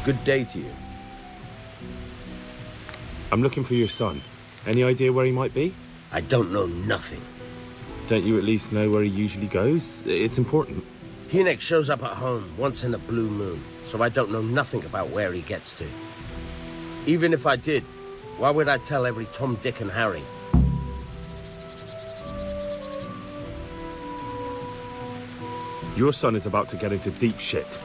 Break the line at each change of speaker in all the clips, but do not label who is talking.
Good day to you.
I'm looking for your son. Any idea where he might be?
I don't know nothing.
Don't you at least know where he usually goes? It's important.
Hynek shows up at home once in a blue moon, so I don't know nothing about where he gets to. Even if I did, why would I tell every Tom, Dick, and Harry?
Your son is about to get into deep shit.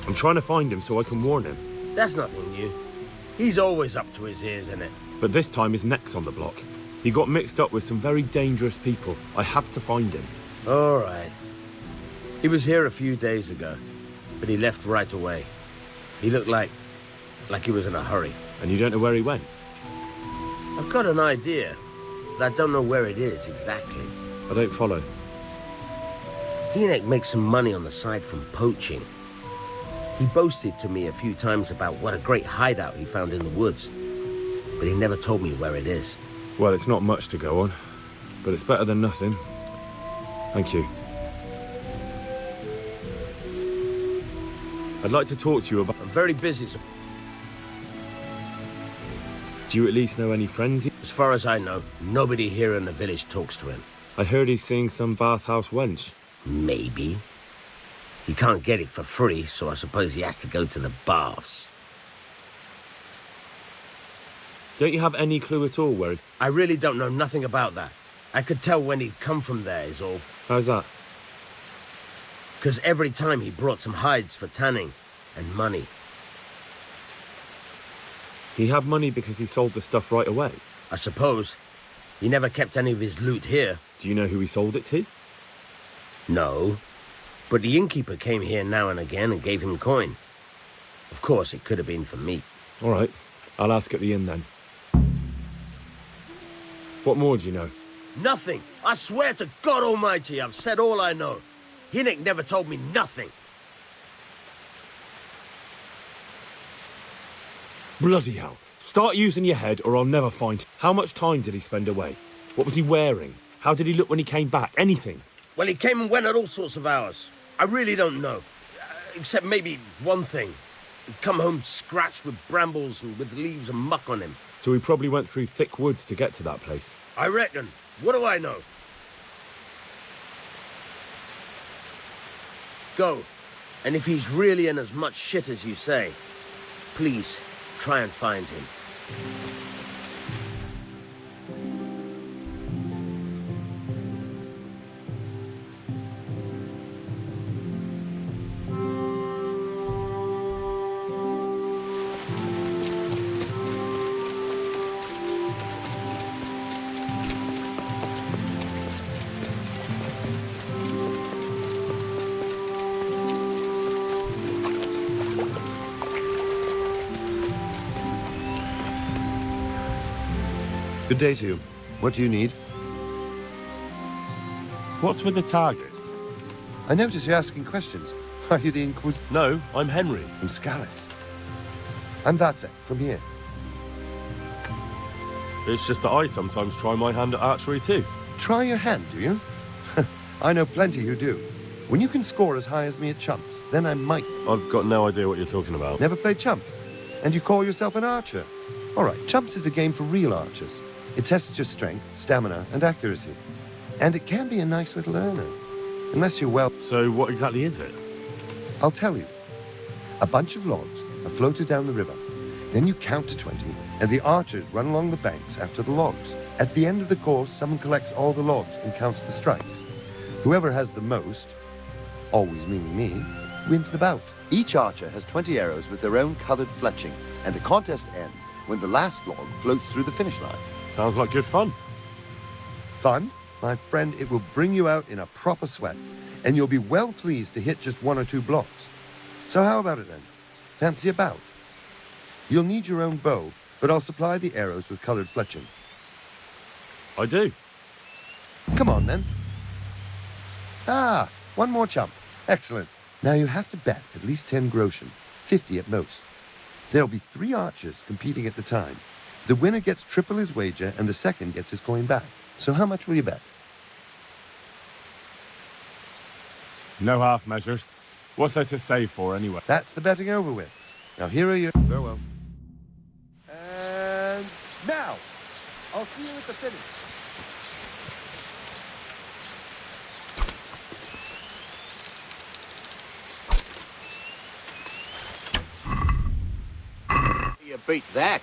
I'm trying to find him so I can warn him.
That's nothing new. He's always up to his ears in it.
But this time his neck's on the block. He got mixed up with some very dangerous people. I have to find him.
All right. He was here a few days ago, but he left right away. He looked like he was in a hurry.
And you don't know where he went?
I've got an idea, but I don't know where it is exactly.
I don't follow.
Hynek makes some money on the side from poaching. He boasted to me a few times about what a great hideout he found in the woods, but he never told me where it is.
Well, it's not much to go on, but it's better than nothing. Thank you. I'd like to talk to you about...
I'm very busy, so...
Do you at least know any friends?
As far as I know, nobody here in the village talks to him.
I heard he's seeing some bathhouse wench.
Maybe. He can't get it for free, so I suppose he has to go to the baths.
Don't you have any clue at all where it's...
I really don't know nothing about that. I could tell when he'd come from there is all.
How's that?
Because every time he brought some hides for tanning and money.
He have money because he sold the stuff right away?
I suppose. He never kept any of his loot here.
Do you know who he sold it to?
No. But the innkeeper came here now and again and gave him coin. Of course, it could have been for me.
All right. I'll ask at the inn then. What more do you know?
Nothing. I swear to God Almighty, I've said all I know. Hynek never told me nothing.
Bloody hell. Start using your head or I'll never find... How much time did he spend away? What was he wearing? How did he look when he came back? Anything?
Well, he came and went at all sorts of hours. I really don't know. Except maybe one thing. He'd come home scratched with brambles and with leaves and muck on him.
So he probably went through thick woods to get to that place.
I reckon. What do I know? Go. And if he's really in as much shit as you say, please, try and find him.
Good day to you. What do you need?
What's with the targets?
I notice you're asking questions. Are you the Inquisitor?
No, I'm Henry.
I'm Scalise. I'm Vatsek, from here.
It's just that I sometimes try my hand at archery too.
Try your hand, do you? I know plenty who do. When you can score as high as me at chumps, then I might.
I've got no idea what you're talking about.
Never played chumps? And you call yourself an archer? All right, chumps is a game for real archers. It tests your strength, stamina, and accuracy. And it can be a nice little earner. Unless you're well...
So what exactly is it?
I'll tell you. A bunch of logs are floated down the river. Then you count to 20, and the archers run along the banks after the logs. At the end of the course, someone collects all the logs and counts the strikes. Whoever has the most, always meaning me, wins the bout. Each archer has 20 arrows with their own colored fletching, and the contest ends when the last log floats through the finish line.
Sounds like good fun.
Fun? My friend, it will bring you out in a proper sweat, and you'll be well pleased to hit just 1 or 2 blocks. So how about it then? Fancy a bout? You'll need your own bow, but I'll supply the arrows with colored fletching.
I do.
Come on then. Ah, 1 more chump. Excellent. Now you have to bet at least 10 groschen, 50 at most. There'll be 3 archers competing at the time. The winner gets triple his wager, and the second gets his coin back. So how much will you bet?
No half measures. What's there to save for anyway?
That's the betting over with. Now here are your farewell. And now, I'll see you at the finish.
You beat that.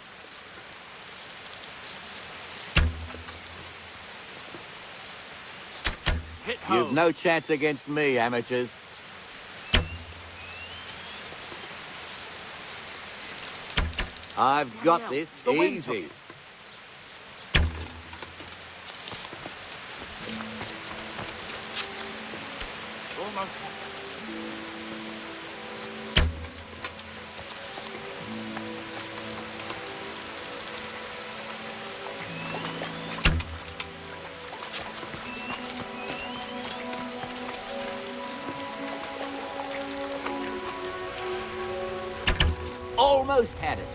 Hit
You've no chance against me, amateurs. I've got this
the wind
easy.
Almost.
Almost had it.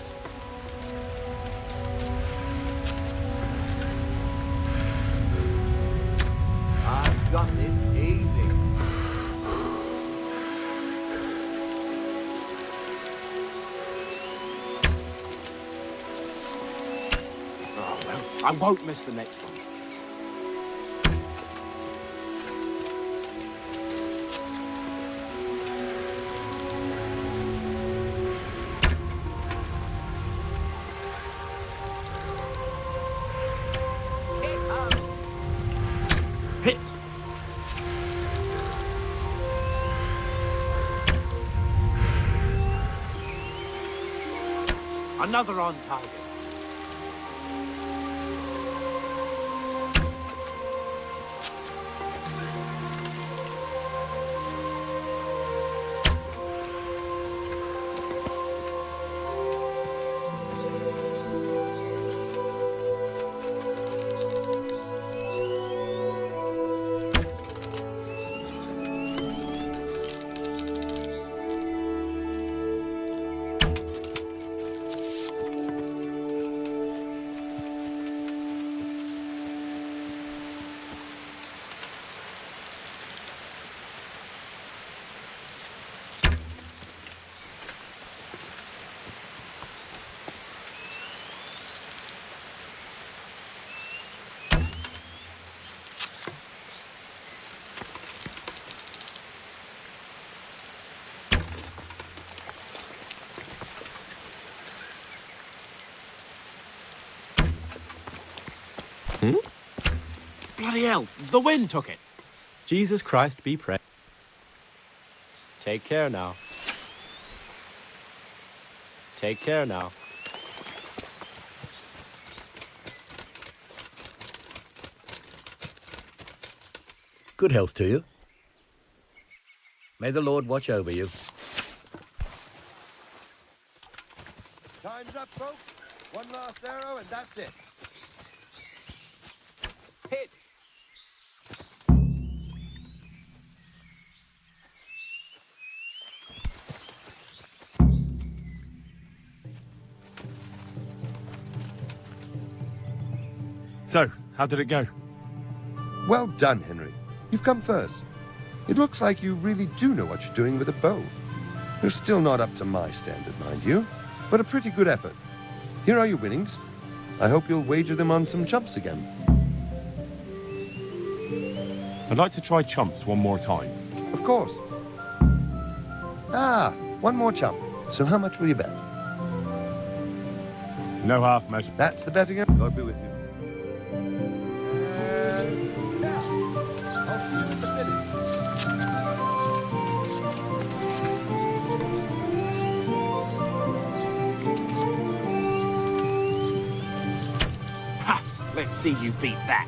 I've got this easy.
Oh, well, I won't miss the next one. Hit! Another on target. Bloody hell, the wind took it.
Jesus Christ be praised. Take care now. Take care now.
Good health to you. May the Lord watch over you.
Time's up, folks. One last arrow, and that's it.
Hit.
So, how did it go?
Well done, Henry. You've come first. It looks like you really do know what you're doing with a bow. You're still not up to my standard, mind you, but a pretty good effort. Here are your winnings. I hope you'll wager them on some chumps again.
I'd like to try chumps one more time.
Of course. Ah, one more chump. So how much will you bet?
No half measure.
That's the betting. God be with you. Now, I'll see you at the finish.
Ha! Let's see you beat that.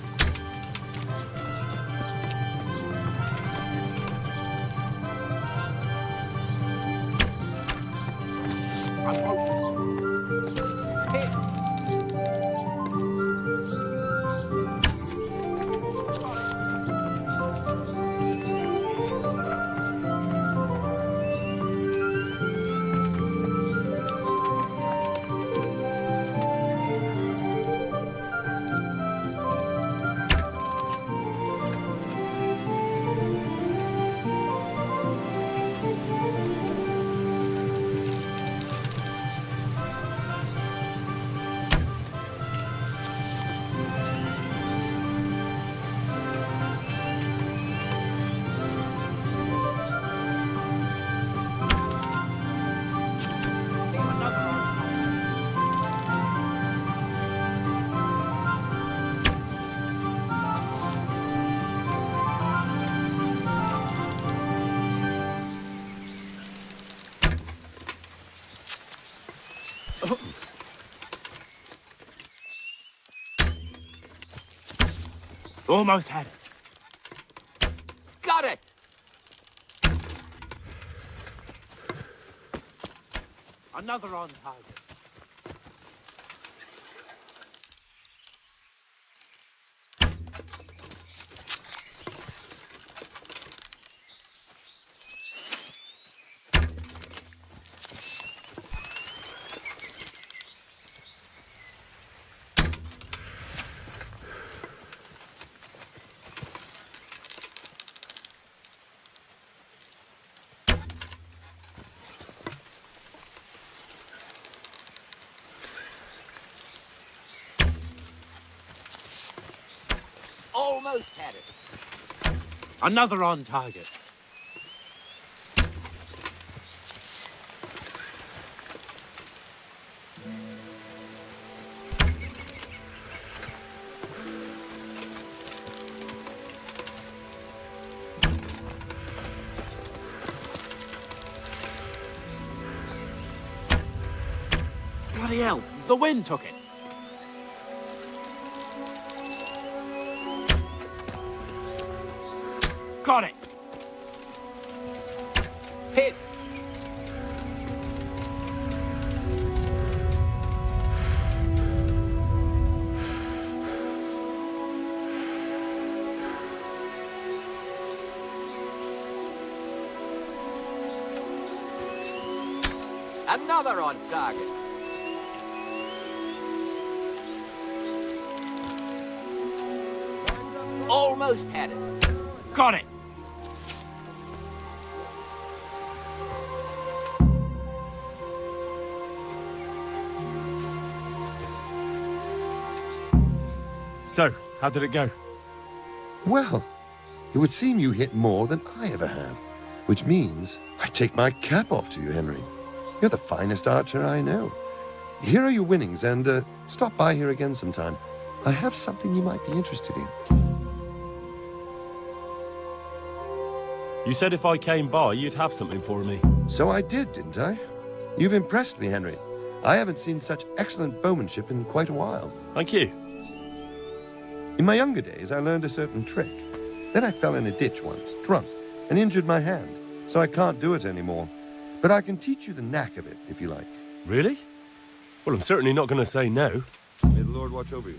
I won't miss it. Hit! Almost had it.
Got it!
Another on target.
Almost had it.
Another on target. Bloody hell, the wind took it. Got it.
Hit! Another on target. Almost had it.
Got it.
So, how did it go?
Well, it would seem you hit more than I ever have, which means I take my cap off to you, Henry. You're the finest archer I know. Here are your winnings, and stop by here again sometime. I have something you might be interested in.
You said if I came by, you'd have something for me.
So I did, didn't I? You've impressed me, Henry. I haven't seen such excellent bowmanship in quite a while.
Thank you.
In my younger days, I learned a certain trick. Then I fell in a ditch once, drunk, and injured my hand, so I can't do it anymore. But I can teach you the knack of it, if you like.
Really? Well, I'm certainly not going to say no.
May the Lord watch over you.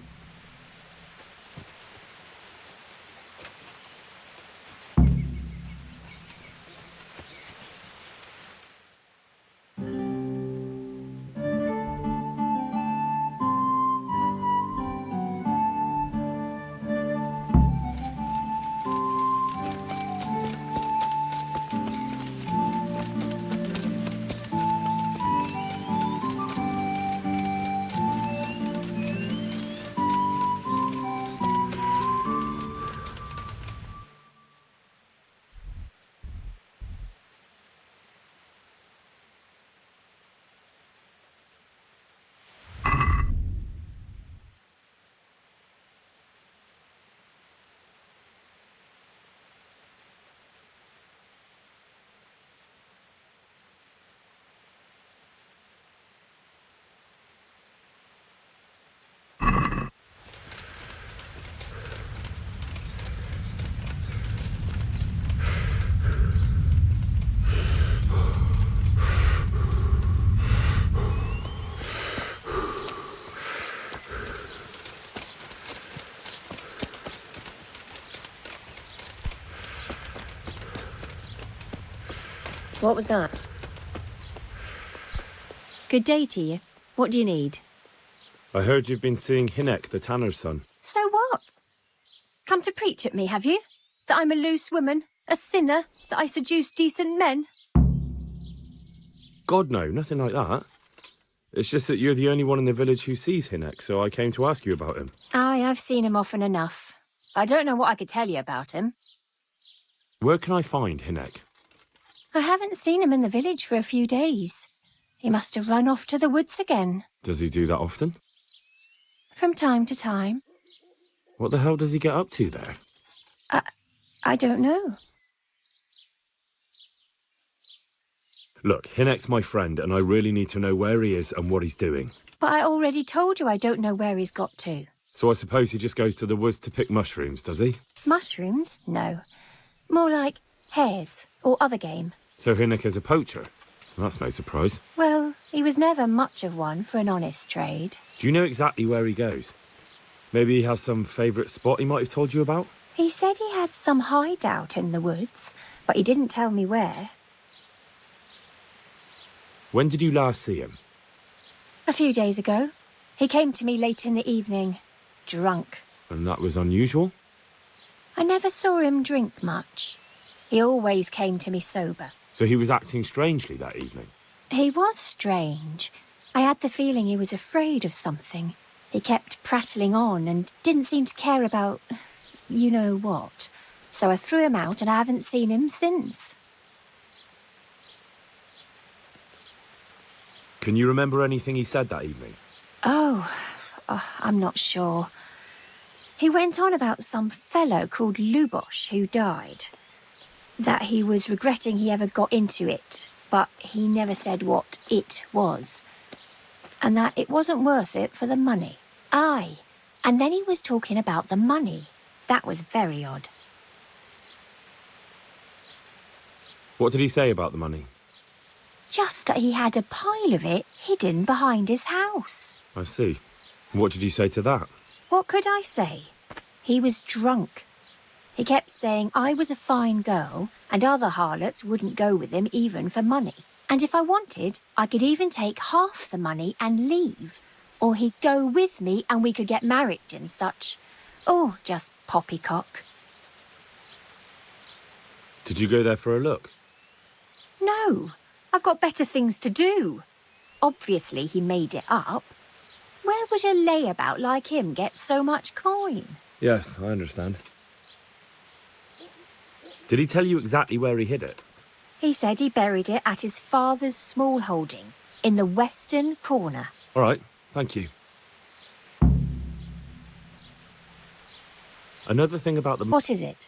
What was that? Good day to you. What do you need?
I heard you've been seeing Hinek, the tanner's son.
So what? Come to preach at me, have you? That I'm a loose woman, a sinner, that I seduce decent men?
God, no, nothing like that. It's just that you're the only one in the village who sees Hinek, so I came to ask you about him.
Aye, I've seen him often enough. I don't know what I could tell you about him.
Where can I find Hinek?
I haven't seen him in the village for a few days. He must have run off to the woods again.
Does he do that often?
From time to time.
What the hell does he get up to there?
I don't know.
Look, Hinek's my friend, and I really need to know where he is and what he's doing.
But I already told you I don't know where he's got to.
So I suppose he just goes to the woods to pick mushrooms, does he?
Mushrooms? No. More like hares or other game.
So Hinnock is a poacher? That's no surprise.
Well, he was never much of one for an honest trade.
Do you know exactly where he goes? Maybe he has some favourite spot he might have told you about?
He said he has some hideout in the woods, but he didn't tell me where.
When did you last see him?
A few days ago. He came to me late in the evening, drunk.
And that was unusual?
I never saw him drink much. He always came to me sober.
So he was acting strangely that evening?
He was strange. I had the feeling he was afraid of something. He kept prattling on and didn't seem to care about you know what. So I threw him out and I haven't seen him since.
Can you remember anything he said that evening?
Oh, I'm not sure. He went on about some fellow called Lubosh who died. That he was regretting he ever got into it, but he never said what it was. And that it wasn't worth it for the money. Aye, and then he was talking about the money. That was very odd.
What did he say about the money?
Just that he had a pile of it hidden behind his house.
I see. What did you say to that?
What could I say? He was drunk. He kept saying I was a fine girl and other harlots wouldn't go with him even for money. And if I wanted, I could even take half the money and leave. Or he'd go with me and we could get married and such. Oh, just poppycock.
Did you go there for a look?
No, I've got better things to do. Obviously he made it up. Where would a layabout like him get so much coin?
Yes, I understand. Did he tell you exactly where he hid it?
He said he buried it at his father's small holding, in the western corner.
All right, thank you. Another thing about the...
What is it?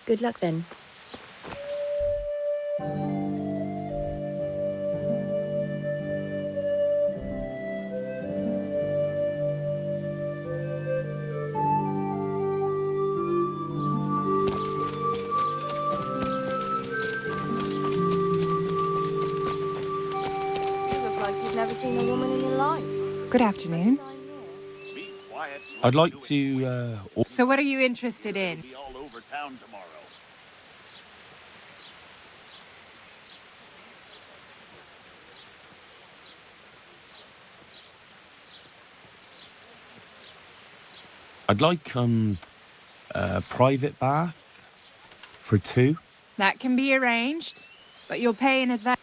Good luck then.
Never seen a woman in your life.
Good afternoon.
I'd like to,
So what are you interested in?
I'd like, a private bath for two.
That can be arranged, but you'll pay in advance.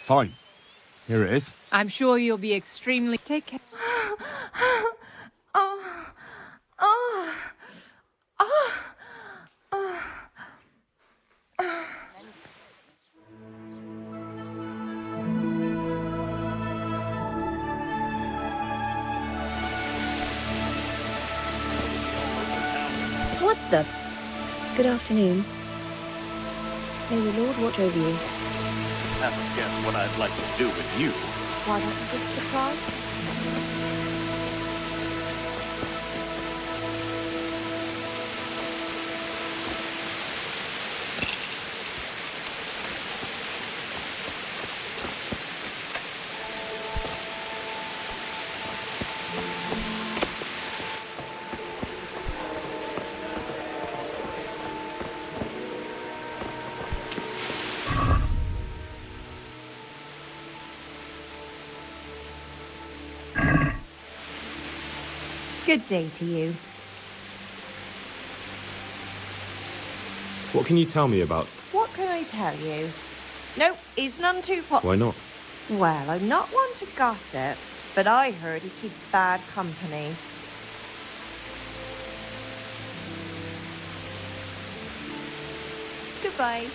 Fine. Here it is.
I'm sure you'll be extremely... Take care.
What the? Good afternoon. May the Lord watch over you.
Have a guess what I'd like to do with you.
Why don't you just surprise?
Good day to you.
What can you tell me about...
What can I tell you? Nope, he's none too
Why not?
Well, I'm not one to gossip, but I heard he keeps bad company. Goodbye.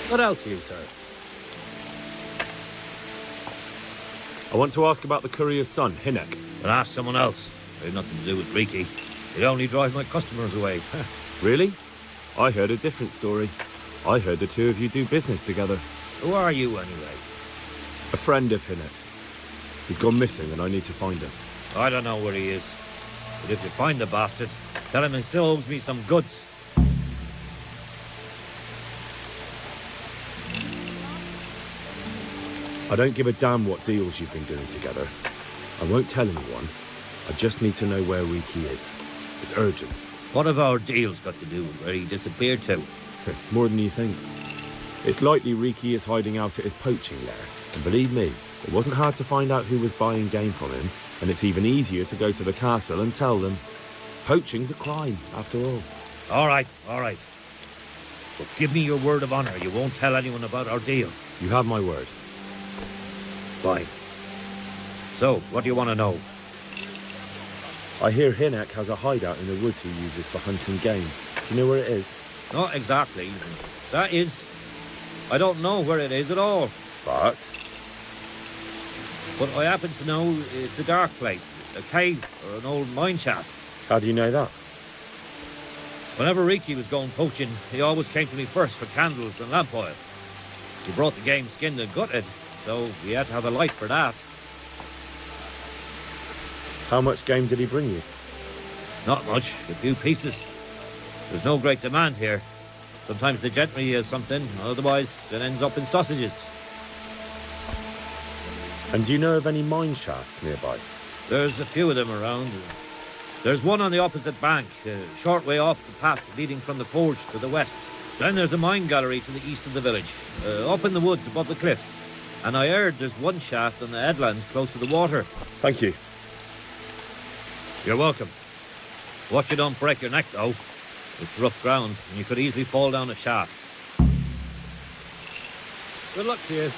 What else you, sir?
I want to ask about the courier's son, Hinek.
But ask someone else. It had nothing to do with Riki. It only drive my customers away.
Really? I heard a different story. I heard the two of you do business together.
Who are you, anyway?
A friend of Hinek's. He's gone missing and I need to find him.
I don't know where he is. But if you find the bastard, tell him he still owes me some goods.
I don't give a damn what deals you've been doing together. I won't tell anyone. I just need to know where Riki is. It's urgent.
What have our deals got to do with where he disappeared to?
More than you think. It's likely Riki is hiding out at his poaching lair. And believe me, it wasn't hard to find out who was buying game from him, and it's even easier to go to the castle and tell them. Poaching's a crime, after all.
All right. But give me your word of honor you won't tell anyone about our deal.
You have my word.
Fine. So, what do you want to know?
I hear Hinek has a hideout in the woods he uses for hunting game. Do you know where it is?
Not exactly. That is... I don't know where it is at all.
But
I happen to know it's a dark place. A cave or an old mine shaft.
How do you know that?
Whenever Riki was going poaching, he always came to me first for candles and lamp oil. He brought the game skinned and gutted, so we had to have a light for that.
How much game did he bring you?
Not much, a few pieces. There's no great demand here. Sometimes the gentry has something, otherwise it ends up in sausages.
And do you know of any mine shafts nearby?
There's a few of them around. There's one on the opposite bank, a short way off the path leading from the forge to the west. Then there's a mine gallery to the east of the village, up in the woods above the cliffs. And I heard there's one shaft on the headland close to the water.
Thank you.
You're welcome. Watch you don't break your neck, though. It's rough ground, and you could easily fall down a shaft. Good luck to you.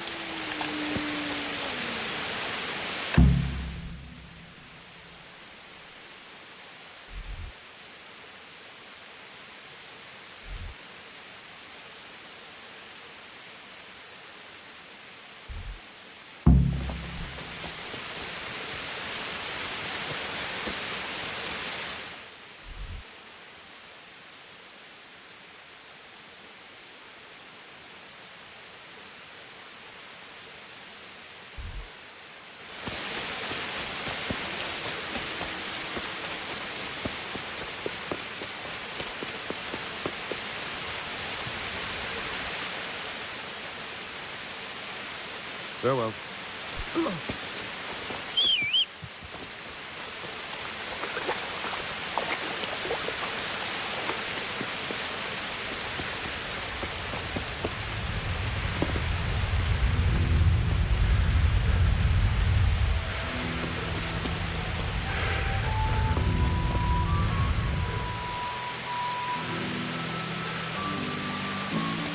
Farewell.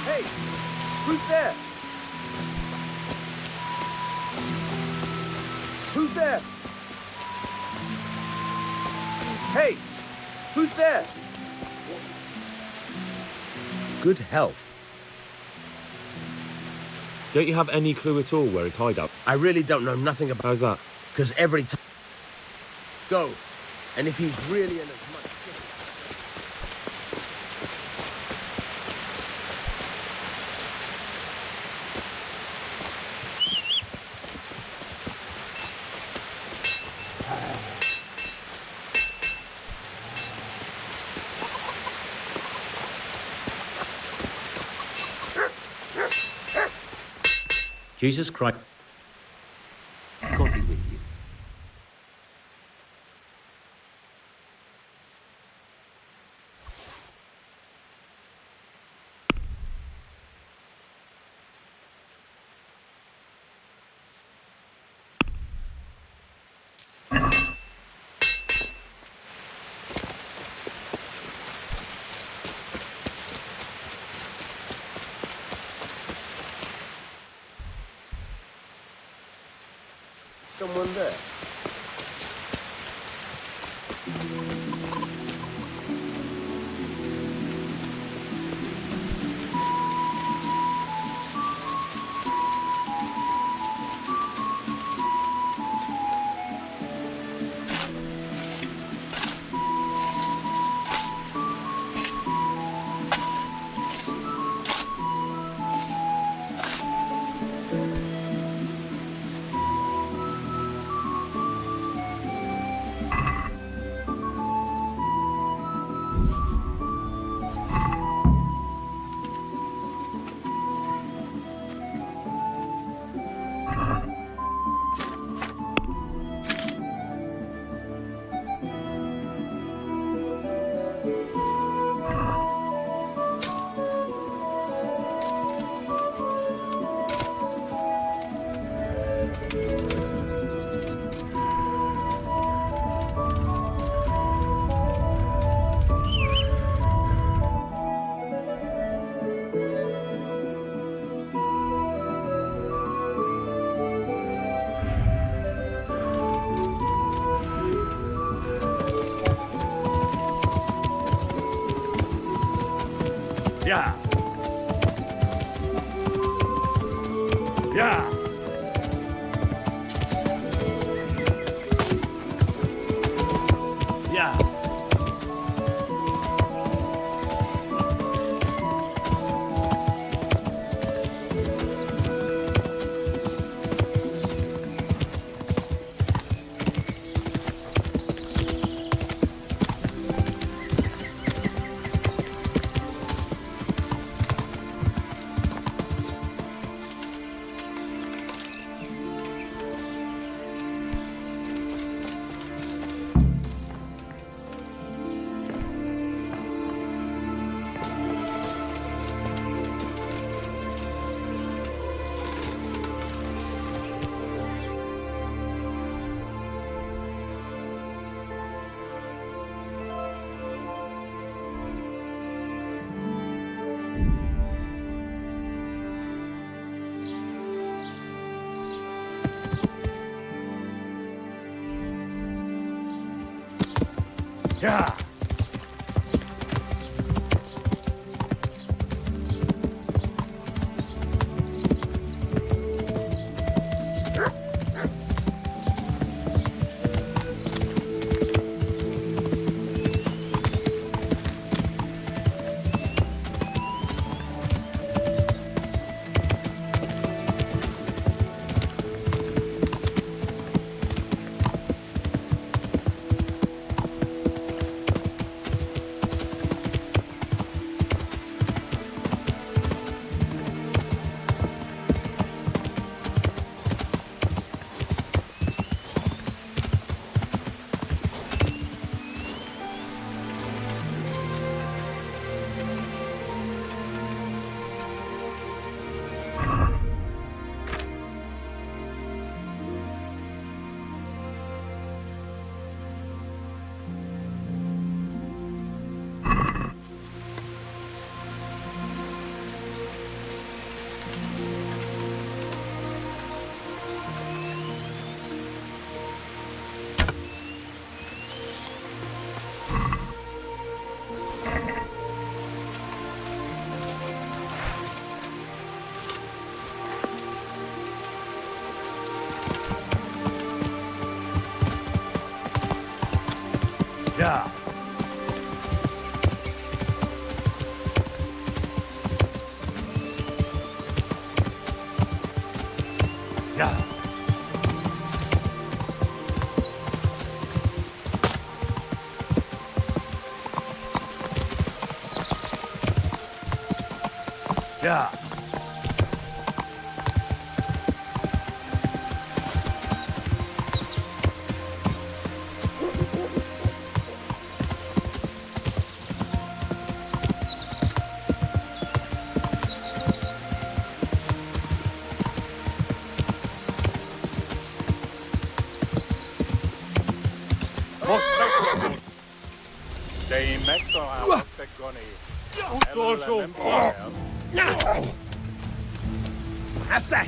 Hey, who's there? Who's there? Hey, who's there?
Good health.
Don't you have any clue at all where his hideout?
I really don't know nothing about.
How's that?
Because every time. Go. And if he's really in as much.
Jesus Christ. God be with you.
Someone there.
Yeah. Yeah. Yeah. Yeah. Yeah. Yeah.
Dei metto a Monteconi.
Utolsó!
Esze!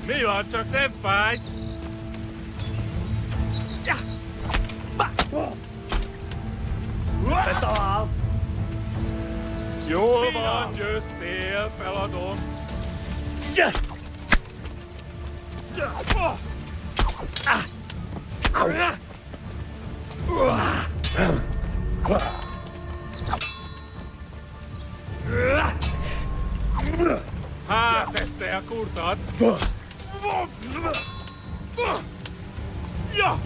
Mi van, csak nem fáj?
Betalál!
Jól van, győztél, feladom. Hát, ezt elkurtad. Ja!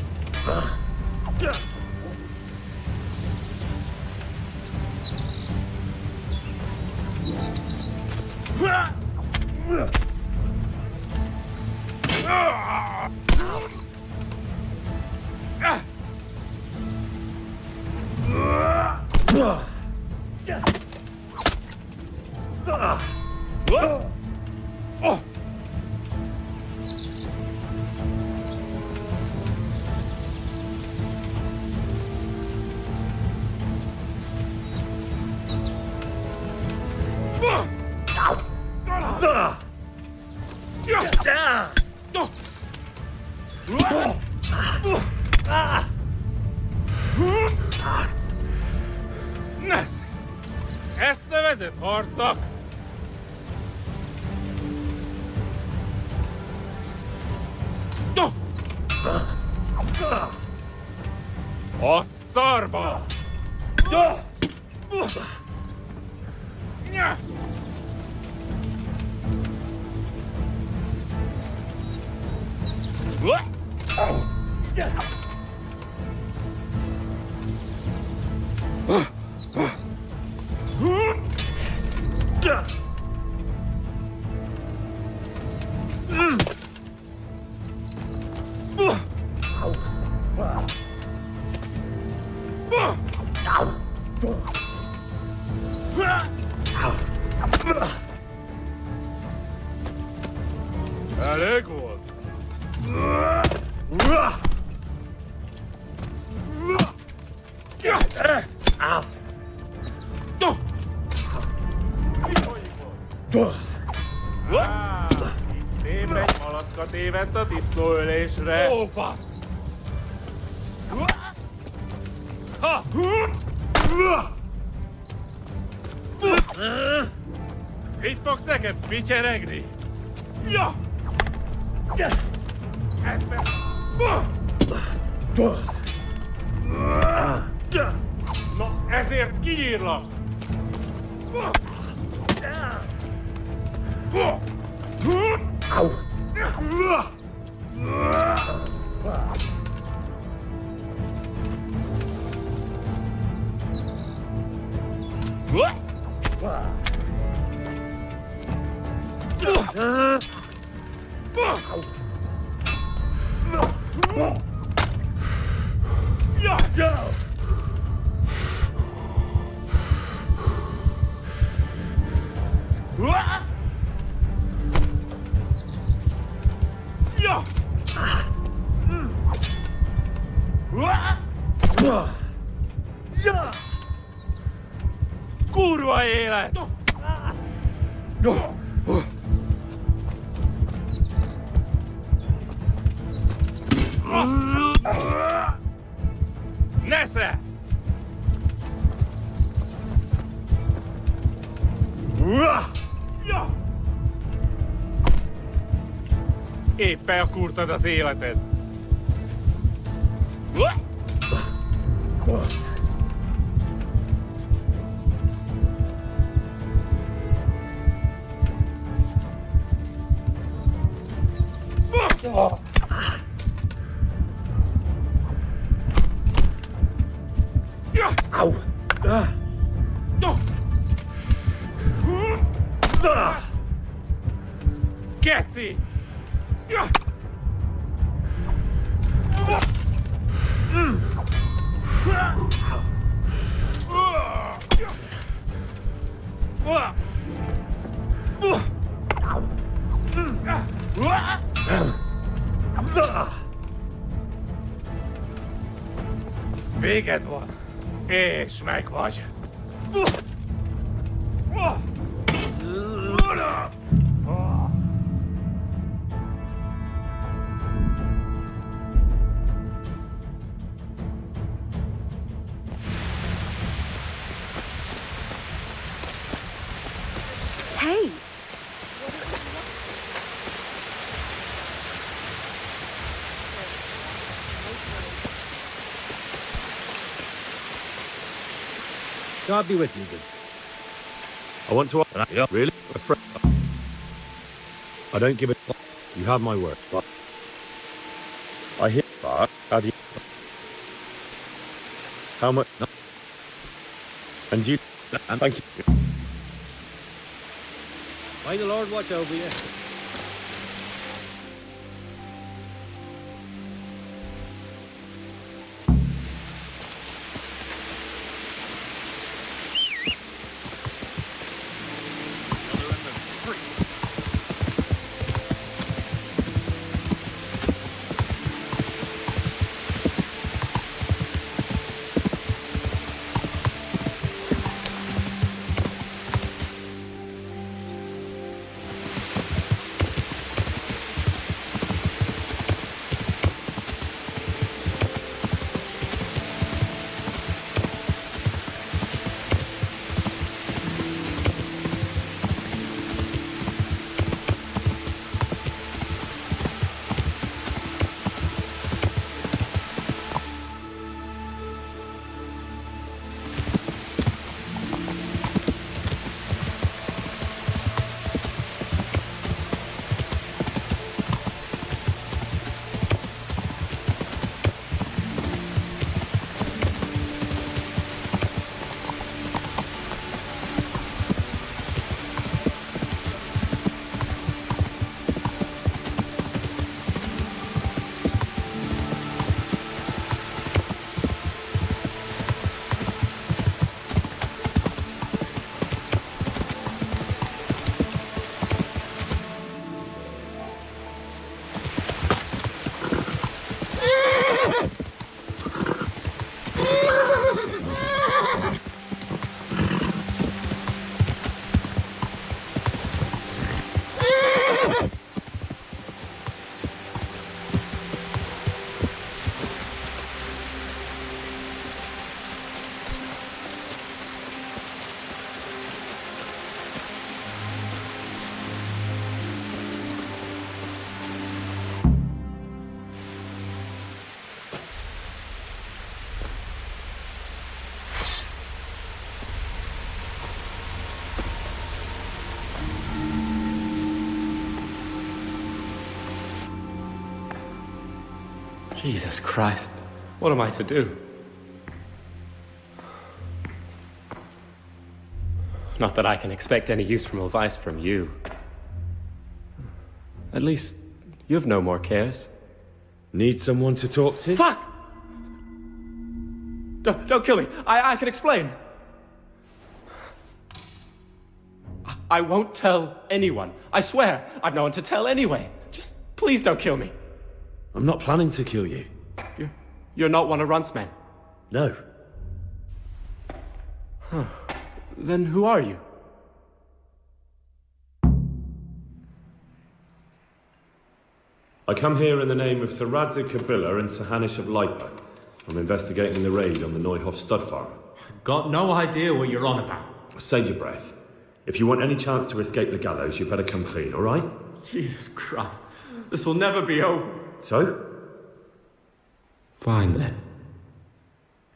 Ezt nevezett harcnak? A szarba! Elég volt. Tép egy malatka tévedt a tisztólésre. Ó, fasz! Így fogsz neked picseregni? Ja! Na, ezért kinyírlak! Kurva élet! Nesze! Épp elkurtad az életed. Keci! Véged van, és meg vagy.
Hey!
God be with you, good.
I want to... Yeah. Really? I don't give a... You have my word. I hear... How do you... How much... No. And you... And thank you.
May the Lord watch over you.
Jesus Christ. What am I to do? Not that I can expect any useful advice from you. At least, you have no more cares.
Need someone to talk to?
Fuck! Don't kill me. I can explain. I won't tell anyone. I swear. I've no one to tell anyway. Just please don't kill me.
I'm not planning to kill you.
You're not one of Runt's men?
No.
Huh. Then who are you?
I come here in the name of Sir Radzig Kabila and Sir Hanish of Lipa. I'm investigating the raid on the Neuhof stud farm.
Got no idea what you're on about.
Save your breath. If you want any chance to escape the gallows, you better come clean, all right?
Jesus Christ. This will never be over.
So?
Fine then.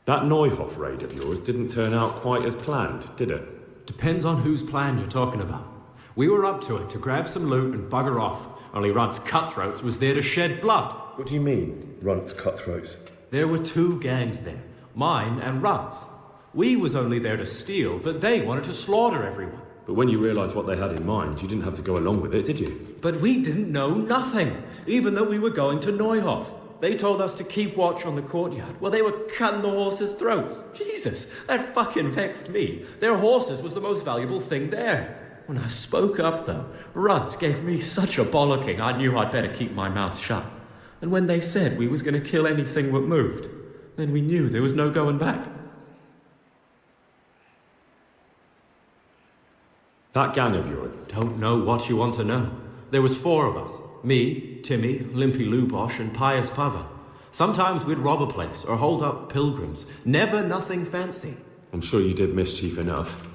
That Neuhof raid of yours didn't turn out quite as planned, did it?
Depends on whose plan you're talking about. We were up to it to grab some loot and bugger off. Only Runt's cutthroats was there to shed blood.
What do you mean, Runt's cutthroats?
There were two gangs there, mine and Runt's. We was only there to steal, but they wanted to slaughter everyone.
But when you realised what they had in mind, you didn't have to go along with it, did you?
But we didn't know nothing, even though we were going to Neuhof. They told us to keep watch on the courtyard while they were cutting the horses' throats. Jesus, that fucking vexed me. Their horses was the most valuable thing there. When I spoke up, though, Runt gave me such a bollocking I knew I'd better keep my mouth shut. And when they said we was going to kill anything that moved, then we knew there was no going back.
That gang of yours?
Don't know what you want to know. There was 4 of us. Me, Timmy, Limpy Lubosh, and Pius Pava. Sometimes we'd rob a place or hold up pilgrims. Never nothing fancy.
I'm sure you did mischief enough.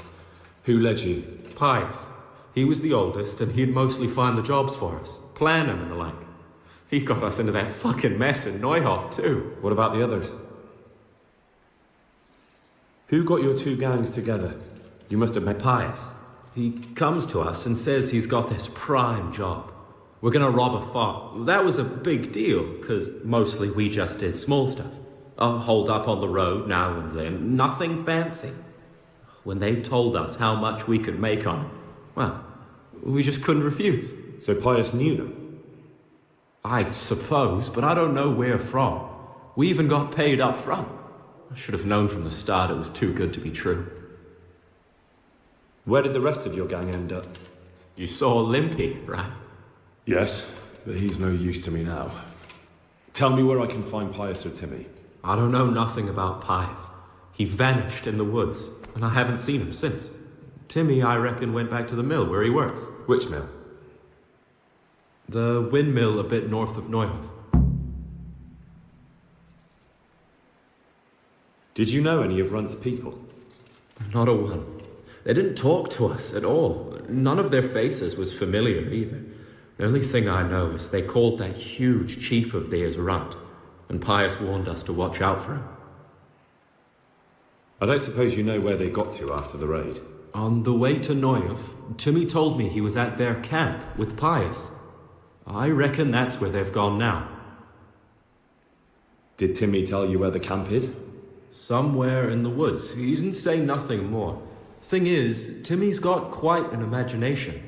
Who led you?
Pius. He was the oldest, and he'd mostly find the jobs for us, plan them and the like. He got us into that fucking mess in Neuhof, too.
What about the others? Who got your 2 gangs together? You must have met
Pius. He comes to us and says he's got this prime job. We're gonna rob a farm. That was a big deal, because mostly we just did small stuff. Hold up on the road now and then. Nothing fancy. When they told us how much we could make on it, well, we just couldn't refuse.
So Pius knew them?
I suppose, but I don't know where from. We even got paid up front. I should have known from the start it was too good to be true.
Where did the rest of your gang end up?
You saw Limpy, right?
Yes, but he's no use to me now. Tell me where I can find Pius or Timmy.
I don't know nothing about Pius. He vanished in the woods, and I haven't seen him since. Timmy, I reckon, went back to the mill where he works.
Which mill?
The windmill a bit north of Neuhof.
Did you know any of Runt's people?
Not a one. They didn't talk to us at all. None of their faces was familiar either. The only thing I know is they called that huge chief of theirs Runt, and Pius warned us to watch out for him.
I don't suppose you know where they got to after the raid?
On the way to Neuhof, Timmy told me he was at their camp with Pius. I reckon that's where they've gone now.
Did Timmy tell you where the camp is?
Somewhere in the woods. He didn't say nothing more. Thing is, Timmy's got quite an imagination.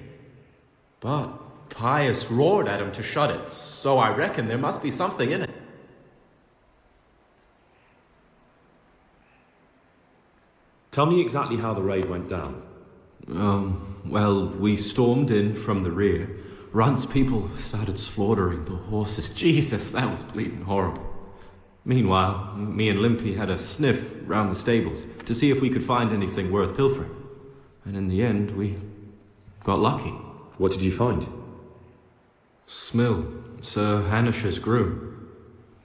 But Pius roared at him to shut it, so I reckon there must be something in it.
Tell me exactly how the raid went down.
Well, we stormed in from the rear. Runt's people started slaughtering the horses. Jesus, that was bleeding horrible. Meanwhile, me and Limpy had a sniff round the stables to see if we could find anything worth pilfering. And in the end, we got lucky.
What did you find?
Smill, Sir Hanish's groom.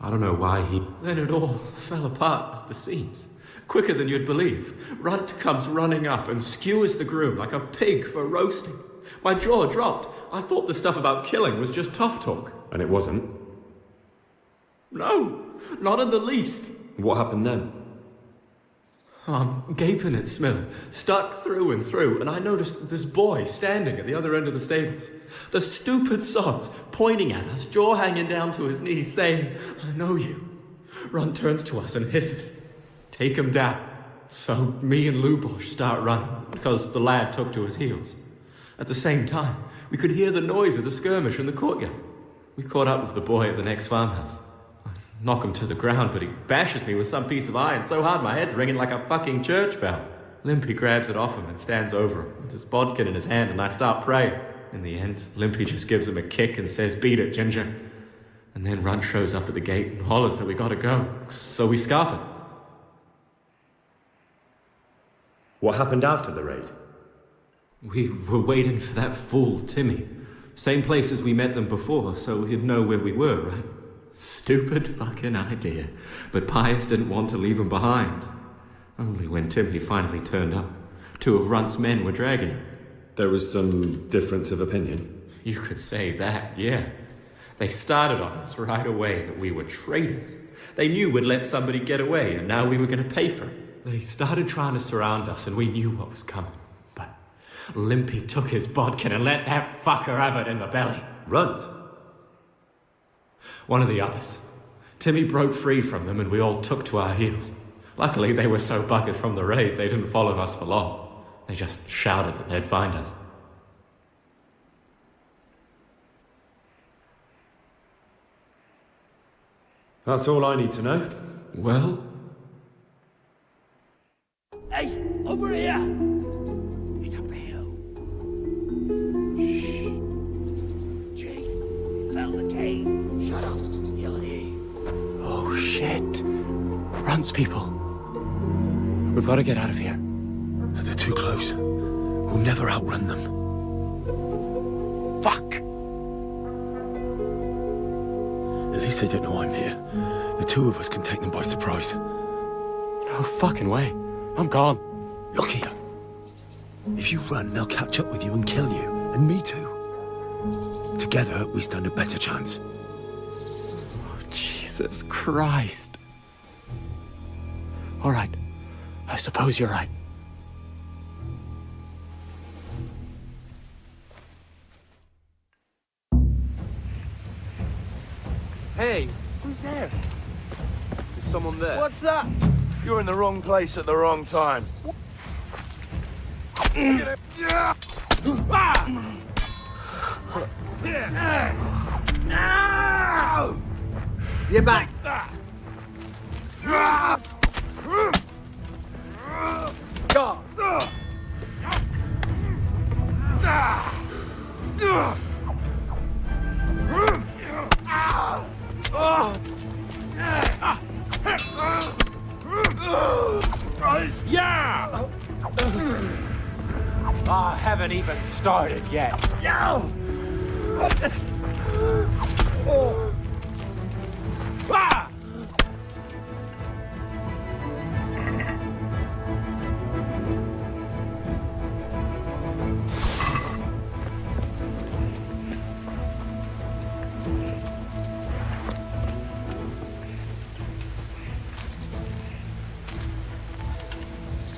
I don't know why he... Then it all fell apart at the seams. Quicker than you'd believe. Runt comes running up and skewers the groom like a pig for roasting. My jaw dropped. I thought the stuff about killing was just tough talk.
And it wasn't?
No, not in the least.
What happened then?
I'm gaping at Smiller, stuck through and through, and I noticed this boy standing at the other end of the stables. The stupid sod's pointing at us, jaw hanging down to his knees, saying, "I know you." Ron turns to us and hisses, "Take him down." So me and Lubosh start running, because the lad took to his heels. At the same time, we could hear the noise of the skirmish in the courtyard. We caught up with the boy at the next farmhouse. Knock him to the ground, but he bashes me with some piece of iron so hard my head's ringing like a fucking church bell. Limpy grabs it off him and stands over him with his bodkin in his hand, and I start praying. In the end, Limpy just gives him a kick and says, "Beat it, Ginger." And then Runt shows up at the gate and hollers that we gotta go, so we scarp it.
What happened after the raid?
We were waiting for that fool, Timmy. Same place as we met them before, so he'd know where we were, right? Stupid fucking idea. But Pius didn't want to leave him behind. Only when Timmy finally turned up, 2 of Runt's men were dragging him.
There was some difference of opinion?
You could say that, yeah. They started on us right away that we were traitors. They knew we'd let somebody get away, and now we were going to pay for it. They started trying to surround us, and we knew what was coming. But Limpy took his bodkin and let that fucker have it in the belly.
Runt?
One of the others. Timmy broke free from them, and we all took to our heels. Luckily, they were so buggered from the raid, they didn't follow us for long. They just shouted that they'd find us.
That's all I need to know.
Well?
Hey, over here! It's up the hill. Shh. Jay, found the cave. Shut up, he'll hear you.
Oh, shit. Runt's people. We've got to get out of here.
They're too close. We'll never outrun them.
Fuck!
At least they don't know I'm here. The 2 of us can take them by surprise.
No fucking way. I'm gone.
Look here. If you run, they'll catch up with you and kill you. And me too. Together, we stand a better chance.
Oh, Jesus Christ. All right. I suppose you're right.
Hey, who's there?
Is someone there?
What's that?
You're in the wrong place at the wrong time.
You're back. Go.
Yeah! I haven't even started yet.
Yo!
Ah!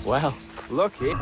Well,
Lucky.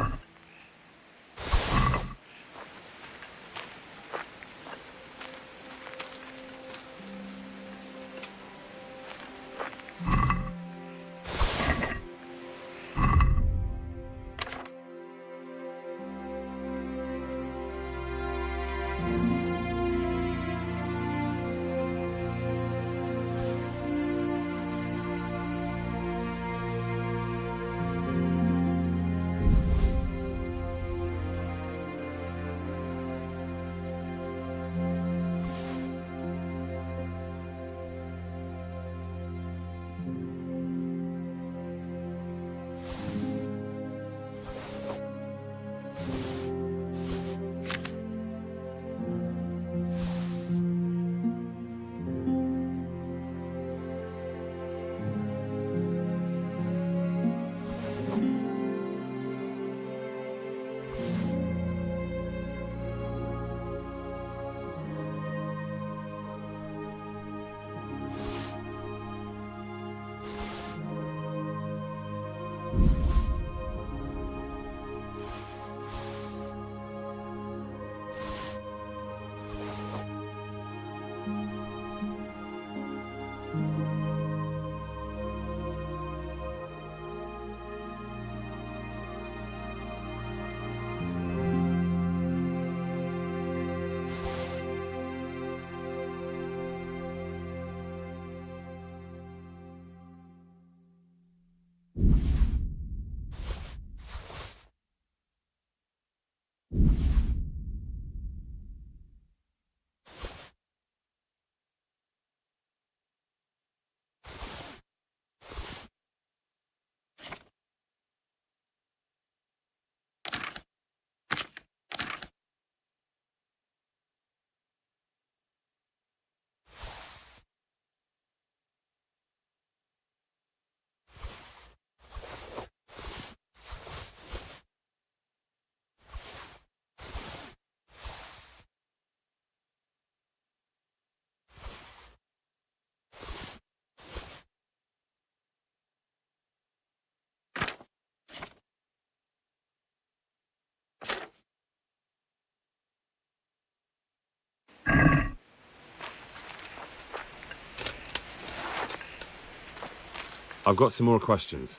I've got some more questions.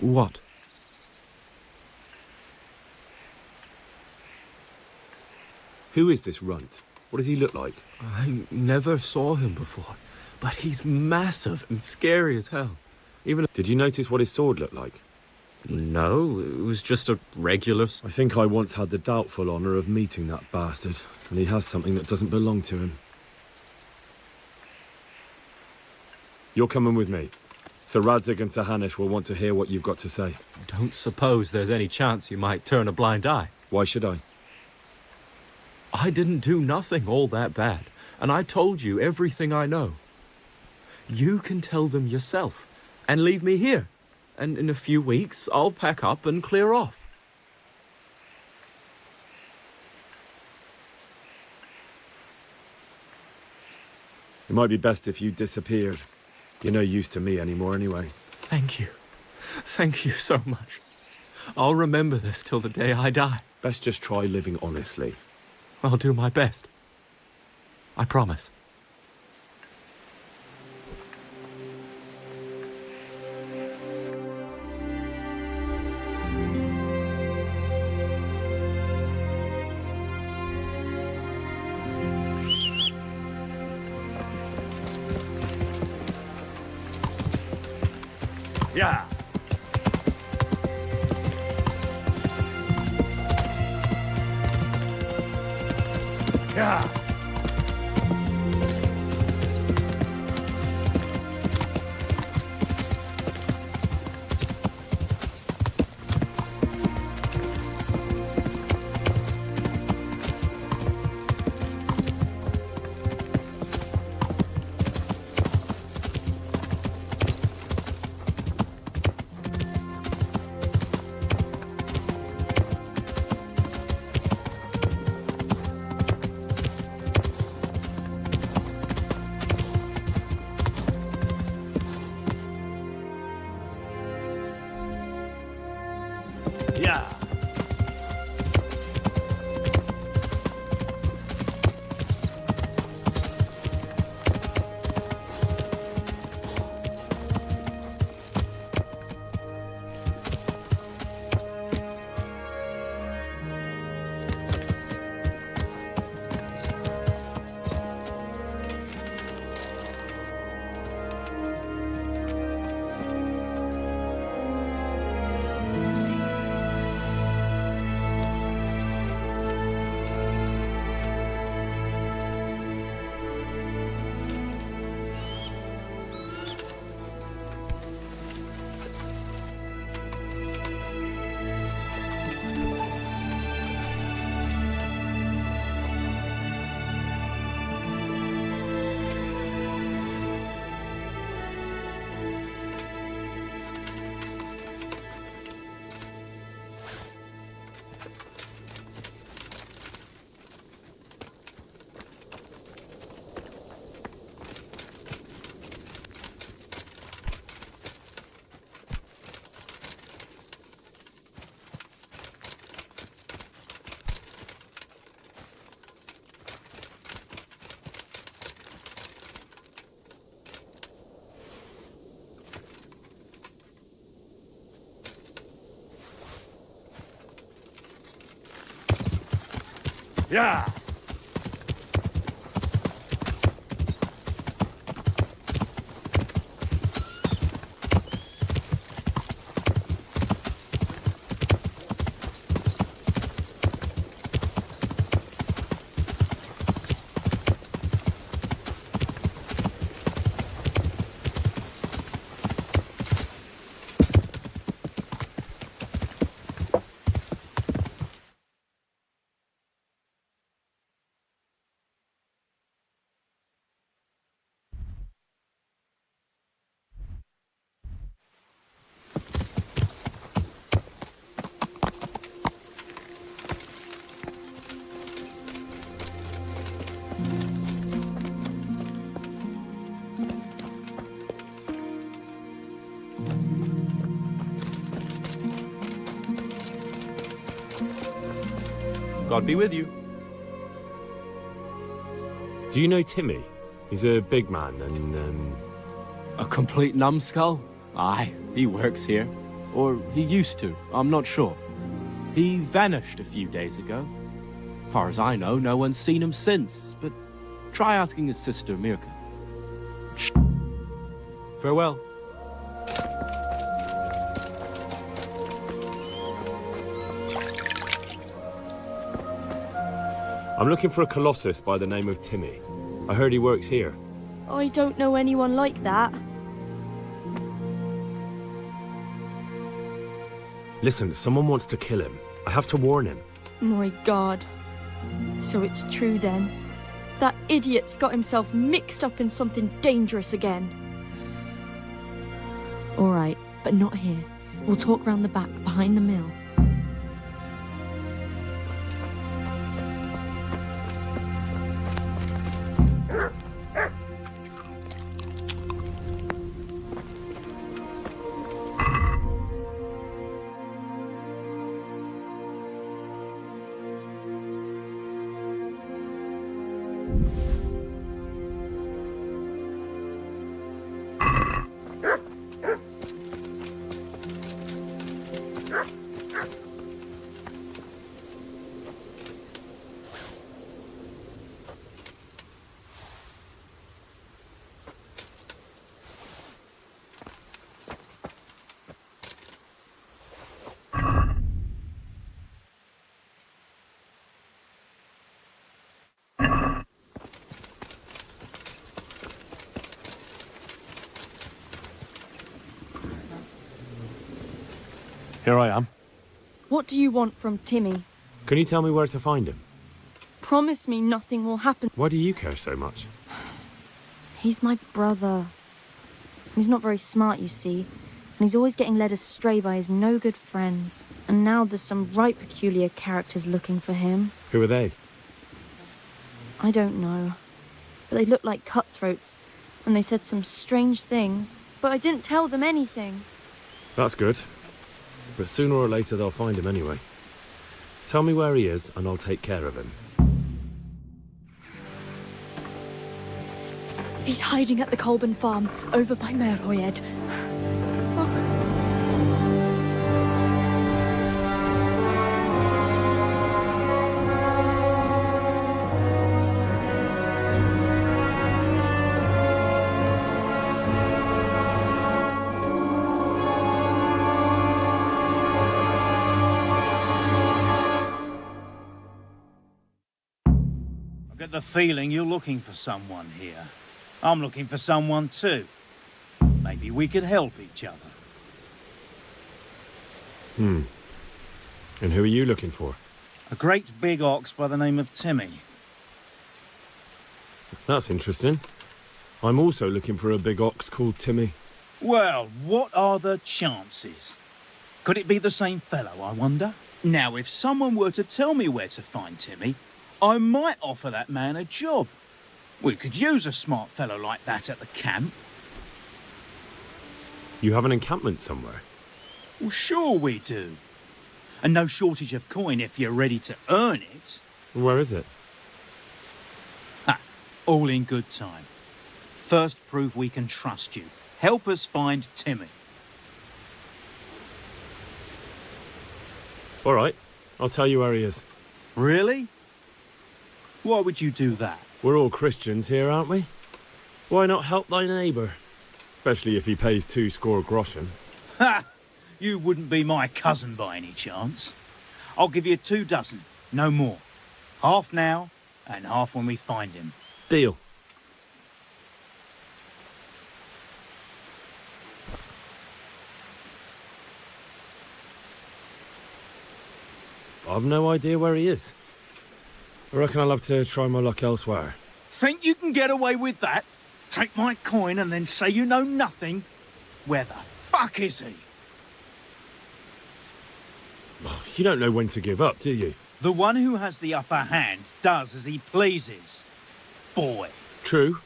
What?
Who is this runt? What does he look like?
I never saw him before, but he's massive and scary as hell.
Did you notice what his sword looked like?
No, it was just a regular...
I think I once had the doubtful honour of meeting that bastard, and he has something that doesn't belong to him. You're coming with me. Sir Radzig and Sir Hanush will want to hear what you've got to say.
Don't suppose there's any chance you might turn a blind eye.
Why should I?
I didn't do nothing all that bad, and I told you everything I know. You can tell them yourself, and leave me here. And in a few weeks, I'll pack up and clear off.
It might be best if you disappeared. You're no use to me anymore anyway.
Thank you. Thank you so much. I'll remember this till the day I die.
Best just try living honestly.
I'll do my best. I promise.
Yeah. Yeah. Yeah. Yeah.
God be with you.
Do you know Timmy? He's a big man and,
A complete numbskull?
Aye, he works here. Or he used to, I'm not sure. He vanished a few days ago. Far as I know, no one's seen him since, but try asking his sister, Mirka. Farewell.
I'm looking for a colossus by the name of Timmy. I heard he works here.
I don't know anyone like that.
Listen, someone wants to kill him. I have to warn him.
My God. So it's true then. That idiot's got himself mixed up in something dangerous again. All right, but not here. We'll talk round the back, behind the mill.
Here I am.
What do you want from Timmy?
Can you tell me where to find him?
Promise me nothing will happen.
Why do you care so much?
He's my brother. He's not very smart, you see, and he's always getting led astray by his no-good friends. And now there's some right peculiar characters looking for him.
Who are they?
I don't know, but they look like cutthroats, and they said some strange things, but I didn't tell them anything.
That's good. But sooner or later they'll find him anyway. Tell me where he is and I'll take care of him.
He's hiding at the Colburn farm, over by Merhoyed.
I get the feeling you're looking for someone here. I'm looking for someone too. Maybe we could help each other.
And who are you looking for?
A great big ox by the name of Timmy.
That's interesting. I'm also looking for a big ox called Timmy.
Well, what are the chances? Could it be the same fellow, I wonder? Now, if someone were to tell me where to find Timmy, I might offer that man a job. We could use a smart fellow like that at the camp.
You have an encampment somewhere?
Well, sure we do. And no shortage of coin if you're ready to earn it.
Where is it?
Ha! All in good time. First, prove we can trust you. Help us find Timmy.
All right, I'll tell you where he is.
Really? Why would you do that?
We're all Christians here, aren't we? Why not help thy neighbour? Especially if he pays 2 groschen.
Ha! You wouldn't be my cousin by any chance. I'll give you 2 dozen, no more. Half now, and half when we find him.
Deal. I've no idea where he is. I reckon I'll have to try my luck elsewhere.
Think you can get away with that? Take my coin and then say you know nothing? Where the fuck is he?
You don't know when to give up, do you?
The one who has the upper hand does as he pleases. Boy.
True.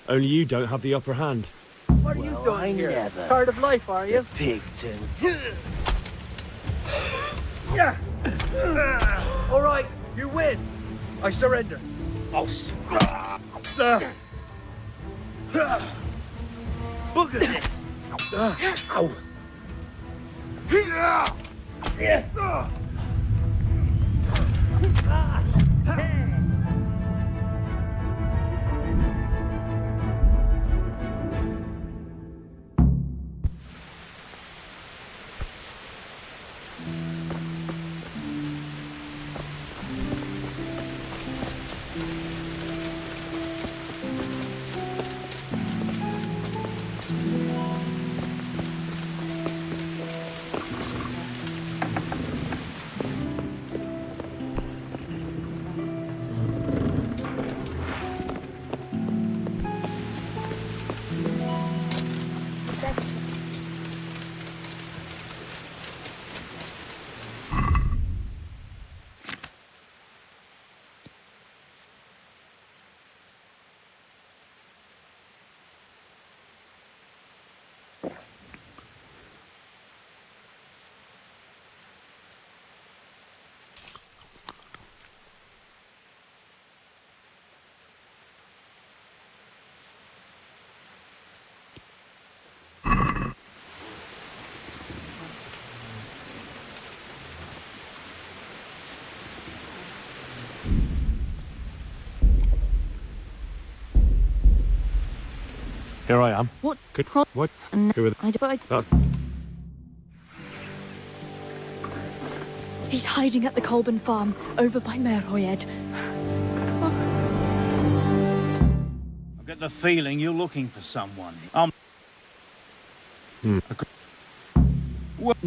Only you don't have the upper hand.
What are you doing here?
never.
Tired of life, are you?
Pigton.
Yeah. All right, you win. I surrender.
Oh, look at this.
Ow!
Here I am.
What?
Good. What?
And
Who are
I
He's hiding at the Colburn farm, over by Merhoyed.
I get the feeling you're looking for someone. What?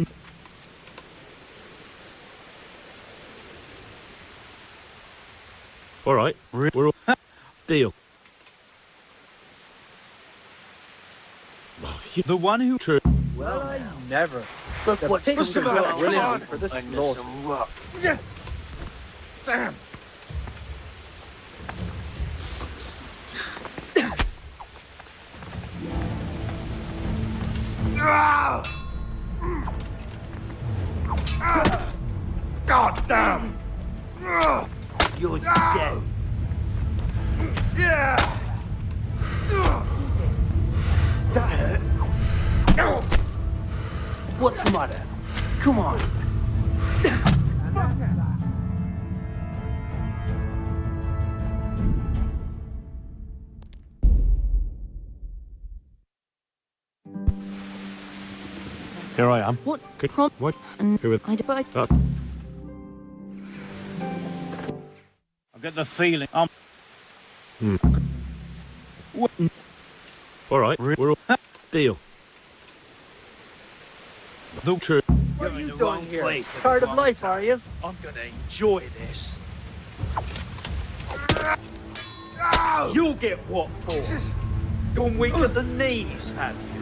All right. We're all... Deal.
The one who...
True.
Well, I never.
Look,
The
what's
pigs
the
are
matter?
brilliant
Come on.
for this
I need
slaughter.
some rock.
Damn!
God damn! You're dead. Yeah! That hurt. What's the matter? Come on.
Here I am.
What?
Good.
From...
What?
And
Who are...
I
get the feeling
What? All right. We're all... Deal.
The
True.
What are you doing here? Tired of life, are you?
I'm gonna enjoy this. You'll get what for? Gone weak at the knees, have you?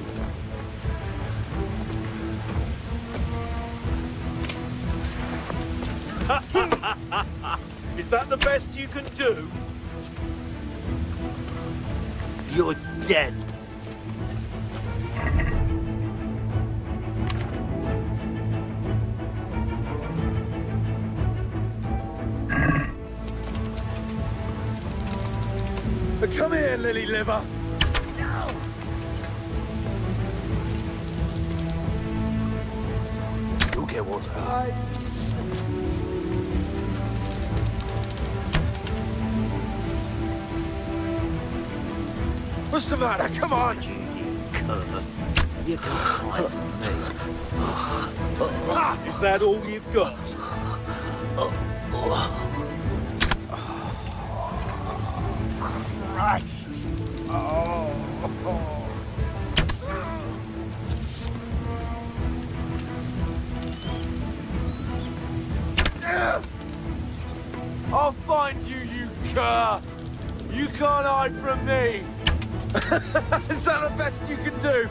Is that the best you can do?
You're dead.
Come here, lily liver.
You'll get what's for you.
What's the matter? Come on!
You can hide from me.
Is that all you've got?
Christ! I'll find you, you cur! You can't hide from me! Is that the best you can do?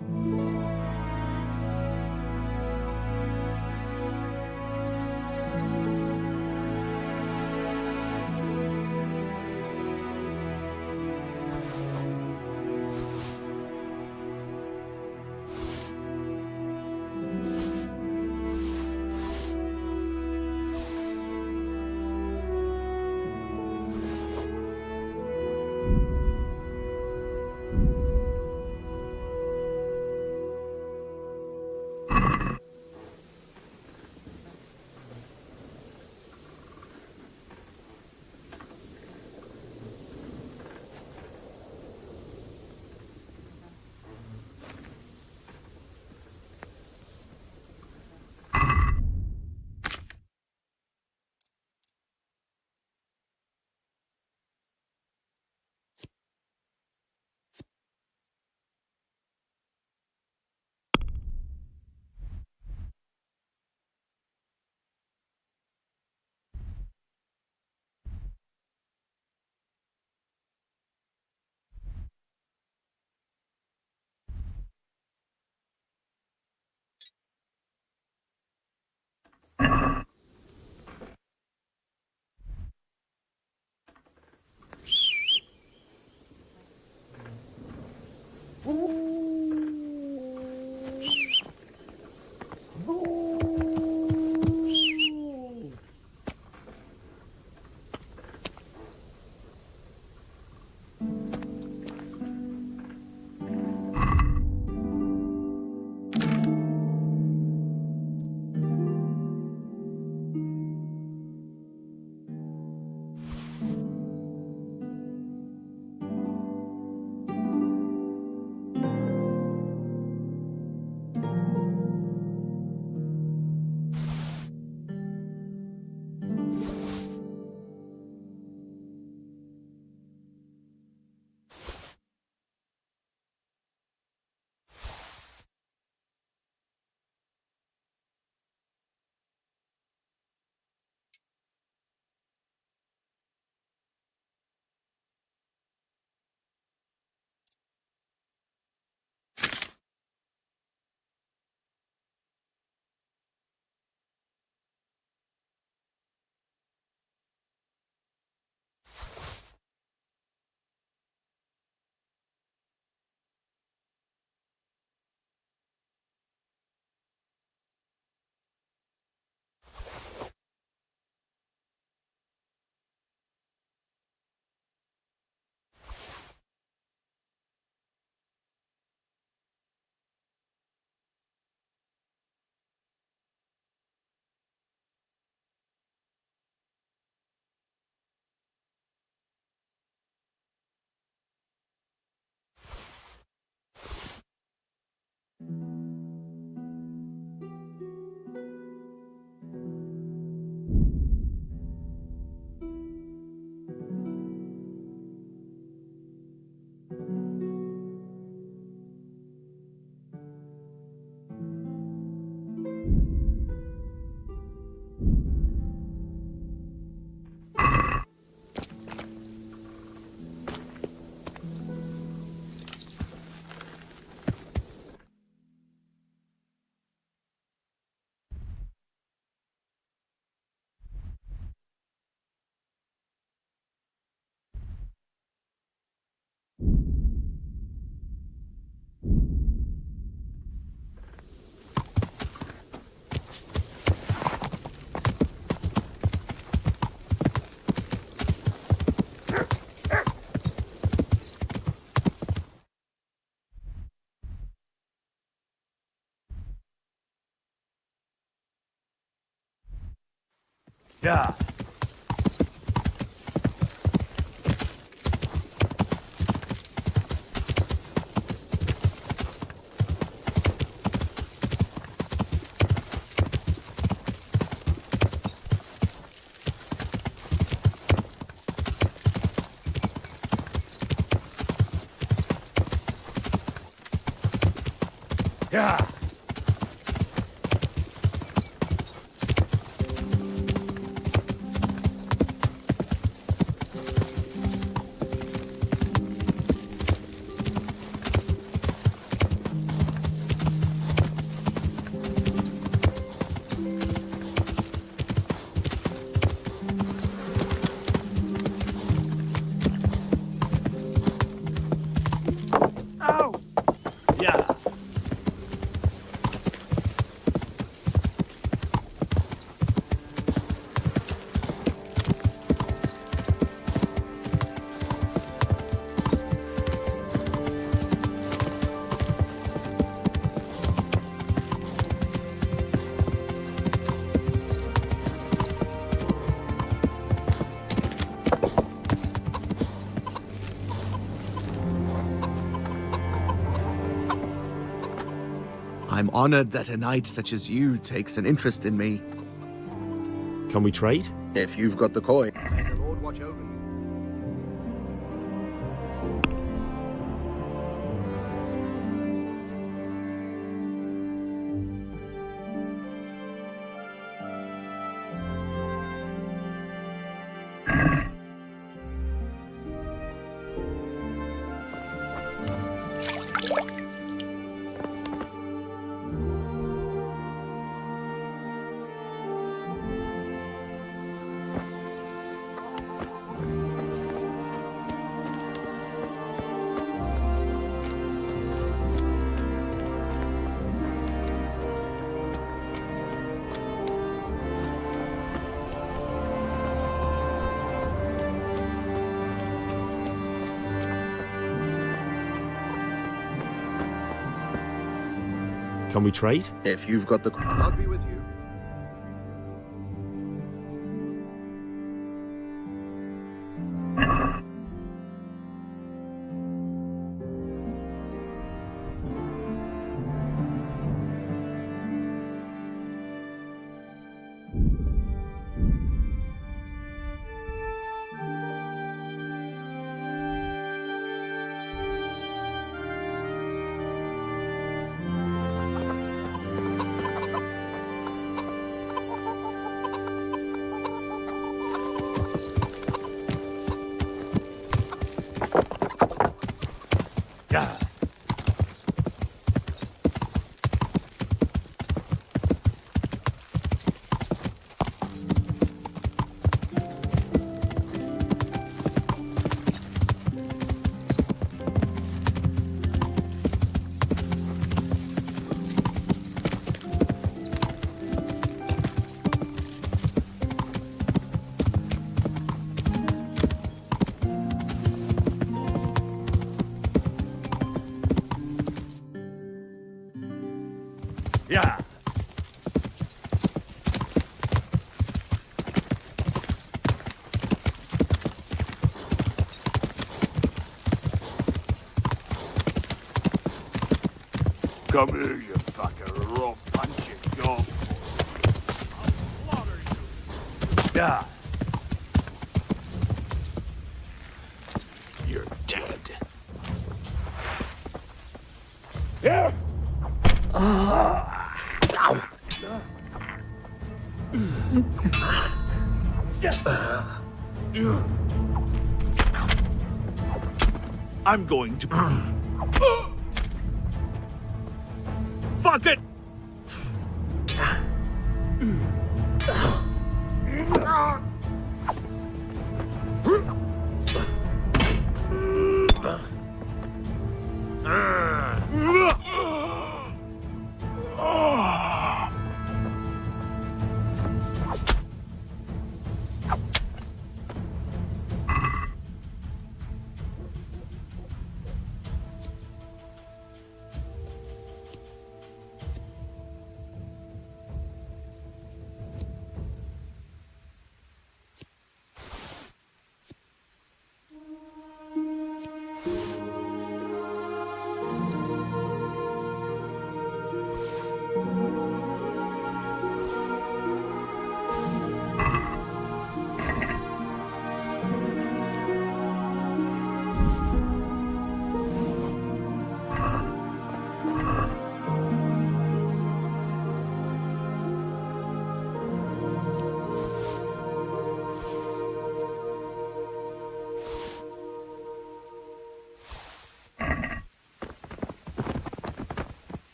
Yeah. Yeah.
Yeah.
I'm honored that a knight such as you takes an interest in me.
Can we trade?
If you've got the coin, may the Lord watch over you.
Can we trade?
If you've got the coin, I'll be with you.
Yeah. Yeah.
Come here, you fucker, or I'll punch you, dog.
Yeah.
You're dead.
Yeah.
I'm going to...
Fuck it!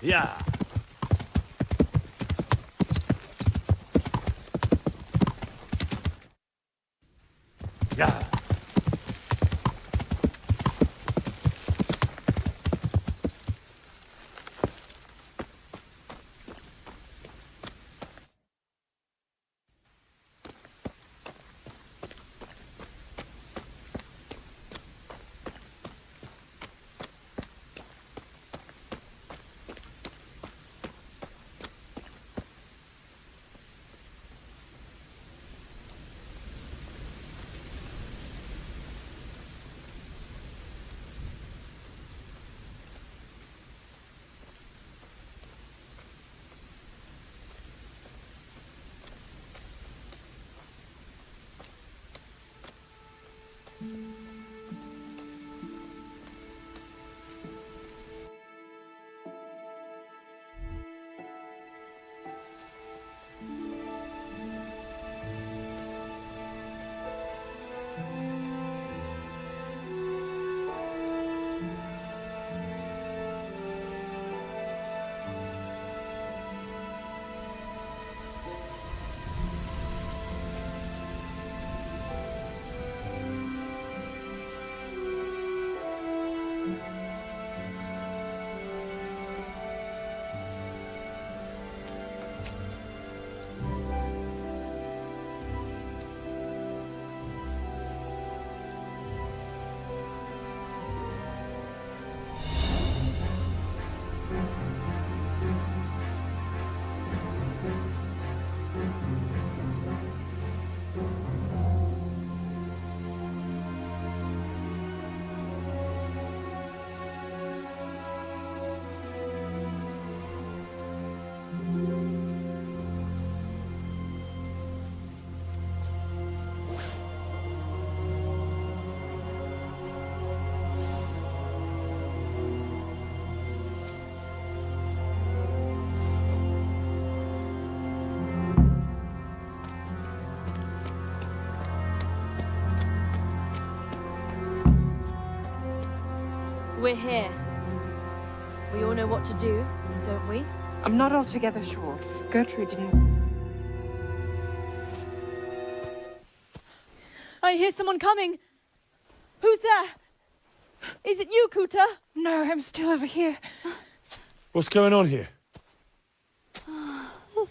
Yeah.
Yeah.
We're here. We all know what to do, don't we?
I'm not altogether sure. Gertrude didn't...
I hear someone coming. Who's there? Is it you, Kuta?
No, I'm still over here.
What's going on here?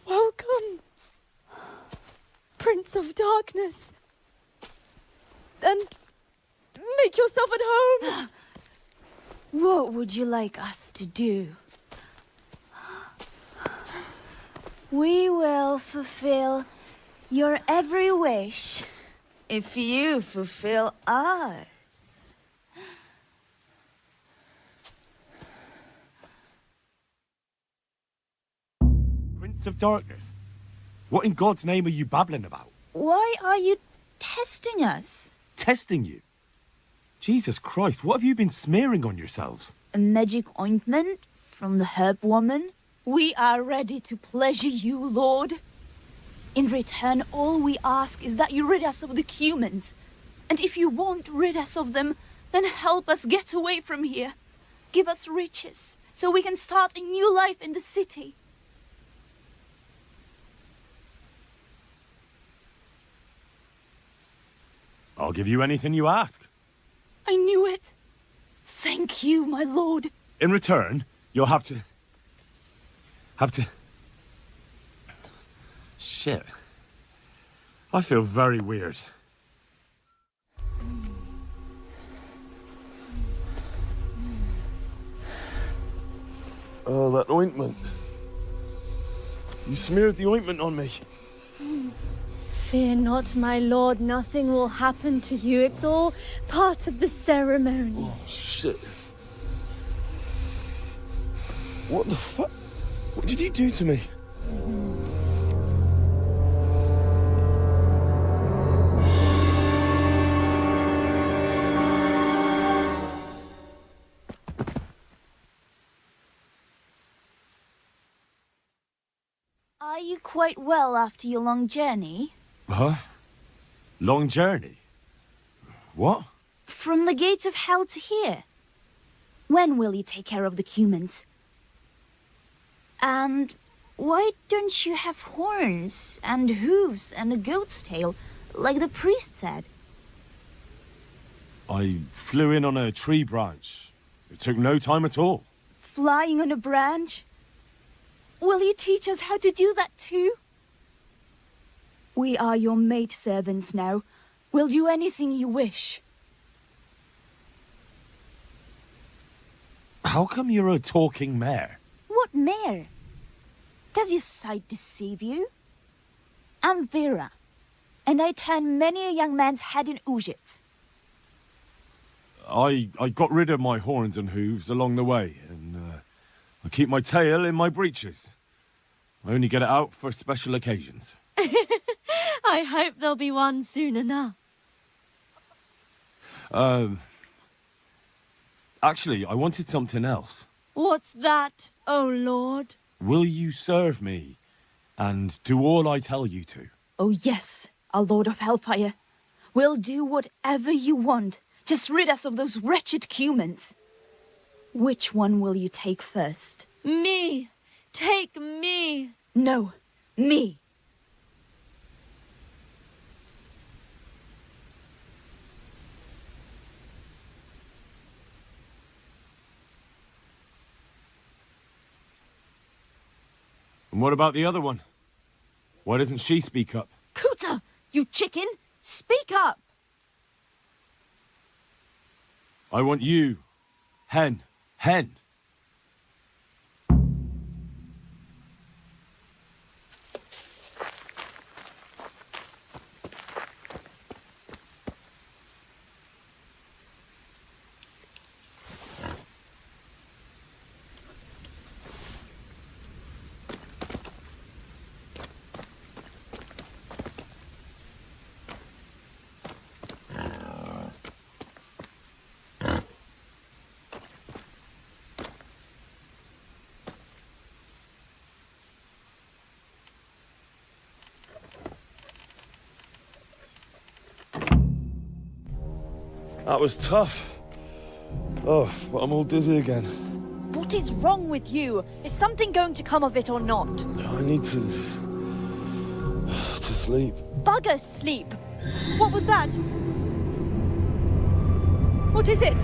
Welcome, Prince of Darkness. And make yourself at home.
What would you like us to do? We will fulfill your every wish if you fulfill ours.
Prince of Darkness? What in God's name are you babbling about?
Why are you testing us?
Testing you? Jesus Christ, what have you been smearing on yourselves?
A magic ointment from the herb woman? We are ready to pleasure you, Lord. In return, all we ask is that you rid us of the humans. And if you won't rid us of them, then help us get away from here. Give us riches, so we can start a new life in the city.
I'll give you anything you ask.
I knew it. Thank you, my lord.
In return, you'll have to... Shit. I feel very weird.
Oh, that ointment. You smeared the ointment on me.
Fear not, my lord. Nothing will happen to you. It's all part of the ceremony.
Oh, shit. What the fuck? What did you do to me?
Are you quite well after your long journey?
Huh? Long journey? What?
From the gates of hell to here. When will you take care of the humans? And why don't you have horns and hooves and a goat's tail, like the priest said?
I flew in on a tree branch. It took no time at all.
Flying on a branch? Will you teach us how to do that too? We are your maid servants now. We'll do anything you wish.
How come you're a talking mare?
What mare? Does your sight deceive you? I'm Vera, and I turn many a young man's head in Ujits.
I got rid of my horns and hooves along the way, and I keep my tail in my breeches. I only get it out for special occasions.
I hope there'll be one soon enough.
Actually, I wanted something else.
What's that, oh Lord?
Will you serve me and do all I tell you to?
Oh yes, our Lord of Hellfire. We'll do whatever you want. Just rid us of those wretched humans. Which one will you take first?
Me! Take me!
No, me.
And what about the other one? Why doesn't she speak up?
Kuta, you chicken! Speak up!
I want you. Hen. Hen.
That was tough. Oh, but I'm all dizzy again.
What is wrong with you? Is something going to come of it or not?
I need to sleep.
Bugger sleep! What was that? What is it?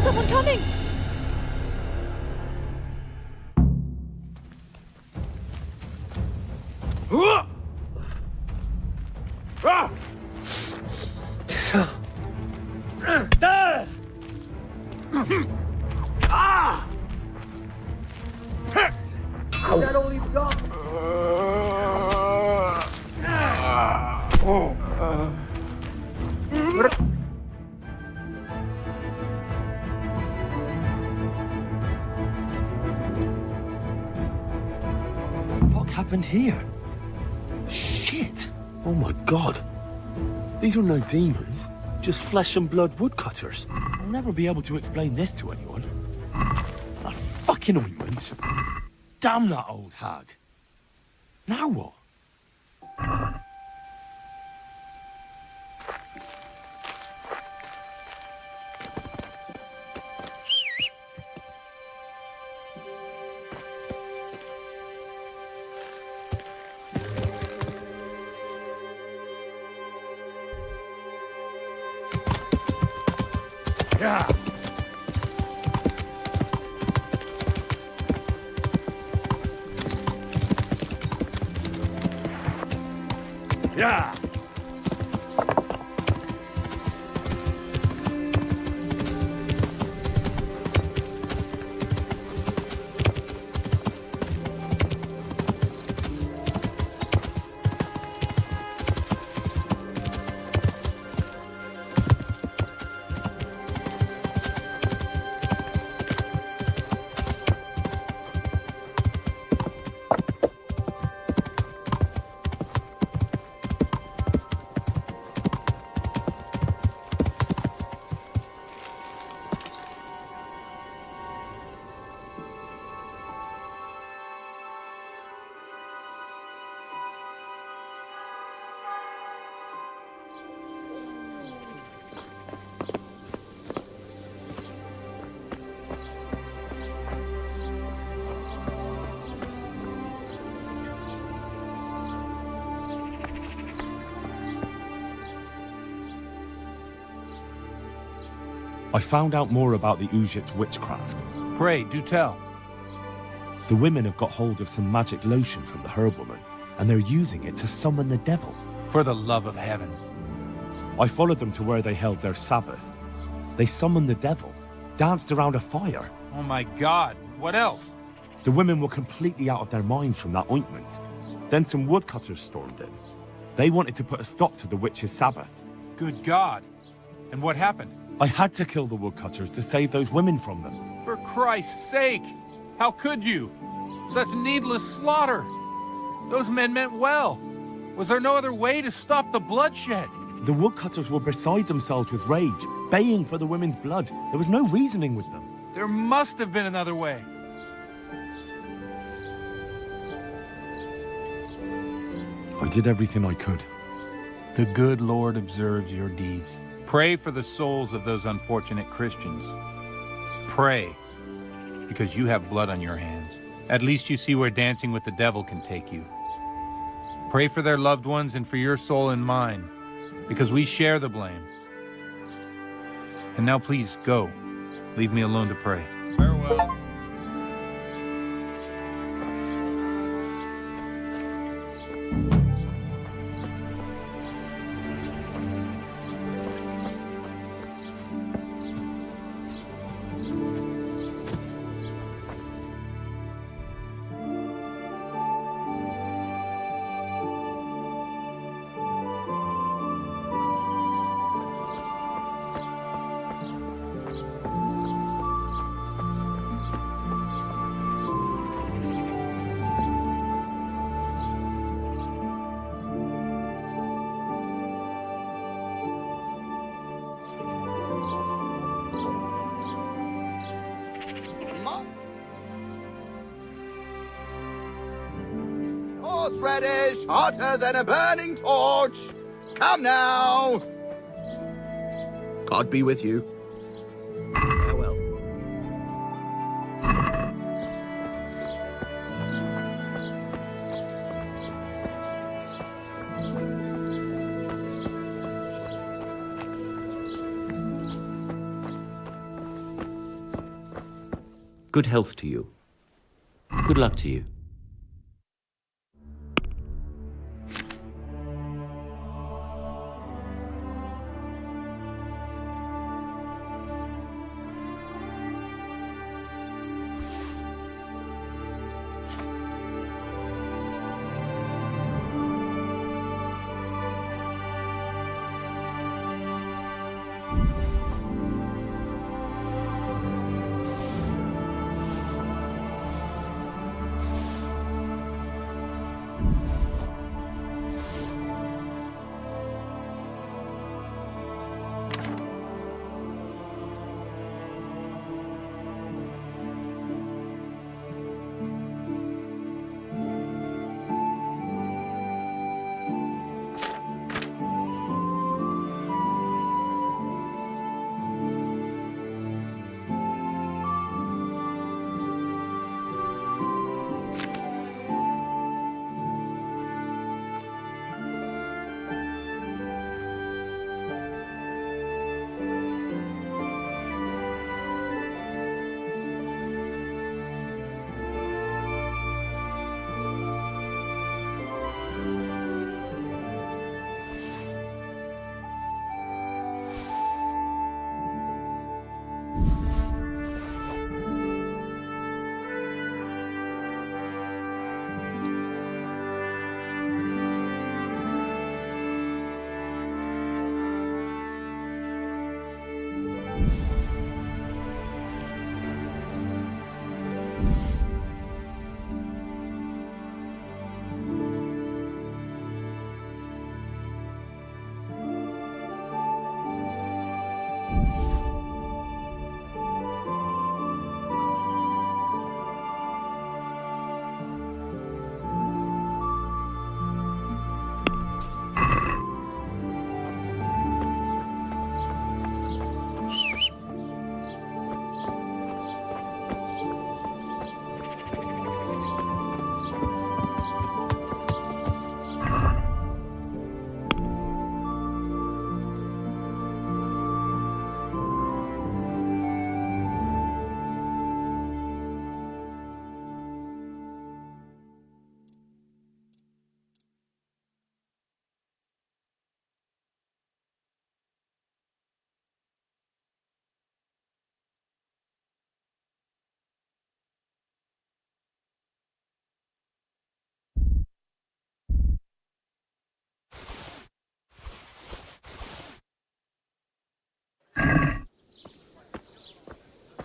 Someone coming!
Is that all you've got?
What happened here? Shit! Oh my god. These are no demons, just flesh and blood woodcutters.
I'll never be able to explain this to anyone. That fucking ointment. Damn that old hag. Now what?
Yeah. Yeah.
I found out more about the Ujit's witchcraft.
Pray, do tell.
The women have got hold of some magic lotion from the herb woman, and they're using it to summon the devil.
For the love of heaven.
I followed them to where they held their Sabbath. They summoned the devil, danced around a fire.
Oh my God, what else?
The women were completely out of their minds from that ointment. Then some woodcutters stormed in. They wanted to put a stop to the witch's Sabbath.
Good God. And what happened?
I had to kill the woodcutters to save those women from them.
For Christ's sake! How could you? Such needless slaughter! Those men meant well. Was there no other way to stop the bloodshed?
The woodcutters were beside themselves with rage, baying for the women's blood. There was no reasoning with them.
There must have been another way.
I did everything I could.
The good Lord observes your deeds. Pray for the souls of those unfortunate Christians. Pray, because you have blood on your hands. At least you see where dancing with the devil can take you. Pray for their loved ones and for your soul and mine, because we share the blame. And now please, go. Leave me alone to pray. Farewell.
Horseradish, hotter than a burning torch. Come now. God be with you. Farewell.
Good health to you. Good luck to you.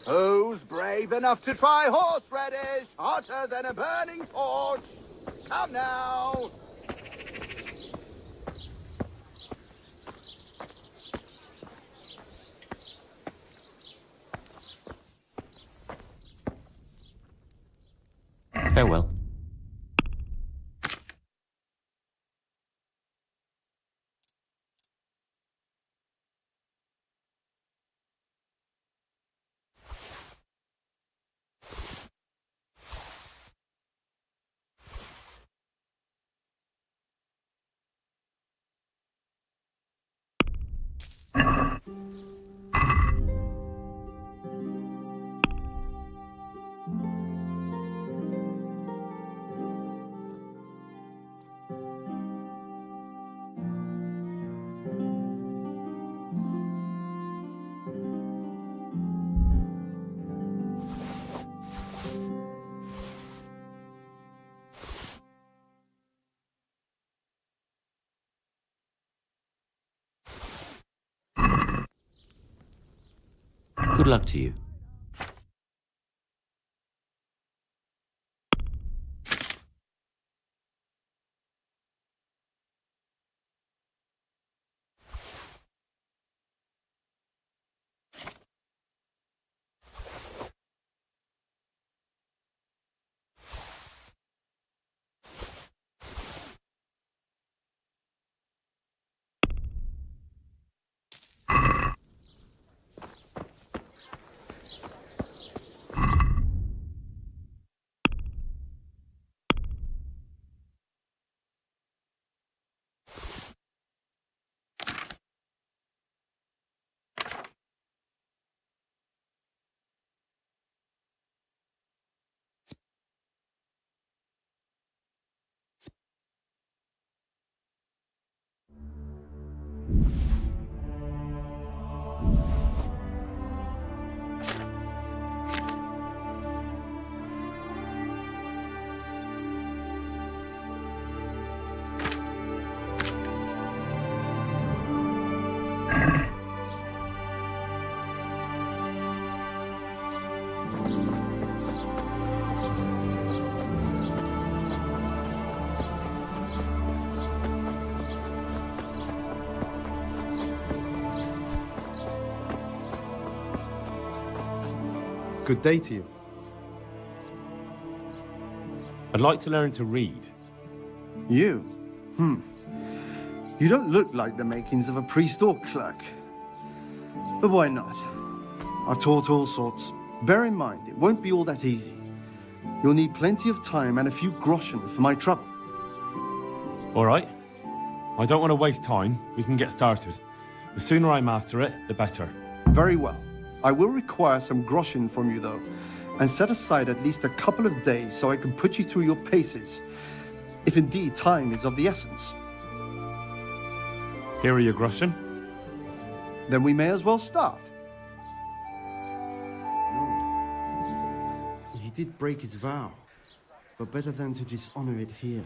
Who's brave enough to try horseradish, hotter than a burning torch? Come now!
Farewell. Good luck to you.
Good day to you.
I'd like to learn to read.
You? You don't look like the makings of a priest or clerk. But why not? I've taught all sorts. Bear in mind, it won't be all that easy. You'll need plenty of time and a few groschen for my trouble.
All right. I don't want to waste time. We can get started. The sooner I master it, the better.
Very well. I will require some groschen from you, though, and set aside at least a couple of days so I can put you through your paces, if indeed time is of the essence.
Here are your groschen.
Then we may as well start. He did break his vow, but better than to dishonor it here.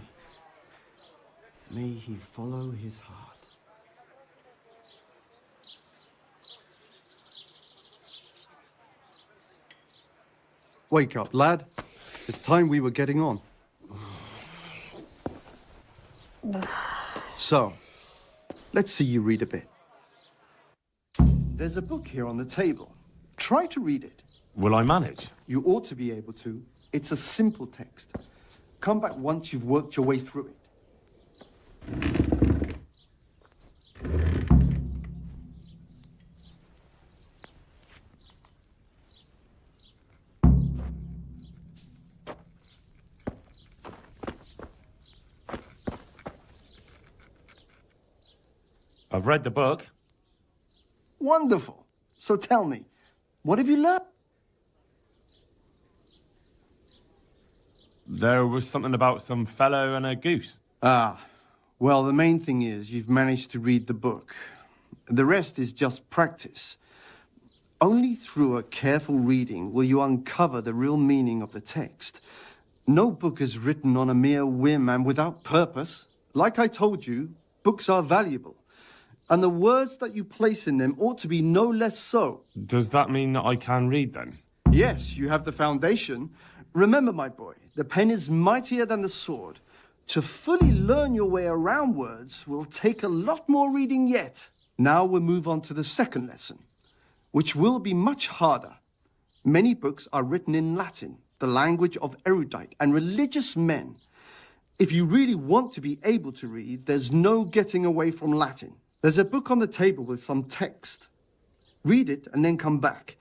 May he follow his heart. Wake up, lad. It's time we were getting on. So, let's see you read a bit. There's a book here on the table. Try to read it.
Will I manage?
You ought to be able to. It's a simple text. Come back once you've worked your way through it.
I've read the book.
Wonderful. So tell me, what have you learned?
There was something about some fellow and a goose.
Ah, well, the main thing is you've managed to read the book. The rest is just practice. Only through a careful reading will you uncover the real meaning of the text. No book is written on a mere whim and without purpose. Like I told you, books are valuable. And the words that you place in them ought to be no less so.
Does that mean that I can read then?
Yes, you have the foundation. Remember, my boy, the pen is mightier than the sword. To fully learn your way around words will take a lot more reading yet. Now we'll move on to the second lesson, which will be much harder. Many books are written in Latin, the language of erudite and religious men. If you really want to be able to read, there's no getting away from Latin. There's a book on the table with some text. Read it and then come back.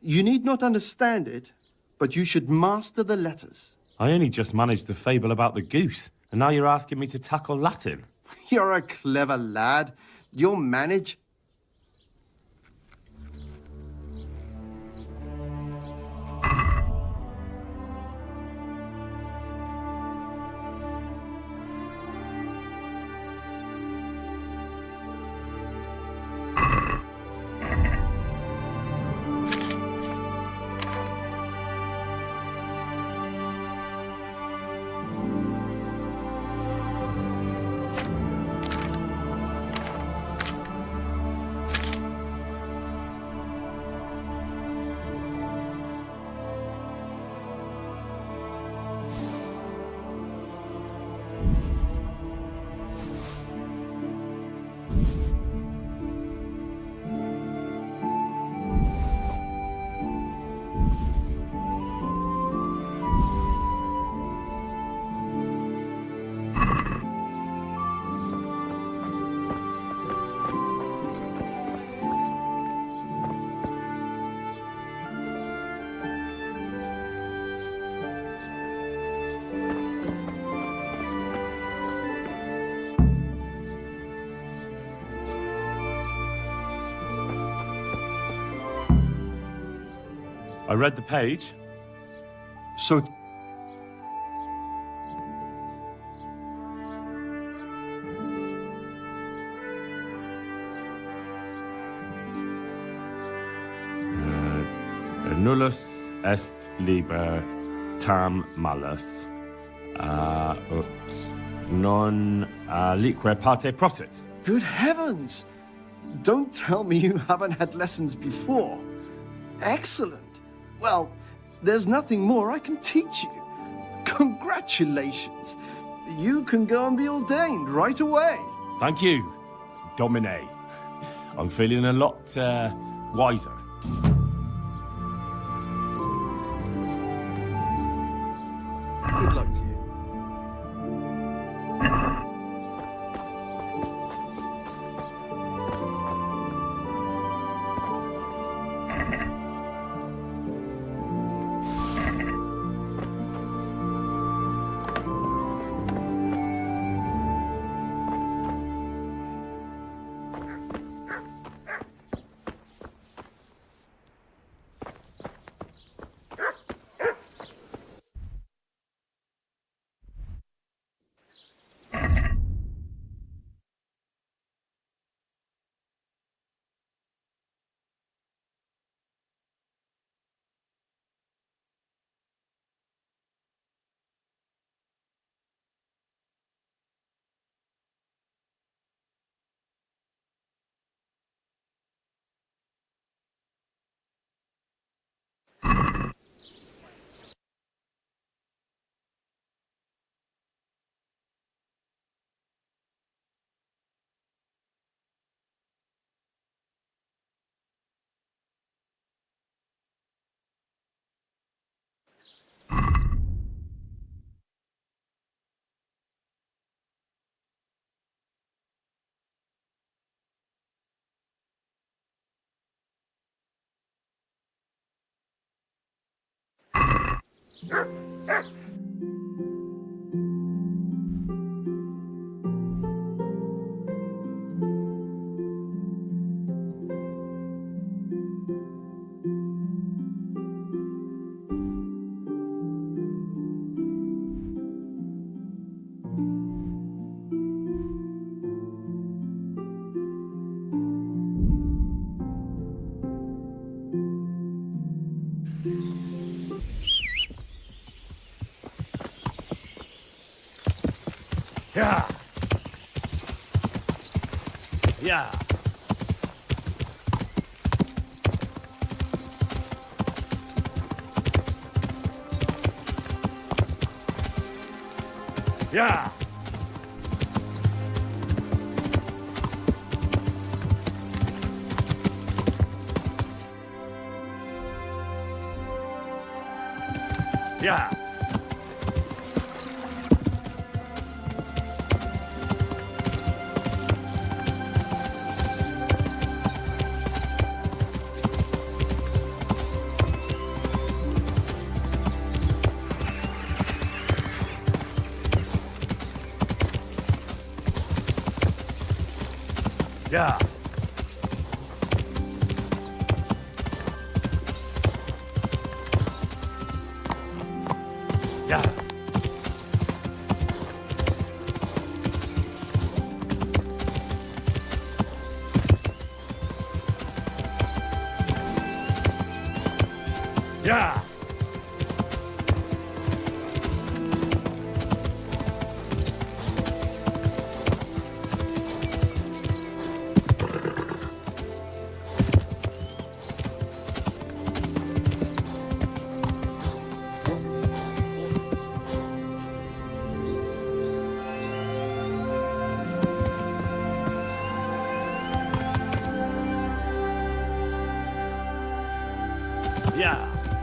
You need not understand it, but you should master the letters.
I only just managed the fable about the goose, and now you're asking me to tackle Latin.
You're a clever lad. You'll manage.
I read the page.
So...
Nullus est liber tam malus, ut non lique parte prosit.
Good heavens! Don't tell me you haven't had lessons before. Excellent. Well, there's nothing more I can teach you. Congratulations. You can go and be ordained right away.
Thank you, Domine. I'm feeling a lot wiser.
Good luck to you.
Yeah. Yeah.
Yeah. Yeah. Yeah. Yeah. Yeah. Yeah.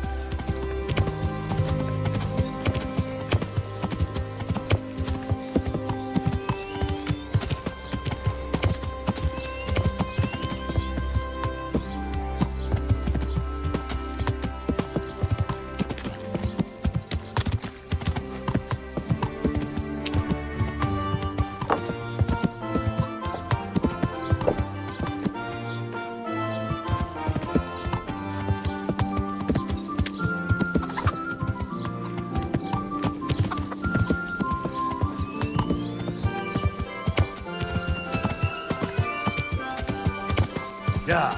Yeah.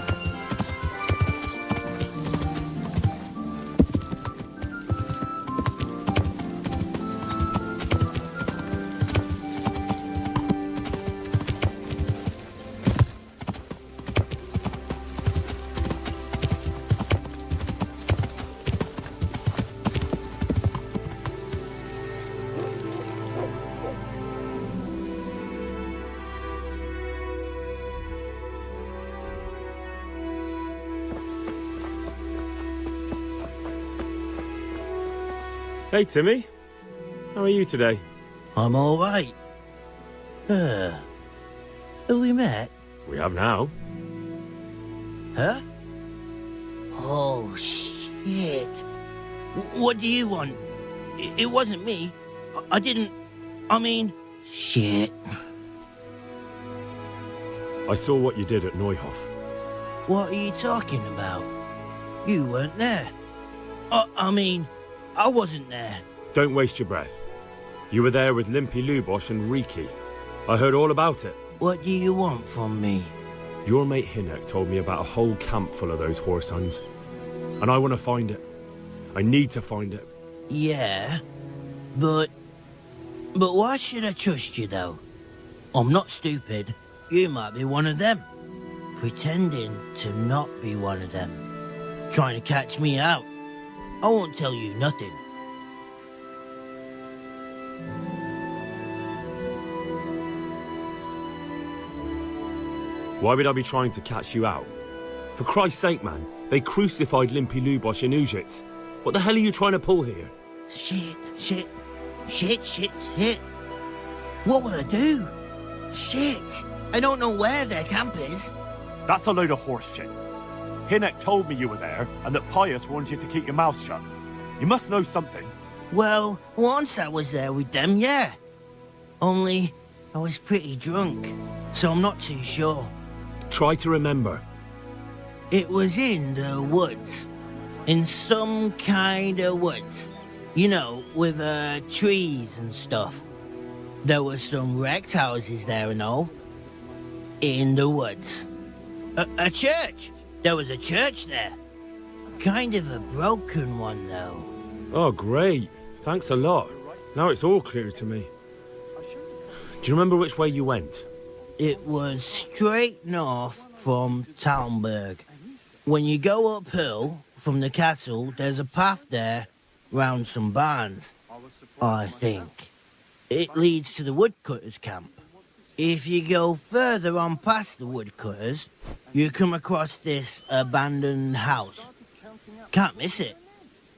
Hey, Timmy. How are you today?
I'm all right. Have we met?
We have now.
Huh? Oh, shit. What do you want? It wasn't me. I didn't... I mean... Shit.
I saw what you did at Neuhof.
What are you talking about? You weren't there. I mean, I wasn't there.
Don't waste your breath. You were there with Limpy Lubosh and Riki. I heard all about it.
What do you want from me?
Your mate Hinek told me about a whole camp full of those horse hunds. And I want to find it. I need to find it.
Yeah, but why should I trust you, though? I'm not stupid. You might be one of them. Pretending to not be one of them. Trying to catch me out. I won't tell you nothing.
Why would I be trying to catch you out? For Christ's sake, man, they crucified Limpy Lubosh in Uzhitz. What the hell are you trying to pull here?
Shit. What will I do? Shit. I don't know where their camp is.
That's a load of horse shit. Hinek told me you were there, and that Pius warned you to keep your mouth shut. You must know something.
Well, once I was there with them, yeah. Only, I was pretty drunk, so I'm not too sure.
Try to remember.
It was in the woods. In some kind of woods. You know, with trees and stuff. There were some wrecked houses there and all. In the woods. A church! There was a church there. Kind of a broken one, though.
Oh, great. Thanks a lot. Now it's all clear to me. Do you remember which way you went?
It was straight north from Talmberg. When you go uphill from the castle, there's a path there round some barns, I think. It leads to the woodcutters' camp. If you go further on past the woodcutters, you come across this abandoned house. Can't miss it.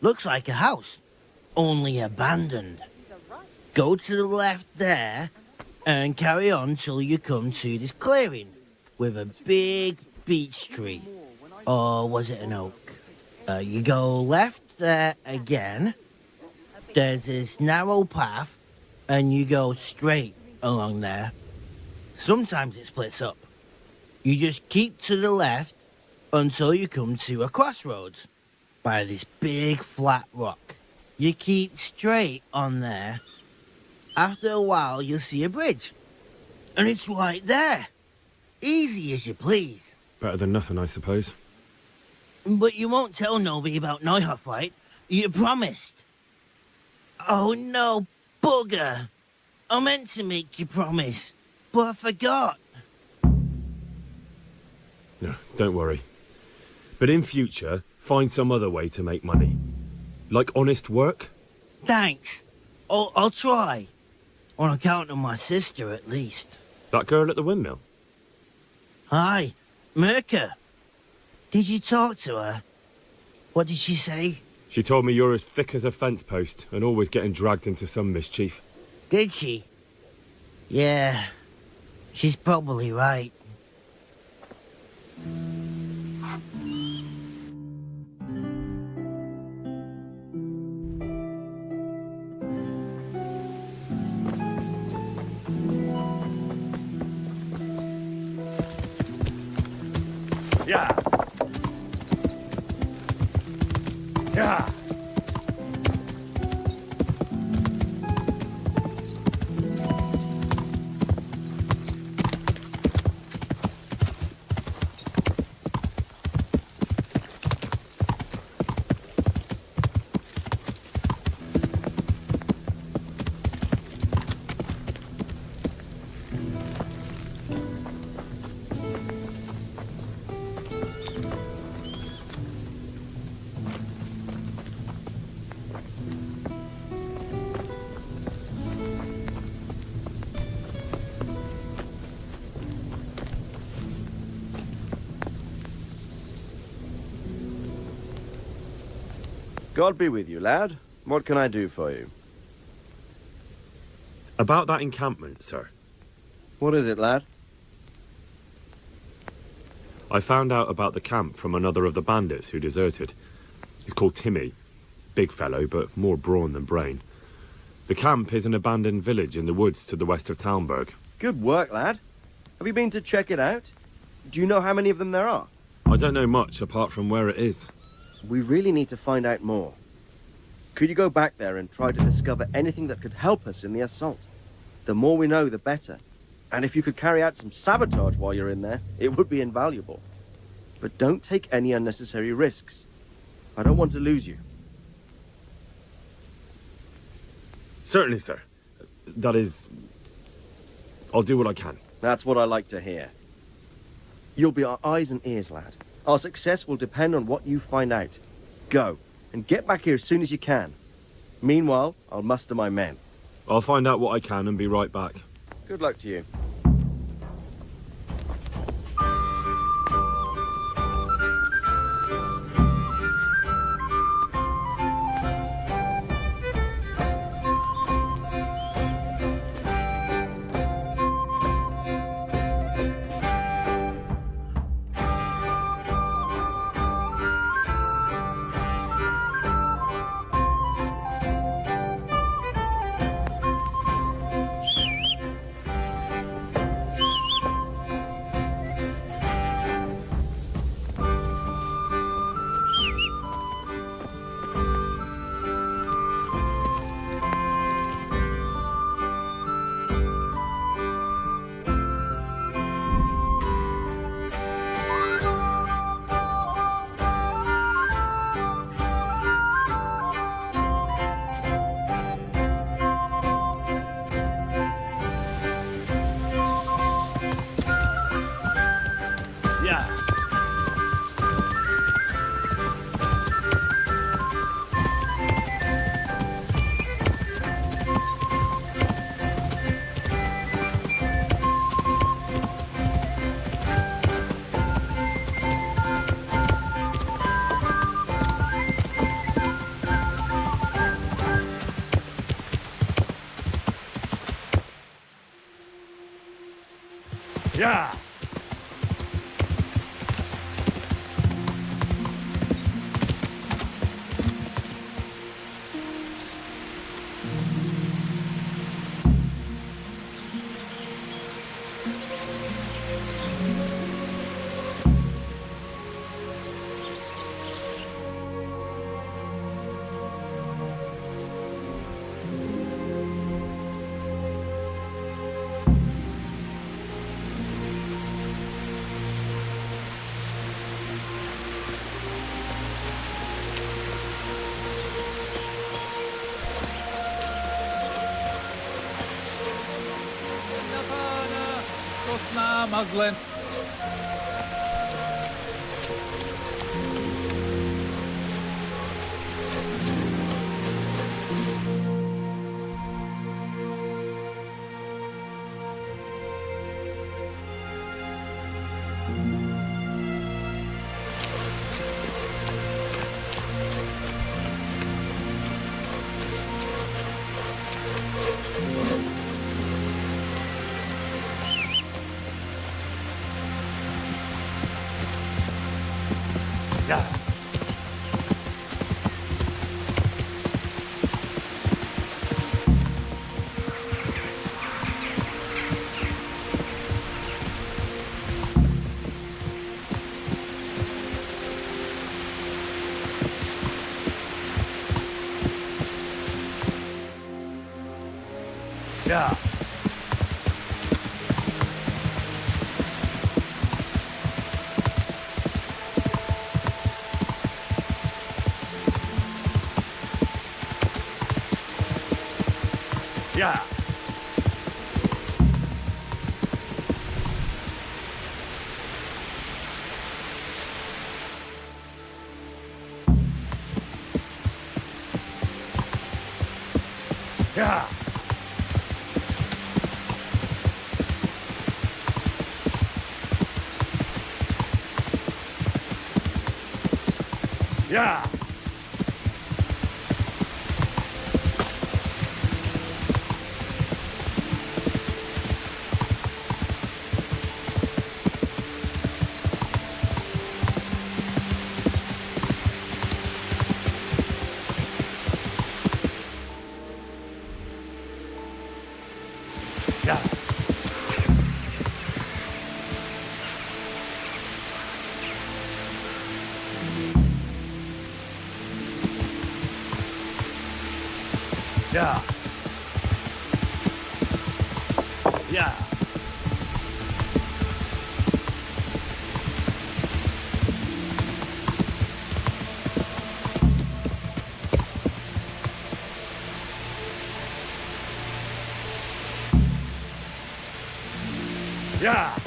Looks like a house, only abandoned. Go to the left there and carry on till you come to this clearing with a big beech tree. Or was it an oak? You go left there again. There's this narrow path and you go straight along there. Sometimes it splits up. You just keep to the left until you come to a crossroads by this big flat rock. You keep straight on there. After a while, you'll see a bridge. And it's right there. Easy as you please.
Better than nothing, I suppose.
But you won't tell nobody about Neuhof, right? You promised. Oh no, bugger. I meant to make you promise, but I forgot.
No, don't worry. But in future, find some other way to make money. Like honest work?
Thanks. I'll try. On account of my sister, at least.
That girl at the windmill?
Hi, Mirka. Did you talk to her? What did she say?
She told me you're as thick as a fence post and always getting dragged into some mischief.
Did she? Yeah, she's probably right.
Yeah. Yeah.
God be with you, lad. What can I do for you?
About that encampment, sir.
What is it, lad?
I found out about the camp from another of the bandits who deserted. He's called Timmy. Big fellow, but more brawn than brain. The camp is an abandoned village in the woods to the west of Talmberg.
Good work, lad. Have you been to check it out? Do you know how many of them there are?
I don't know much apart from where it is.
We really need to find out more. Could you go back there and try to discover anything that could help us in the assault? The more we know, the better. And if you could carry out some sabotage while you're in there, it would be invaluable. But don't take any unnecessary risks. I don't want to lose you.
Certainly, sir. That is... I'll do what I can.
That's what I like to hear. You'll be our eyes and ears, lad. Our success will depend on what you find out. Go, and get back here as soon as you can. Meanwhile, I'll muster my men.
I'll find out what I can and be right back.
Good luck to you.
Ya, Muslin.
Yeah. Yeah. Yeah. Yeah. Yeah. Yeah. Yeah. Yeah.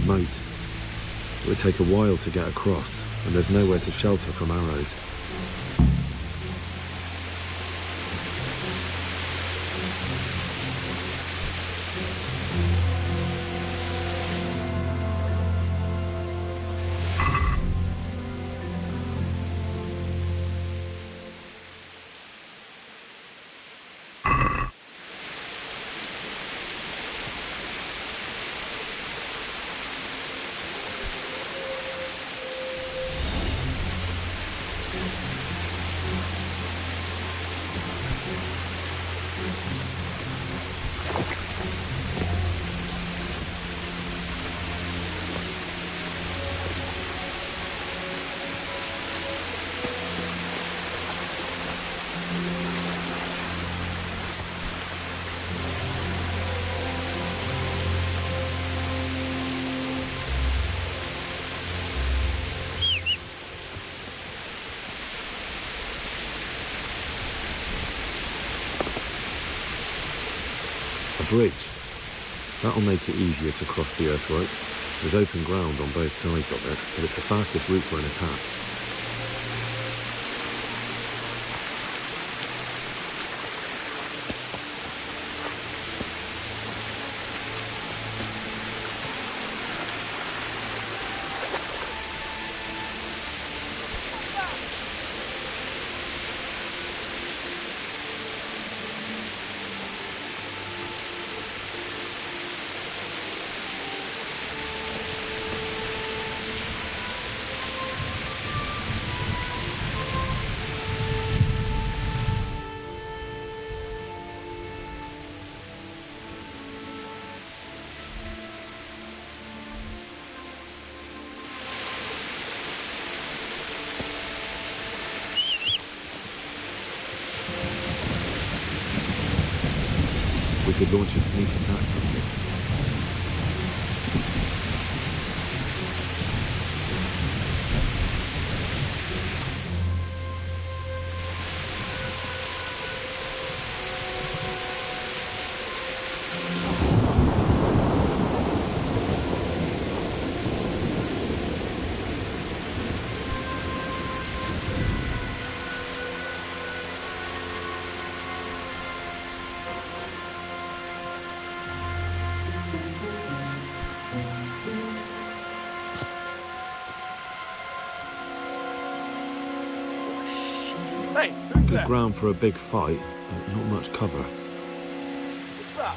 Mate, it would take a while to get across, and there's nowhere to shelter from arrows. A bridge. That'll make it easier to cross the earthworks. There's open ground on both sides of it, but it's the fastest route for an attack. We could launch a sneak attack from here.
Hey, who's
Good
there?
ground for a big fight, but not much cover.
What's that?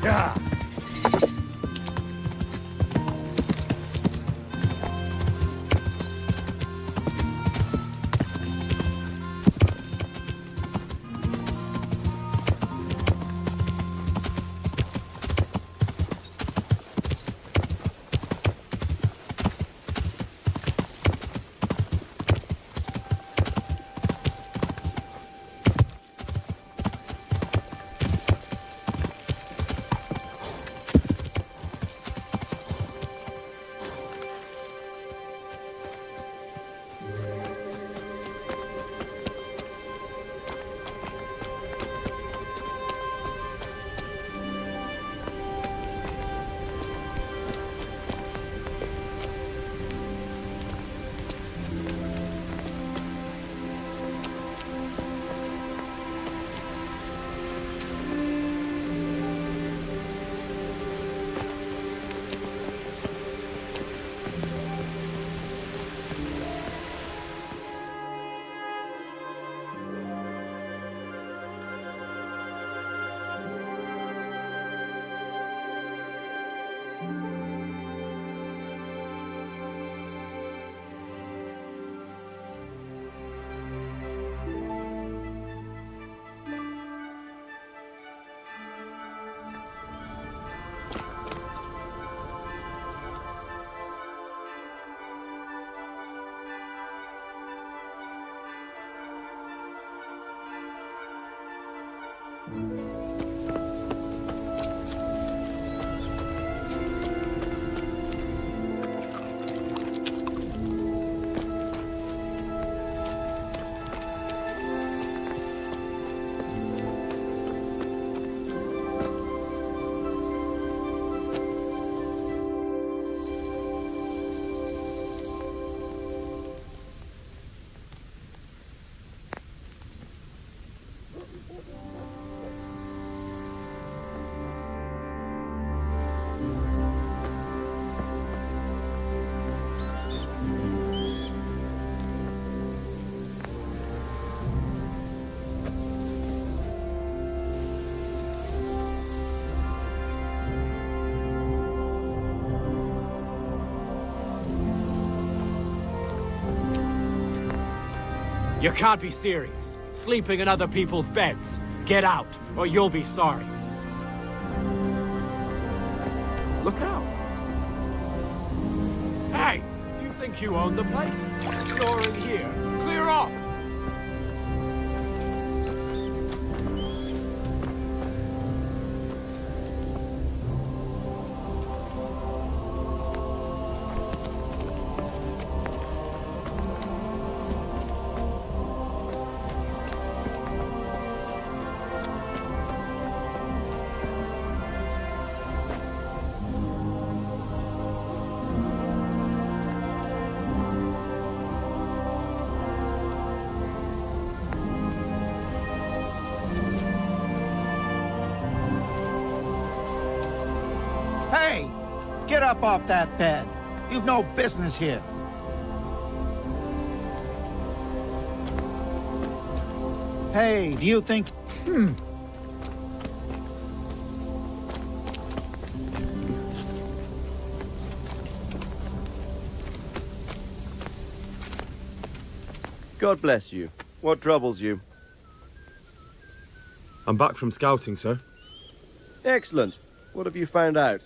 Yeah.
You can't be serious. Sleeping in other people's beds. Get out, or you'll be sorry. Look out. Hey, you think you own the place? Snoring here. Clear off!
Hey! Get up off that bed. You've no business here. Hey, do you think...
God bless you. What troubles you?
I'm back from scouting, sir.
Excellent. What have you found out?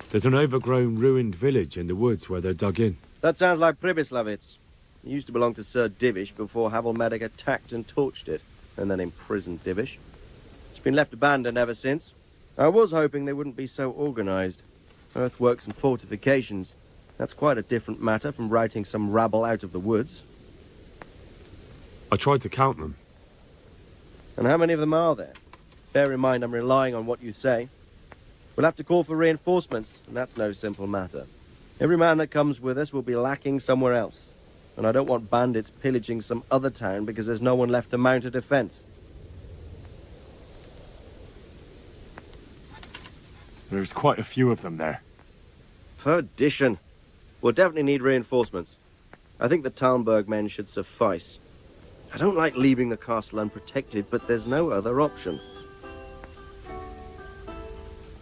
There's an overgrown, ruined village in the woods where they're dug in.
That sounds like Pribyslavitz. It used to belong to Sir Divish before Havelmedic attacked and torched it, and then imprisoned Divish. It's been left abandoned ever since. I was hoping they wouldn't be so organized. Earthworks and fortifications. That's quite a different matter from routing some rabble out of the woods.
I tried to count them.
And how many of them are there? Bear in mind I'm relying on what you say. We'll have to call for reinforcements, and that's no simple matter. Every man that comes with us will be lacking somewhere else. And I don't want bandits pillaging some other town because there's no one left to mount a defense.
There's quite a few of them there.
Perdition. We'll definitely need reinforcements. I think the Talmberg men should suffice. I don't like leaving the castle unprotected, but there's no other option.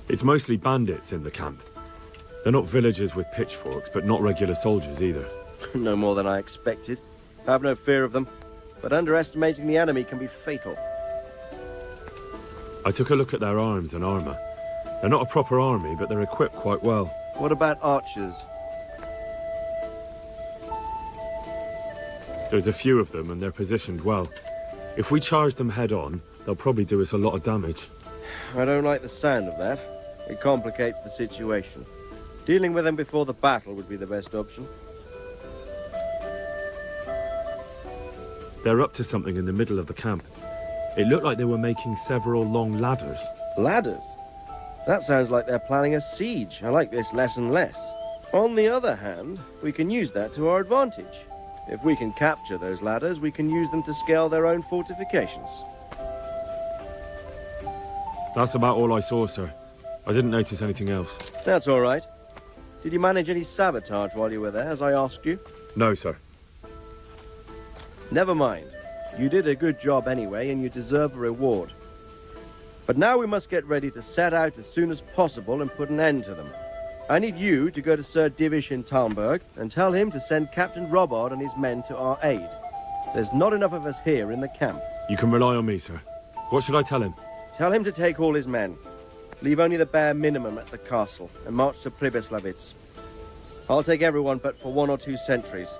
It's mostly bandits in the camp. They're not villagers with pitchforks, but not regular soldiers either.
No more than I expected. I have no fear of them, but underestimating the enemy can be fatal.
I took a look at their arms and armor. They're not a proper army, but they're equipped quite well.
What about archers?
There's a few of them, and they're positioned well. If we charge them head-on, they'll probably do us a lot of damage.
I don't like the sound of that. It complicates the situation. Dealing with them before the battle would be the best option.
They're up to something in the middle of the camp. It looked like they were making several long ladders.
Ladders? That sounds like they're planning a siege. I like this less and less. On the other hand, we can use that to our advantage. If we can capture those ladders, we can use them to scale their own fortifications.
That's about all I saw, sir. I didn't notice anything else.
That's all right. Did you manage any sabotage while you were there, as I asked you?
No, sir.
Never mind. You did a good job anyway, and you deserve a reward. But now we must get ready to set out as soon as possible and put an end to them. I need you to go to Sir Divish in Talmberg and tell him to send Captain Robard and his men to our aid. There's not enough of us here in the camp.
You can rely on me, sir. What should I tell him?
Tell him to take all his men. Leave only the bare minimum at the castle and march to Pribyslavitz. I'll take everyone but for 1 or 2 sentries.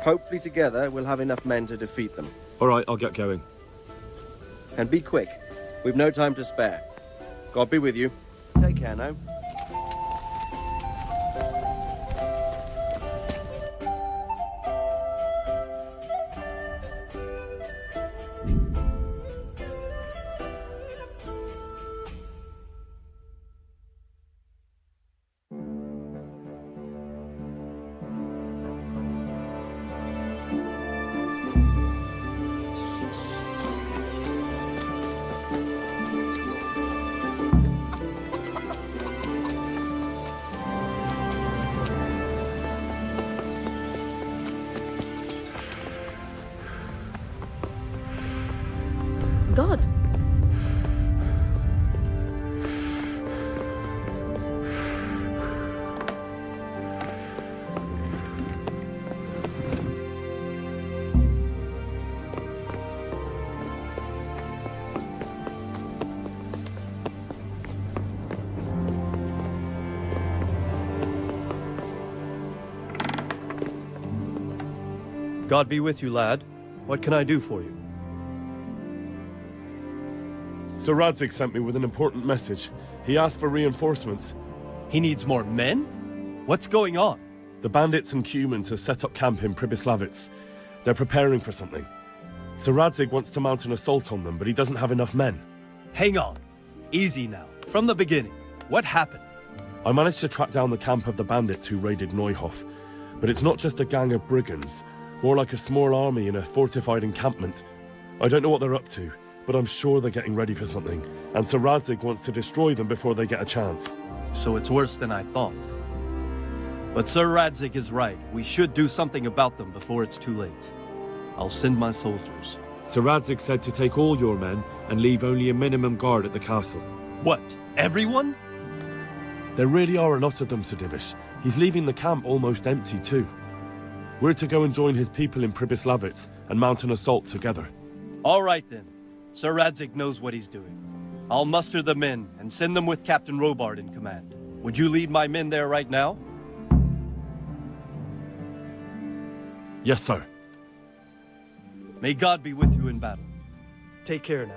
Hopefully together we'll have enough men to defeat them.
All right, I'll get going.
And be quick. We've no time to spare. God be with you. Take care now.
God.
God be with you, lad. What can I do for you?
Sir Radzig sent me with an important message. He asked for reinforcements.
He needs more men? What's going on?
The bandits and Cumans have set up camp in Pribyslavitz. They're preparing for something. Sir Radzig wants to mount an assault on them, but he doesn't have enough men.
Hang on. Easy now. From the beginning. What happened?
I managed to track down the camp of the bandits who raided Neuhof. But it's not just a gang of brigands, more like a small army in a fortified encampment. I don't know what they're up to, but I'm sure they're getting ready for something, and Sir Radzig wants to destroy them before they get a chance.
So it's worse than I thought. But Sir Radzig is right. We should do something about them before it's too late. I'll send my soldiers.
Sir Radzig said to take all your men and leave only a minimum guard at the castle.
What? Everyone?
There really are a lot of them, Sir Divish. He's leaving the camp almost empty too. We're to go and join his people in Pribyslavitz and mount an assault together.
All right then. Sir Radzig knows what he's doing. I'll muster the men and send them with Captain Robard in command. Would you lead my men there right now?
Yes, sir.
May God be with you in battle. Take care now.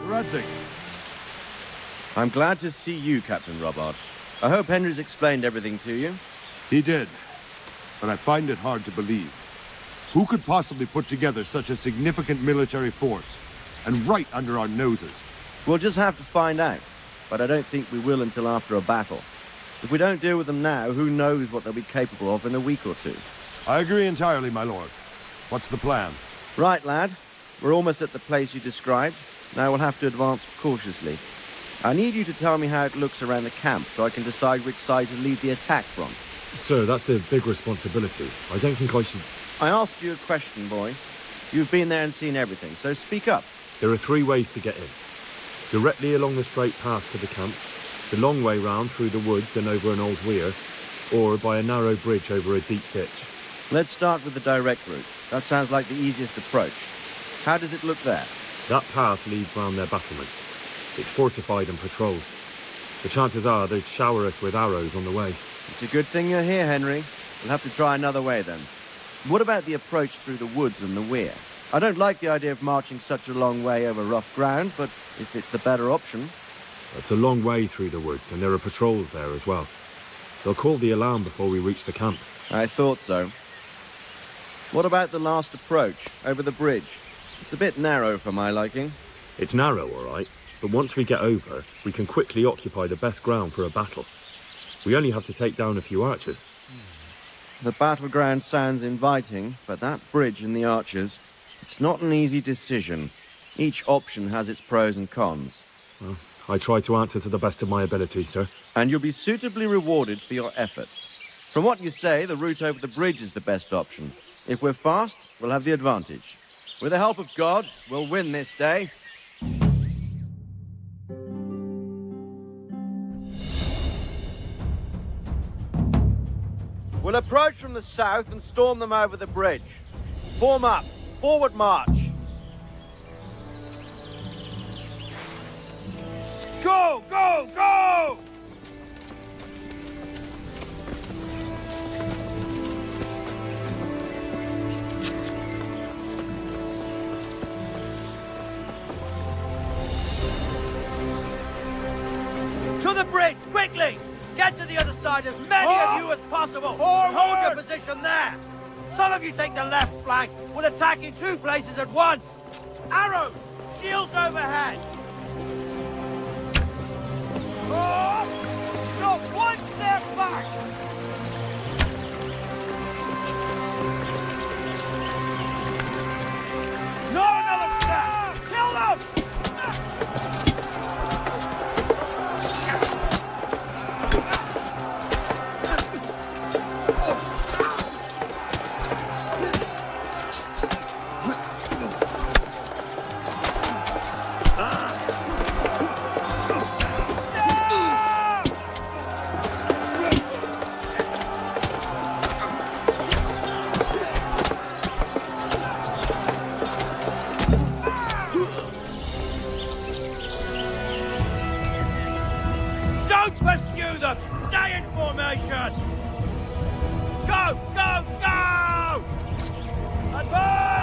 Radzig.
I'm glad to see you, Captain Robard. I hope Henry's explained everything to you.
He did, but I find it hard to believe. Who could possibly put together such a significant military force, and right under our noses?
We'll just have to find out, but I don't think we will until after a battle. If we don't deal with them now, who knows what they'll be capable of in a week or two.
I agree entirely, my lord. What's the plan?
Right, lad. We're almost at the place you described. Now we'll have to advance cautiously. I need you to tell me how it looks around the camp so I can decide which side to lead the attack from.
Sir, that's a big responsibility. I don't think I should...
I asked you a question, boy. You've been there and seen everything, so speak up.
There are 3 ways to get in. Directly along the straight path to the camp, the long way round through the woods and over an old weir, or by a narrow bridge over a deep ditch.
Let's start with the direct route. That sounds like the easiest approach. How does it look there?
That path leads round their battlements. It's fortified and patrolled. The chances are they'd shower us with arrows on the way.
It's a good thing you're here, Henry. We'll have to try another way then. What about the approach through the woods and the weir? I don't like the idea of marching such a long way over rough ground, but if it's the better option...
It's a long way through the woods, and there are patrols there as well. They'll call the alarm before we reach the camp.
I thought so. What about the last approach, over the bridge? It's a bit narrow for my liking.
It's narrow, all right, but once we get over, we can quickly occupy the best ground for a battle. We only have to take down a few archers.
The battleground sounds inviting, but that bridge and the archers, it's not an easy decision. Each option has its pros and cons.
Well, I try to answer to the best of my ability, sir.
And you'll be suitably rewarded for your efforts. From what you say, the route over the bridge is the best option. If we're fast, we'll have the advantage. With the help of God, we'll win this day. We'll approach from the south and storm them over the bridge. Form up. Forward march. Go! Go! Go! To the bridge, quickly! Get to the other side, as many of you as possible! Hold your position there! Some of you take the left flank. We'll attack in 2 places at once! Arrows! Shields overhead! Not 1 step back! Not another step! Kill them!
wagon! Go! Go! Go! Advance!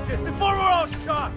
torches before we're all shot!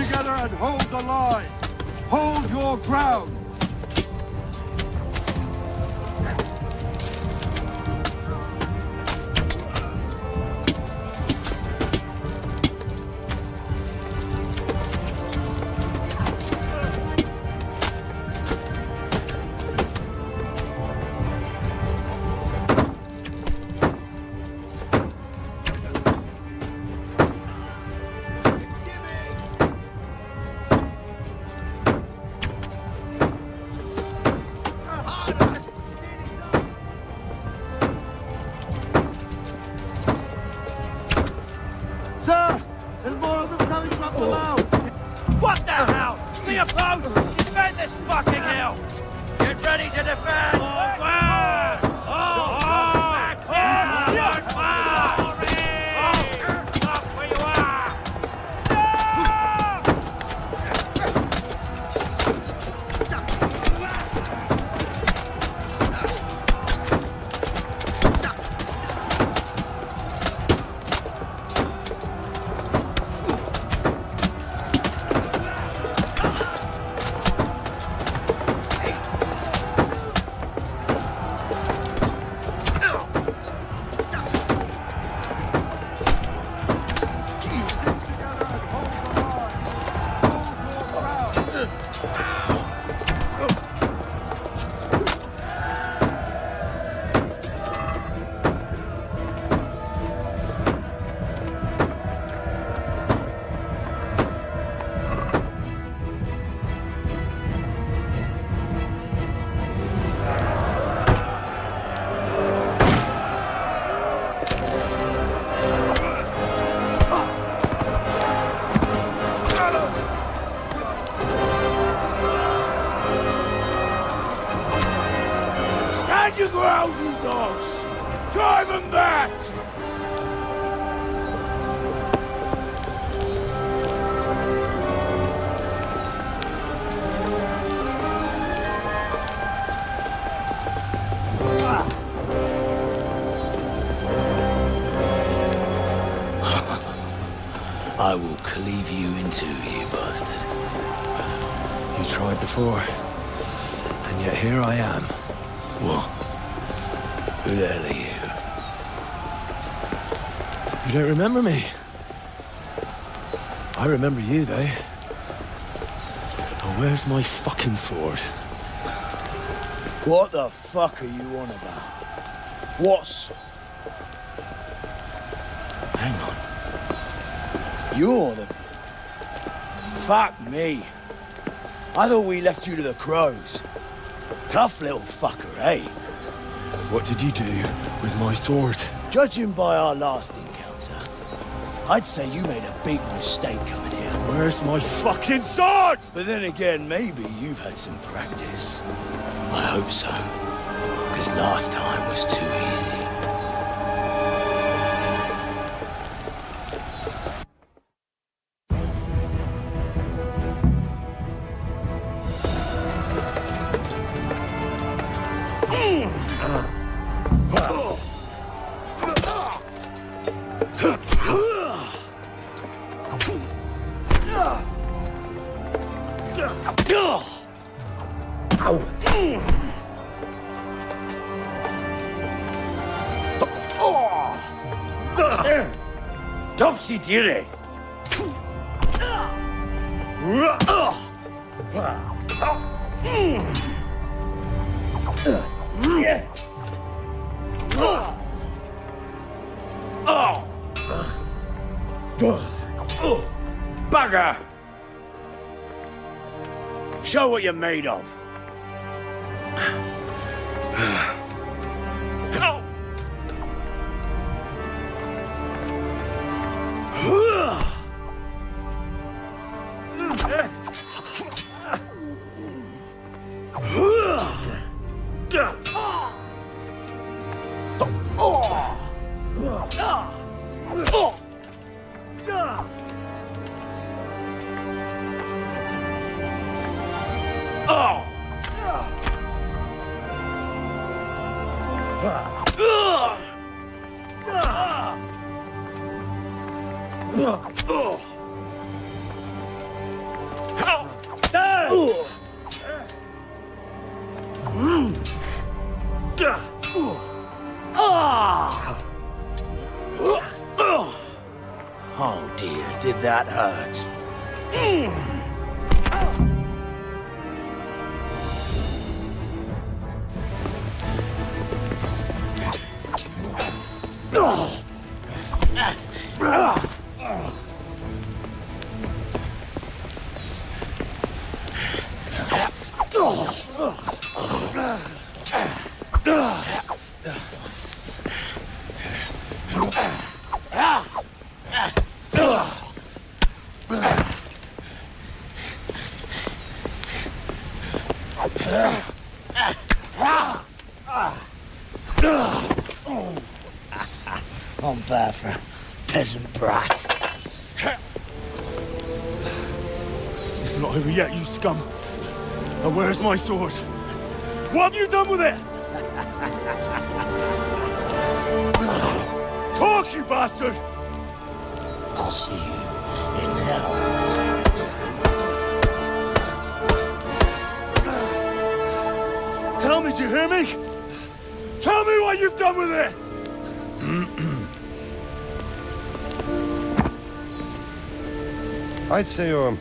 together and hold the line. Hold your ground.
Sir! There's more of them coming from below! What the hell? See a post? Defend this fucking hill! Get ready to defend! Forward! Back down! Stop where you are! Stand your ground, you dogs! Drive them back!
I will cleave you in two, you bastard. You tried before, and yet here I am. What? Who the hell are you? You don't remember me? I remember you, though. Oh, where's my fucking sword?
What the fuck are you on about? What's... Hang on. You're the... Fuck me. I thought we left you to the crows. Tough little fucker, eh?
What did you do with my sword?
Judging by our last encounter, I'd say you made a big mistake coming here.
Where's my fucking sword?
But then again, maybe you've had some practice. I hope so. Because last time was too easy. Topsy-turvy. Bugger! Show what you're made of. Oh dear, did that hurt? I'm bad for a peasant brat.
It's not over yet, you scum. Now where's my sword? What have you done with it? Talk, you bastard!
I'll see you in hell.
Tell me, do you hear me? Tell me what you've done with it!
I'd say you're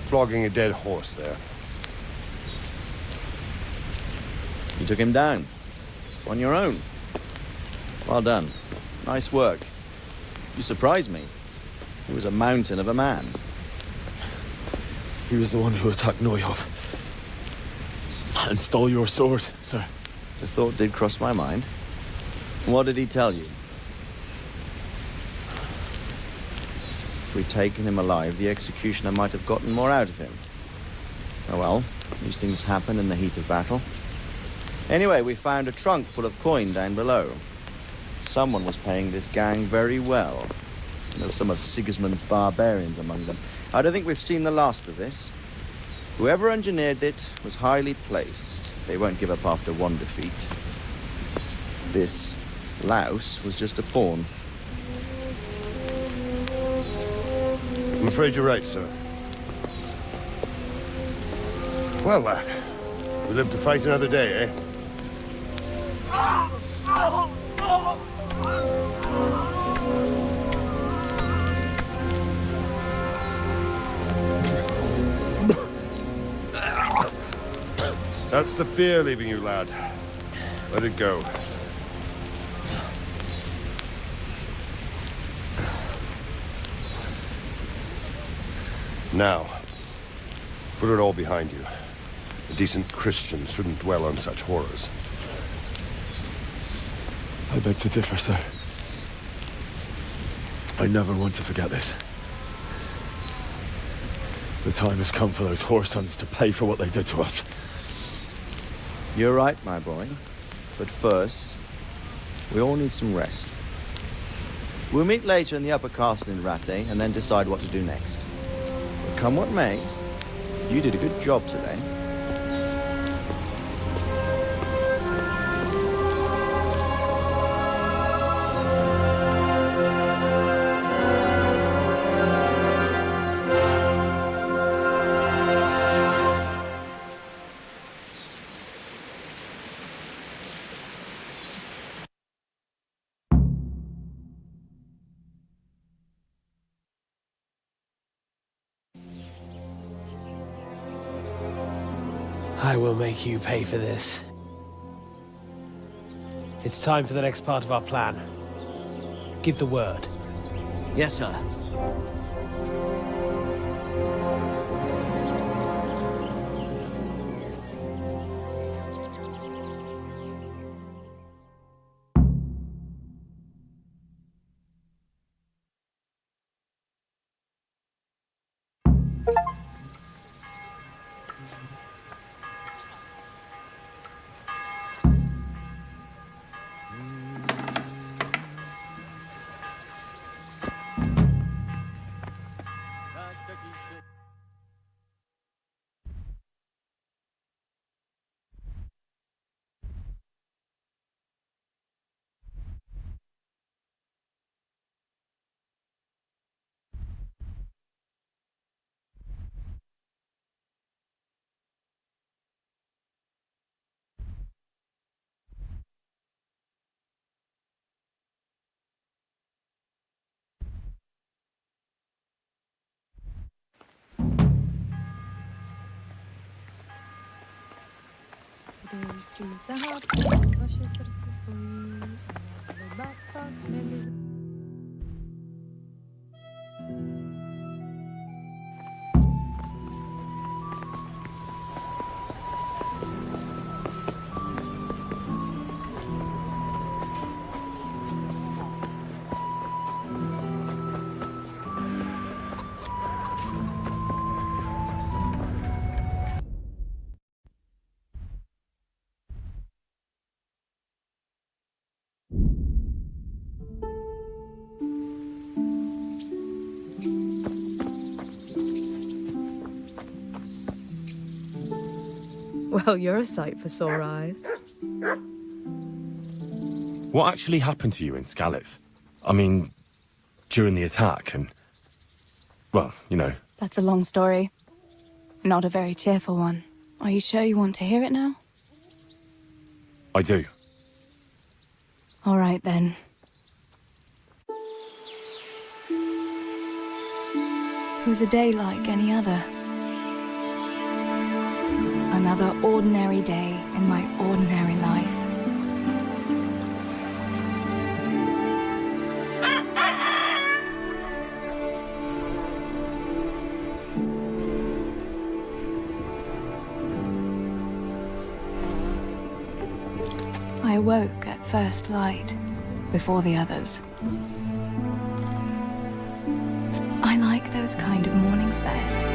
flogging a dead horse there.
You took him down. On your own. Well done. Nice work. You surprised me. He was a mountain of a man.
He was the one who attacked Neuhoff. And stole your sword, sir.
The thought did cross my mind. What did he tell you? If we'd taken him alive, the executioner might have gotten more out of him. Oh well, these things happen in the heat of battle. Anyway, we found a trunk full of coin down below. Someone was paying this gang very well. There were some of Sigismund's barbarians among them. I don't think we've seen the last of this. Whoever engineered it was highly placed. They won't give up after one defeat. This louse was just a pawn.
I'm afraid you're right, sir. Well, lad, we live to fight another day, eh? That's the fear leaving you, lad. Let it go. Now, put it all behind you. A decent Christian shouldn't dwell on such horrors.
I beg to differ, sir. I never want to forget this. The time has come for those whoresons to pay for what they did to us.
You're right, my boy. But first, we all need some rest. We'll meet later in the upper castle in Rattay and then decide what to do next. But come what may, you did a good job today.
I will make you pay for this. It's time for the next part of our plan. Give the word.
Yes, sir.
Well, you're a sight for sore eyes.
What actually happened to you in Scallis? I mean, during the attack and... well, you know.
That's a long story. Not a very cheerful one. Are you sure you want to hear it now?
I do.
All right, then. It was a day like any other. Another ordinary day in my ordinary life. I awoke at first light, before the others. I like those kind of mornings best.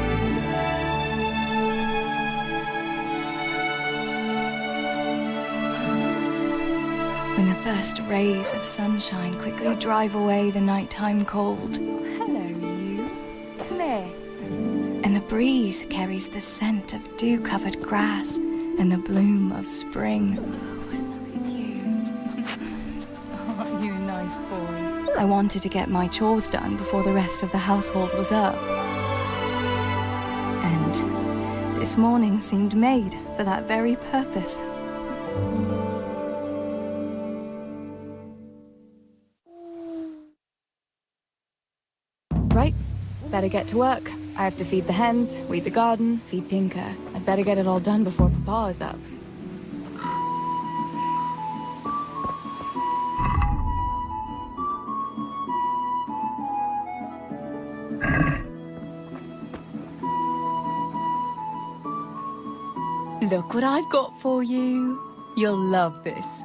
When the first rays of sunshine quickly drive away the nighttime cold. Hello, you. Come here. And the breeze carries the scent of dew-covered grass and the bloom of spring. I wanted to get my chores done before the rest of the household was up. This morning seemed made for that very purpose.
Right, better get to work. I have to feed the hens, weed the garden, feed Tinker. I'd better get it all done before Papa is up. Look what I've got for you. You'll love this.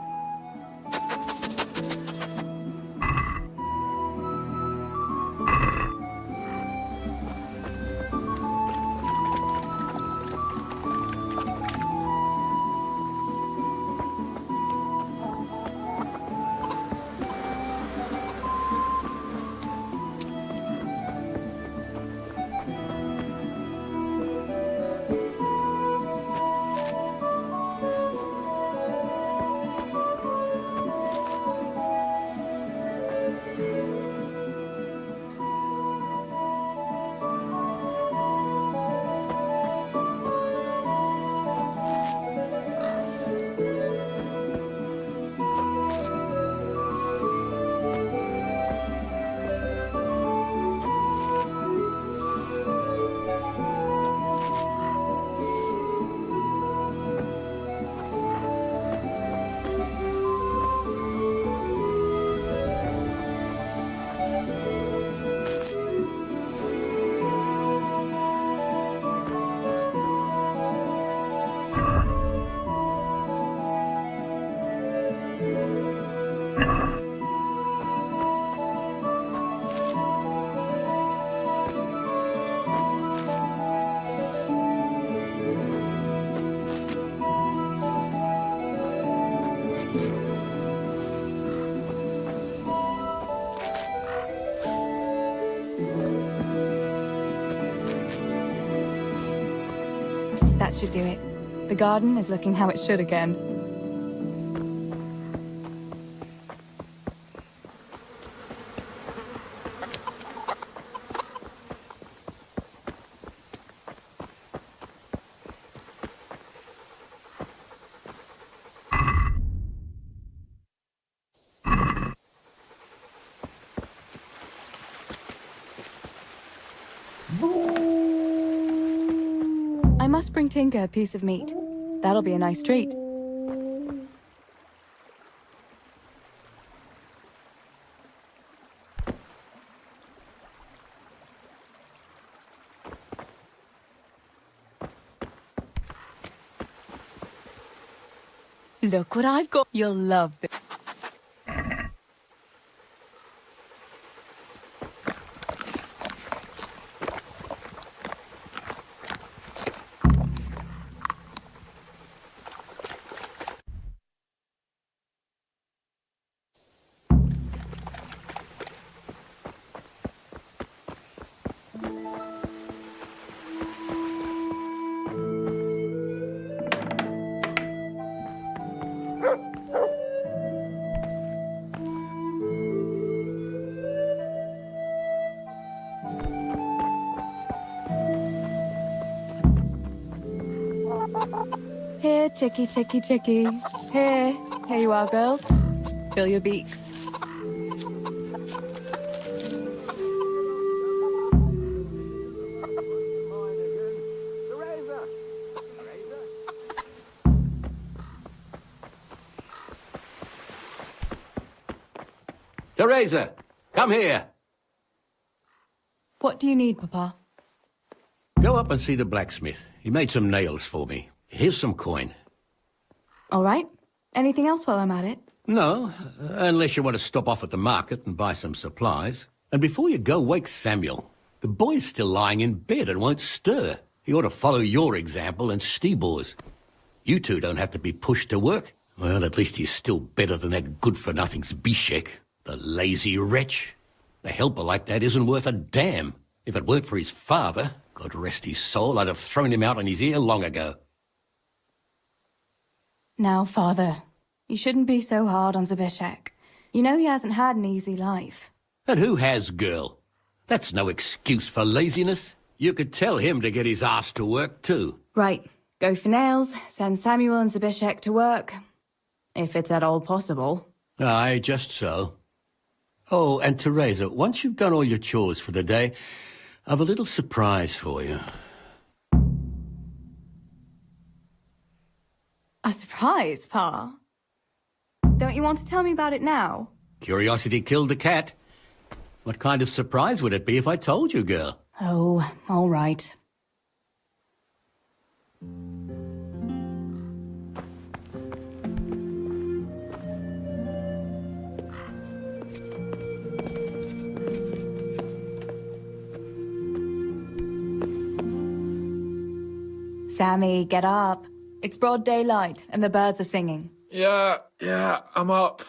That should do it. The garden is looking how it should again. I must bring Tinker a piece of meat. That'll be a nice treat. Look what I've got. You'll love this. Here, chickie, chickie, chickie. Here you are, girls. Fill your beaks.
Teresa, come here.
What do you need, Papa?
Go up and see the blacksmith. He made some nails for me. Here's some coin.
All right. Anything else while I'm at it?
No, unless you want to stop off at the market and buy some supplies. And before you go, wake Samuel. The boy's still lying in bed and won't stir. He ought to follow your example and Stebor's. You two don't have to be pushed to work. Well, at least he's still better than that good-for-nothing Zbyszek, the lazy wretch. A helper like that isn't worth a damn. If it weren't for his father, God rest his soul, I'd have thrown him out on his ear long ago.
Now, Father, you shouldn't be so hard on Zbyszek. You know he hasn't had an easy life.
And who has, girl? That's no excuse for laziness. You could tell him to get his ass to work, too.
Right. Go for nails, send Samuel and Zabishek to work. If it's at all possible.
Aye, just so. Oh, and Teresa, once you've done all your chores for the day, I've a little surprise for you.
A surprise, Pa? Don't you want to tell me about it now?
Curiosity killed the cat. What kind of surprise would it be if I told you, girl?
Oh, all right. Sammy, get up. It's broad daylight, and the birds are singing.
Yeah, I'm up.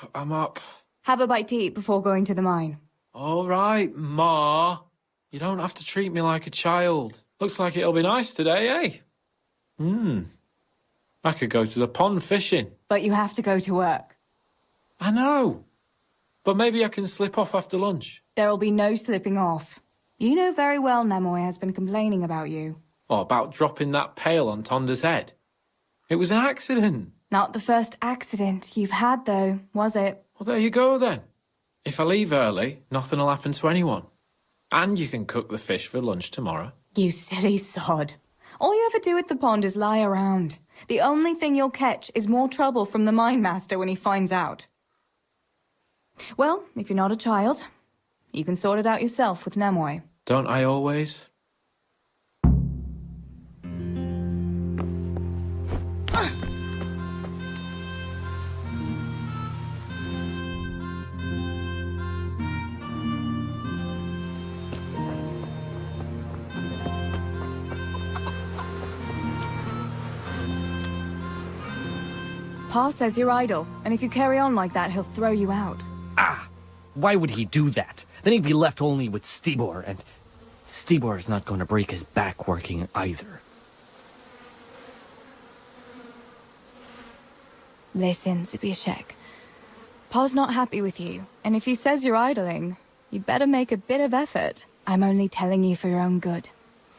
Have a bite to eat before going to the mine.
All right, Ma. You don't have to treat me like a child. Looks like it'll be nice today, eh? I could go to the pond fishing.
But you have to go to work.
I know. But maybe I can slip off after lunch.
There'll be no slipping off. You know very well Nemoy has been complaining about you.
What, about dropping that pail on Tonda's head? It was an accident.
Not the first accident you've had, though, was it?
Well, there you go, then. If I leave early, nothing'll happen to anyone. And you can cook the fish for lunch tomorrow.
You silly sod. All you ever do at the pond is lie around. The only thing you'll catch is more trouble from the mine master when he finds out. Well, if you're not a child, you can sort it out yourself with Nemoy.
Don't I always?
Pa says you're idle, and if you carry on like that, he'll throw you out.
Why would he do that? Then he'd be left only with Stibor, and Stibor's not going to break his back working either.
Listen, Zabishek. Pa's not happy with you, and if he says you're idling, you'd better make a bit of effort. I'm only telling you for your own good.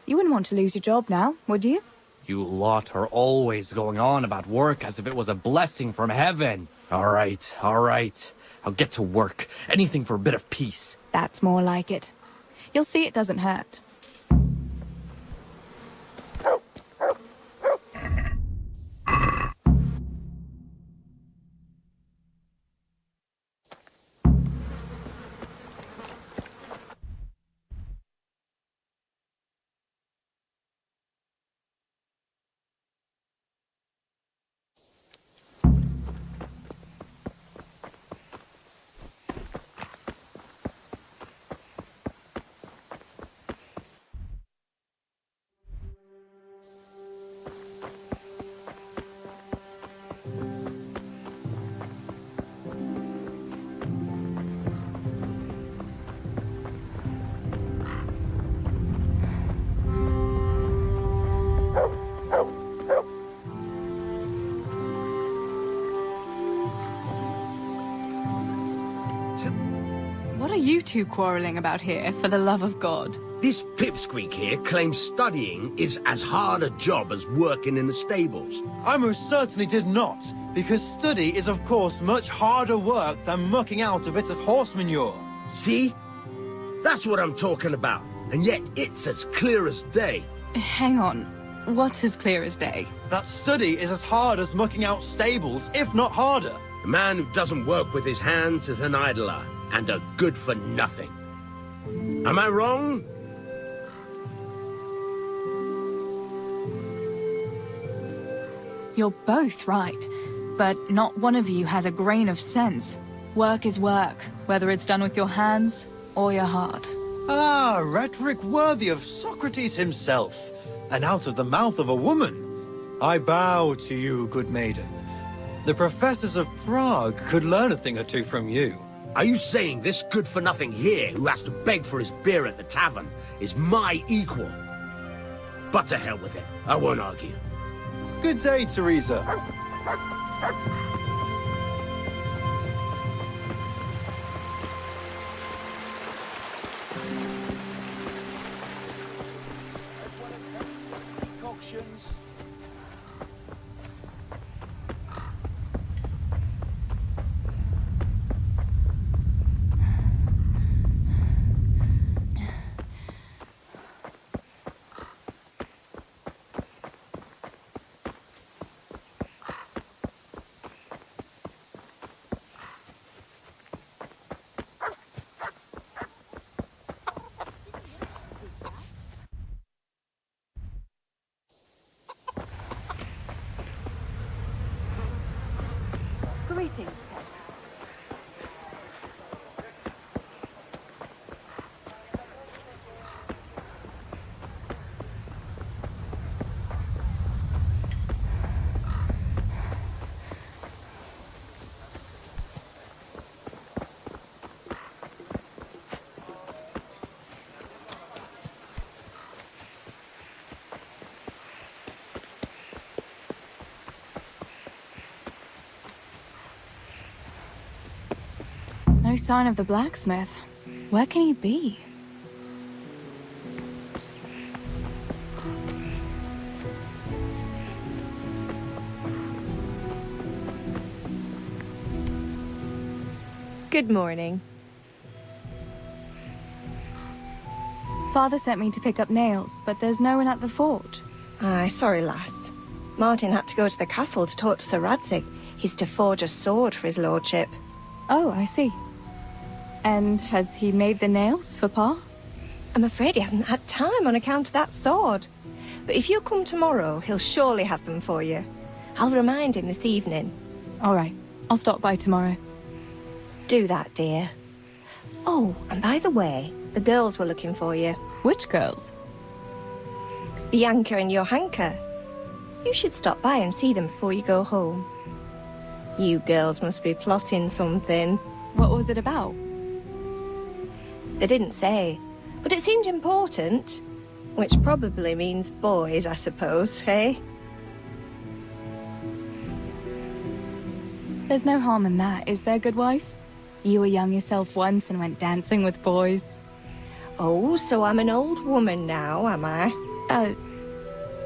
You wouldn't want to lose your job now, would you?
You lot are always going on about work as if it was a blessing from heaven. All right. I'll get to work. Anything for a bit of peace.
That's more like it. You'll see it doesn't hurt. What are you two quarrelling about here, for the love of God?
This pipsqueak here claims studying is as hard a job as working in the stables.
I most certainly did not, because study is of course much harder work than mucking out a bit of horse manure.
See? That's what I'm talking about, and yet it's as clear as day.
Hang on, what's as clear as day?
That study is as hard as mucking out stables, if not harder.
A man who doesn't work with his hands is an idler, and a good for nothing. Am I wrong?
You're both right, but not one of you has a grain of sense. Work is work, whether it's done with your hands or your heart.
Ah, rhetoric worthy of Socrates himself, and out of the mouth of a woman. I bow to you, good maiden. The professors of Prague could learn a thing or two from you.
Are you saying this good-for-nothing here, who has to beg for his beer at the tavern, is my equal? But to hell with it. I won't argue.
Good day, Teresa.
Concoctions,
Greetings, Tess. No sign of the blacksmith. Where can he be?
Good morning.
Father sent me to pick up nails, but there's no one at the forge.
Aye, sorry, lass. Martin had to go to the castle to talk to Sir Radzig. He's to forge a sword for his lordship.
Oh, I see. And has he made the nails for Pa?
I'm afraid he hasn't had time on account of that sword. But if you come tomorrow, he'll surely have them for you. I'll remind him this evening.
All right. I'll stop by tomorrow.
Do that, dear. Oh, and by the way, the girls were looking for you.
Which girls?
Bianca and Johanka. You should stop by and see them before you go home. You girls must be plotting something.
What was it about?
They didn't say, but it seemed important. Which probably means boys, I suppose, eh?
There's no harm in that, is there, good wife? You were young yourself once and went dancing with boys.
Oh, so I'm an old woman now, am I?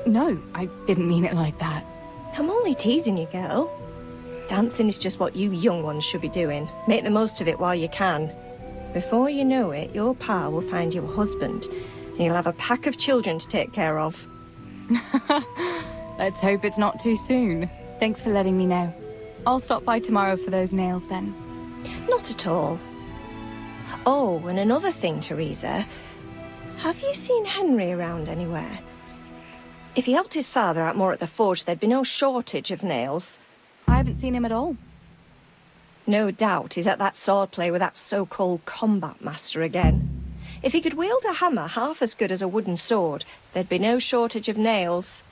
No, I didn't mean it like that.
I'm only teasing you, girl. Dancing is just what you young ones should be doing. Make the most of it while you can. Before you know it, your pa will find you a husband, and you'll have a pack of children to take care of.
Let's hope it's not too soon. Thanks for letting me know. I'll stop by tomorrow for those nails then.
Not at all. Oh, and another thing, Teresa. Have you seen Henry around anywhere? If he helped his father out more at the forge, there'd be no shortage of nails.
I haven't seen him at all.
No doubt he's at that swordplay with that so-called combat master again. If he could wield a hammer half as good as a wooden sword, there'd be no shortage of nails.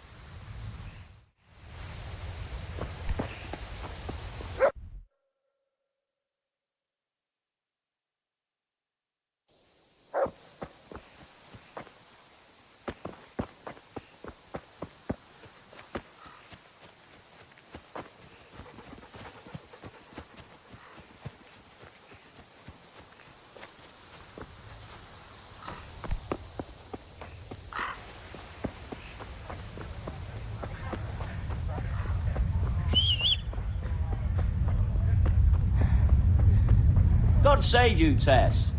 God save you, Tess.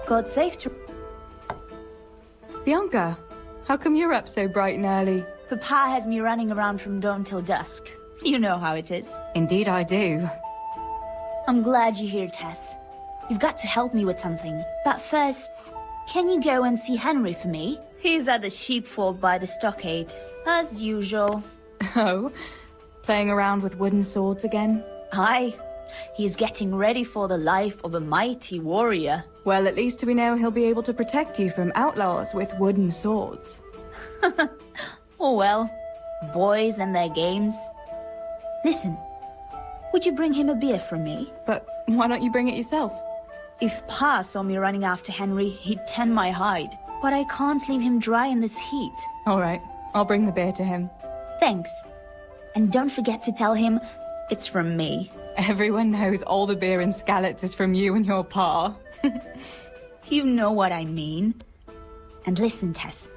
God save to...
Bianca, how come you're up so bright and early?
Papa has me running around from dawn till dusk. You know how it is.
Indeed I do.
I'm glad you're here, Tess. You've got to help me with something. But first, can you go and see Henry for me? He's at the sheepfold by the stockade, as usual.
Oh? Playing around with wooden swords again?
Aye. He's getting ready for the life of a mighty warrior.
Well, at least we know he'll be able to protect you from outlaws with wooden swords.
Oh well, boys and their games. Listen, would you bring him a beer from me?
But why don't you bring it yourself?
If Pa saw me running after Henry, he'd tan my hide. But I can't leave him dry in this heat.
All right, I'll bring the beer to him.
Thanks. And don't forget to tell him it's from me.
Everyone knows all the beer in Skalitz is from you and your pa.
You know what I mean. And listen, Tess.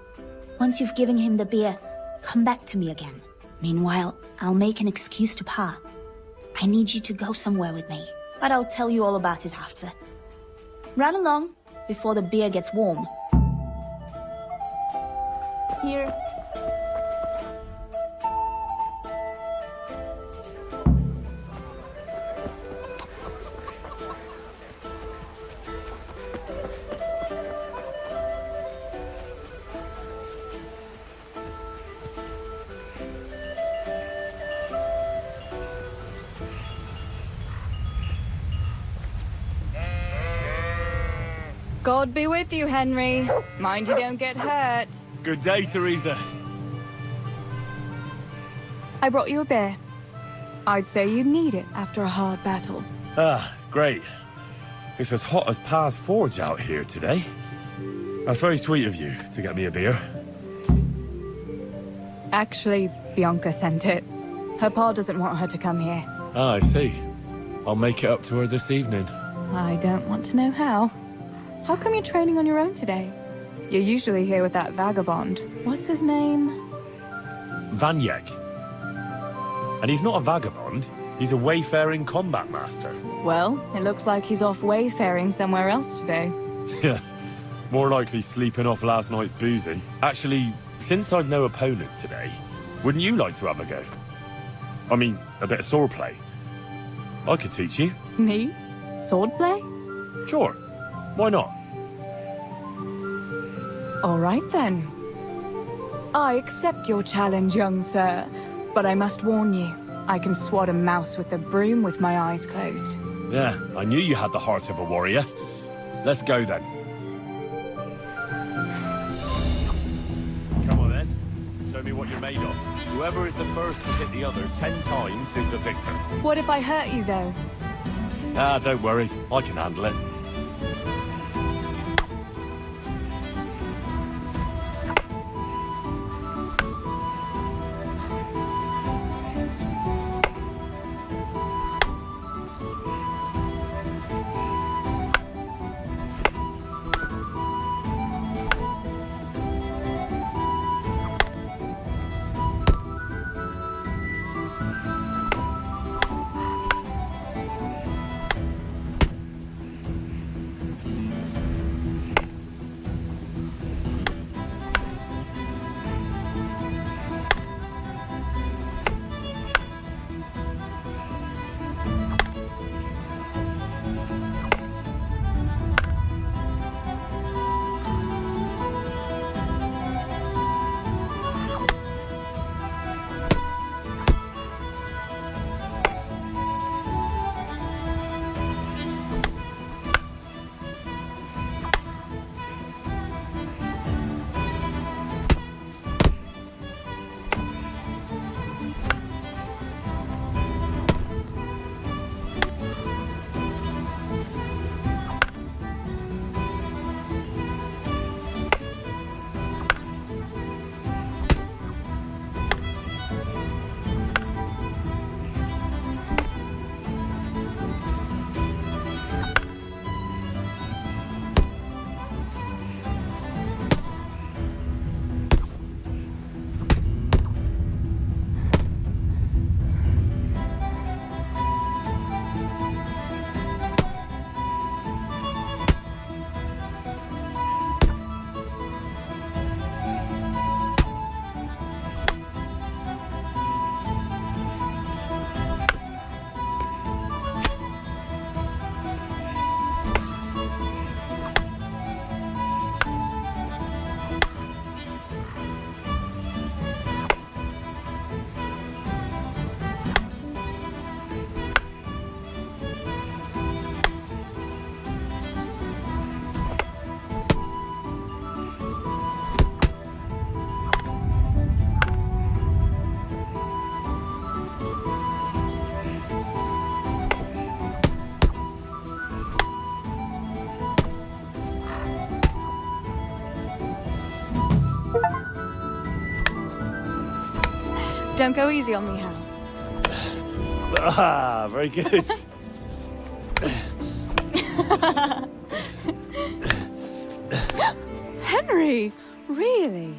Once you've given him the beer, come back to me again. Meanwhile, I'll make an excuse to Pa. I need you to go somewhere with me, but I'll tell you all about it after. Run along, before the beer gets warm. Here.
God be with you, Henry. Mind you don't get hurt.
Good day, Teresa.
I brought you a beer. I'd say you'd need it after a hard battle.
Ah, great. It's as hot as Pa's Forge out here today. That's very sweet of you to get me a beer.
Actually, Bianca sent it. Her pa doesn't want her to come here.
Ah, I see. I'll make it up to her this evening.
I don't want to know how. How come you're training on your own today? You're usually here with that vagabond. What's his name?
Vanyek. And he's not a vagabond. He's a wayfaring combat master.
Well, it looks like he's off wayfaring somewhere else today.
Yeah, more likely sleeping off last night's boozing. Actually, since I've no opponent today, wouldn't you like to have a go? I mean, a bit of swordplay. I could teach you.
Me? Swordplay?
Sure. Why not?
All right, then. I accept your challenge, young sir. But I must warn you, I can swat a mouse with a broom with my eyes closed.
Yeah, I knew you had the heart of a warrior. Let's go, then. Come on, then. Show me what you're made of. Whoever is the first to hit the other 10 times is the victor.
What if I hurt you, though?
Ah, don't worry. I can handle it.
Don't go easy on me, Hal.
Ah, very good.
Henry, really?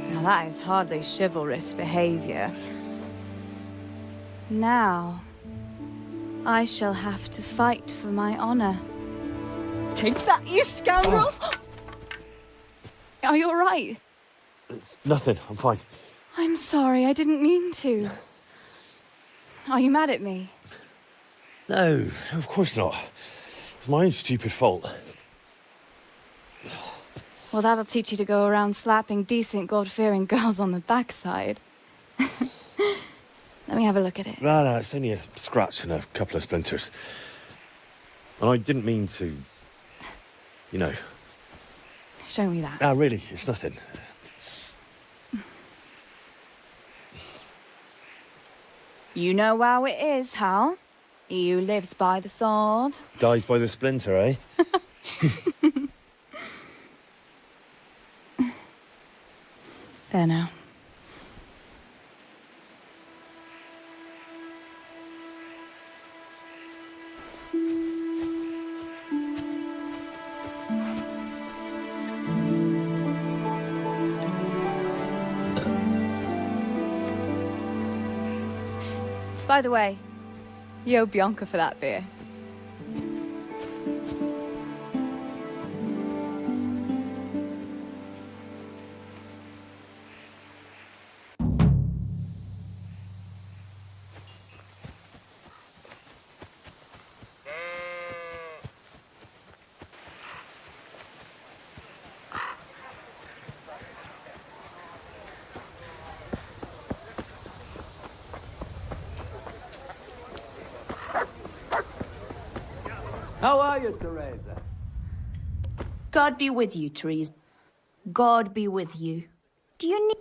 Now that is hardly chivalrous behavior. Now, I shall have to fight for my honor. Take that, you scoundrel! Are you all right?
It's nothing. I'm fine.
I'm sorry, I didn't mean to. Are you mad at me?
No, of course not. It's my own stupid fault.
Well, that'll teach you to go around slapping decent, God-fearing girls on the backside. Let me have a look at it.
No, it's only a scratch and a couple of splinters. And I didn't mean to, you know.
Show me that.
No, really, it's nothing.
You know how it is, Hal. He who lives by the sword
Dies by the splinter, eh?
There now. By the way, you owe Bianca for that beer.
How are you, Teresa?
God be with you, Therese. God be with you. Do you need...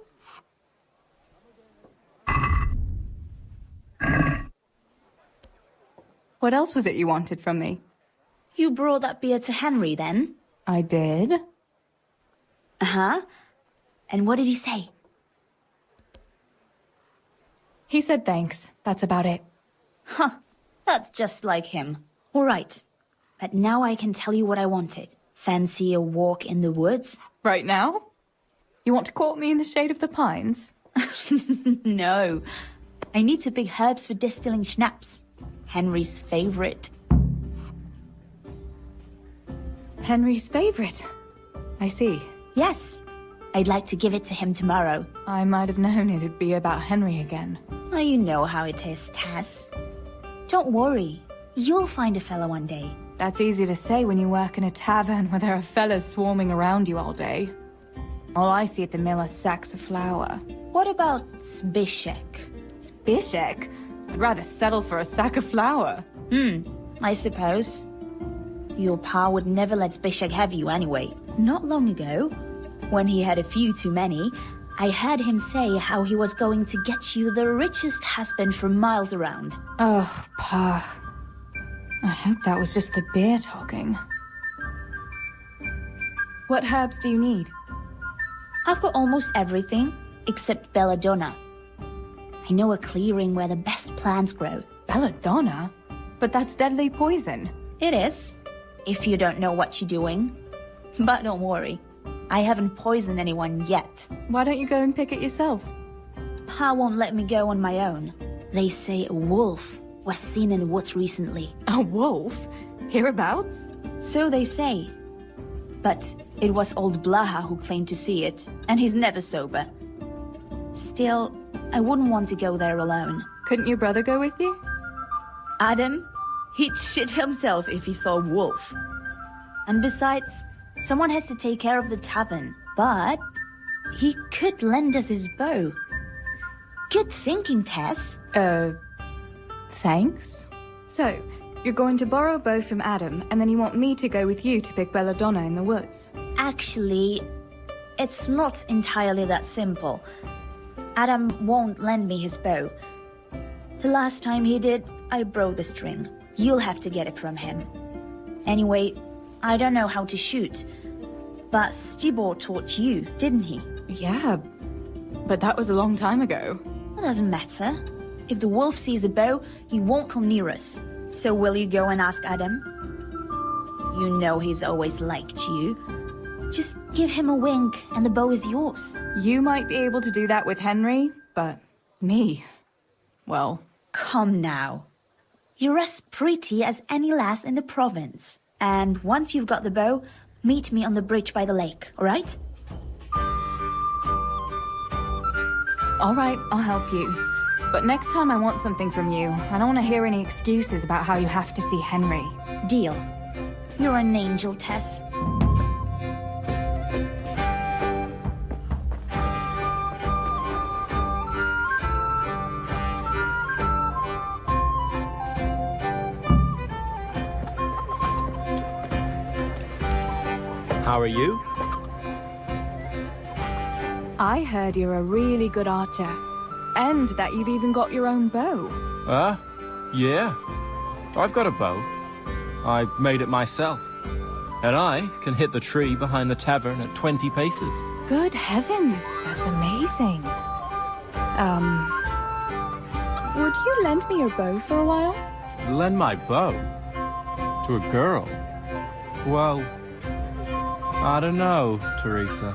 What else was it you wanted from me?
You brought that beer to Henry, then?
I did.
Uh-huh. And what did he say?
He said thanks. That's about it.
Huh. That's just like him. All right. But now I can tell you what I wanted. Fancy a walk in the woods?
Right now? You want to court me in the shade of the pines?
No. I need to pick herbs for distilling schnapps. Henry's favorite.
Henry's favorite? I see.
Yes. I'd like to give it to him tomorrow.
I might have known it'd be about Henry again.
Oh, you know how it is, Tess. Don't worry. You'll find a fella one day.
That's easy to say when you work in a tavern where there are fellas swarming around you all day. All I see at the mill are sacks of flour.
What about Zbyszek?
Zbyszek? I'd rather settle for a sack of flour.
I suppose. Your pa would never let Zbyszek have you anyway. Not long ago, when he had a few too many, I heard him say how he was going to get you the richest husband for miles around.
Oh, Pa. I hope that was just the beer talking. What herbs do you need?
I've got almost everything, except belladonna. I know a clearing where the best plants grow.
Belladonna? But that's deadly poison.
It is, if you don't know what you're doing. But don't worry, I haven't poisoned anyone yet.
Why don't you go and pick it yourself?
Pa won't let me go on my own. They say a wolf was seen in the woods recently.
A wolf? Hereabouts?
So they say. But it was old Blaha who claimed to see it, and he's never sober. Still, I wouldn't want to go there alone.
Couldn't your brother go with you?
Adam? He'd shit himself if he saw a wolf. And besides, someone has to take care of the tavern. But he could lend us his bow. Good thinking, Tess.
Thanks. So, you're going to borrow a bow from Adam, and then you want me to go with you to pick belladonna in the woods?
Actually, it's not entirely that simple. Adam won't lend me his bow. The last time he did, I broke the string. You'll have to get it from him. Anyway, I don't know how to shoot. But Stibor taught you, didn't he?
Yeah, but that was a long time ago.
It doesn't matter. If the wolf sees a bow, he won't come near us. So will you go and ask Adam? You know he's always liked you. Just give him a wink and the bow is yours.
You might be able to do that with Henry, but me, well...
Come now. You're as pretty as any lass in the province. And once you've got the bow, meet me on the bridge by the lake, all right?
All right, I'll help you. But next time I want something from you. I don't want to hear any excuses about how you have to see Henry.
Deal. You're an angel, Tess.
How are you?
I heard you're a really good archer. And that you've even got your own bow.
Yeah. I've got a bow. I made it myself. And I can hit the tree behind the tavern at 20 paces.
Good heavens, that's amazing. Would you lend me your bow for a while?
Lend my bow? To a girl? Well, I don't know, Teresa.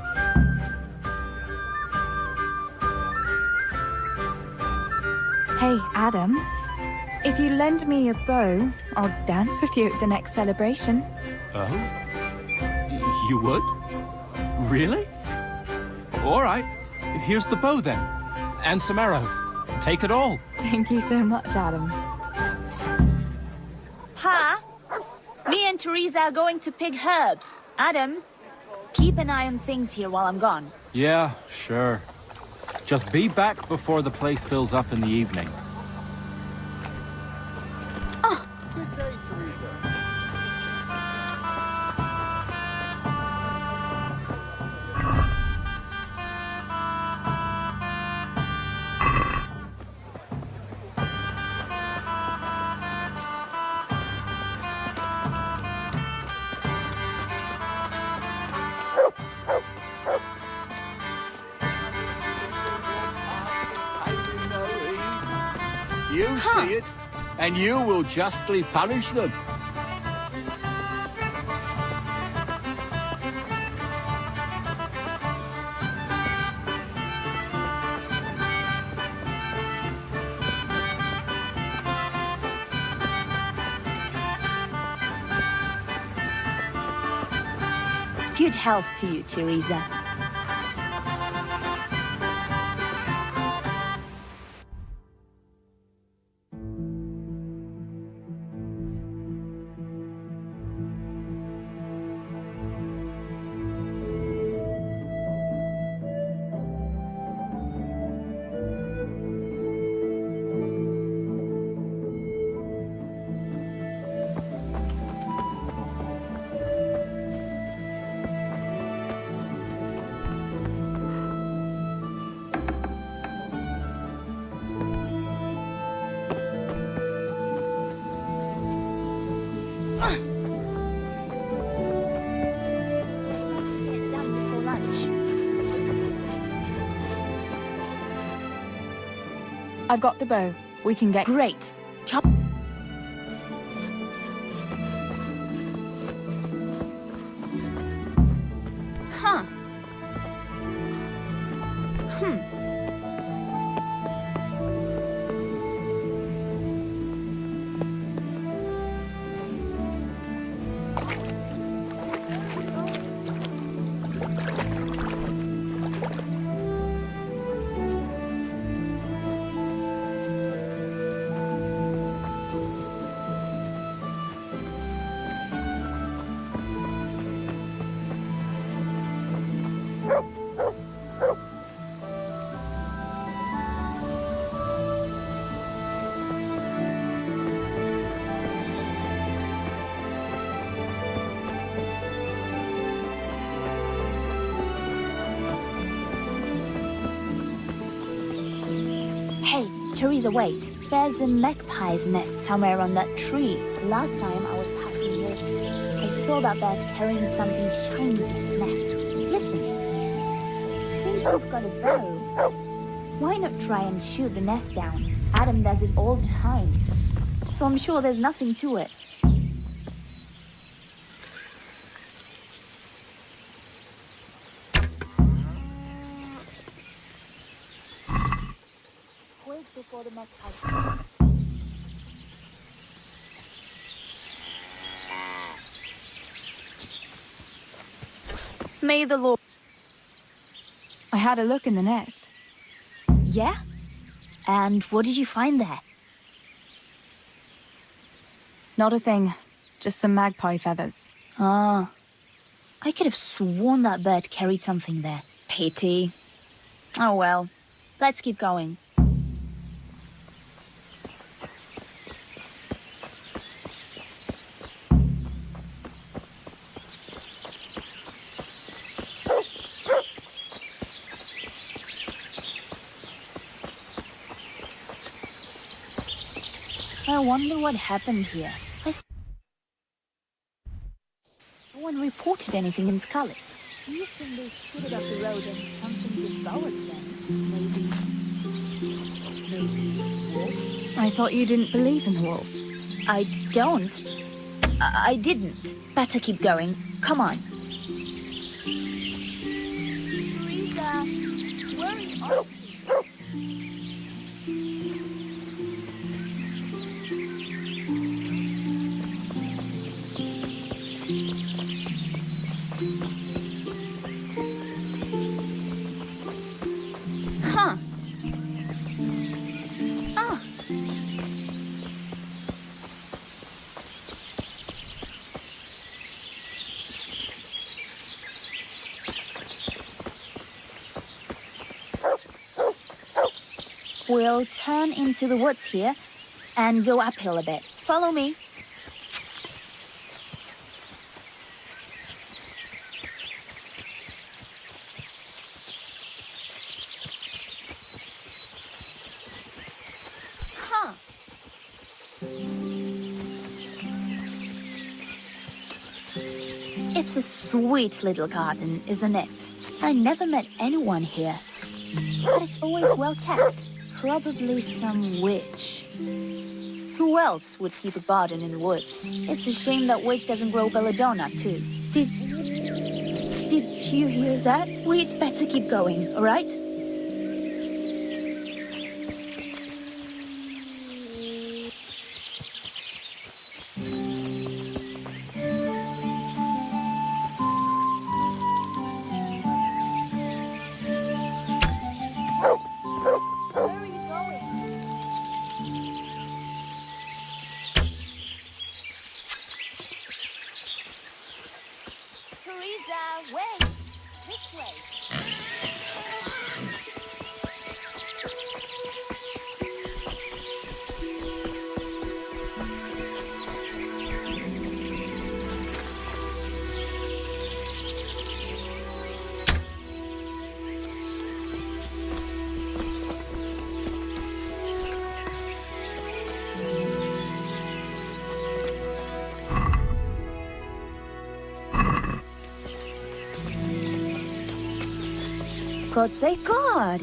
Hey, Adam. If you lend me your bow, I'll dance with you at the next celebration.
Oh? You would? Really? All right. Here's the bow then. And some arrows. Take it all.
Thank you so much, Adam.
Pa? Me and Teresa are going to pick herbs. Adam, keep an eye on things here while I'm gone.
Yeah, sure. Just be back before the place fills up in the evening.
Good day, Teresa.
You see it, and you will justly punish them.
Good health to you, Teresa.
I've got the bow. We can get...
Great. Come. Huh. Hey, Teresa, wait. There's a magpie's nest somewhere on that tree. Last time I was passing here, I saw that bird carrying something shiny in its nest. Listen. Since you've got a bow, why not try and shoot the nest down? Adam does it all the time. So I'm sure there's nothing to it. Before the magpie. May the Lord...
I had a look in the nest.
Yeah? And what did you find there?
Not a thing. just some magpie feathers.
Ah. I could have sworn that bird carried something there. Pity. Oh well. Let's keep going. I wonder what happened here. No one reported anything in Scarlet. Do you think they scooted off the road and something devoured them? Maybe wolf?
I thought you didn't believe in the wolf.
I don't. I didn't. Better keep going. Come on. Teresa, where are you? Huh. Ah. We'll turn into the woods here and go uphill a bit. Follow me. Huh. It's a sweet little garden, isn't it? I never met anyone here, but it's always well kept. Probably some witch. Who else would keep a garden in the woods? It's a shame that witch doesn't grow belladonna, too. Did you hear that? We'd better keep going, all right? Teresa, wait! This way! God say God!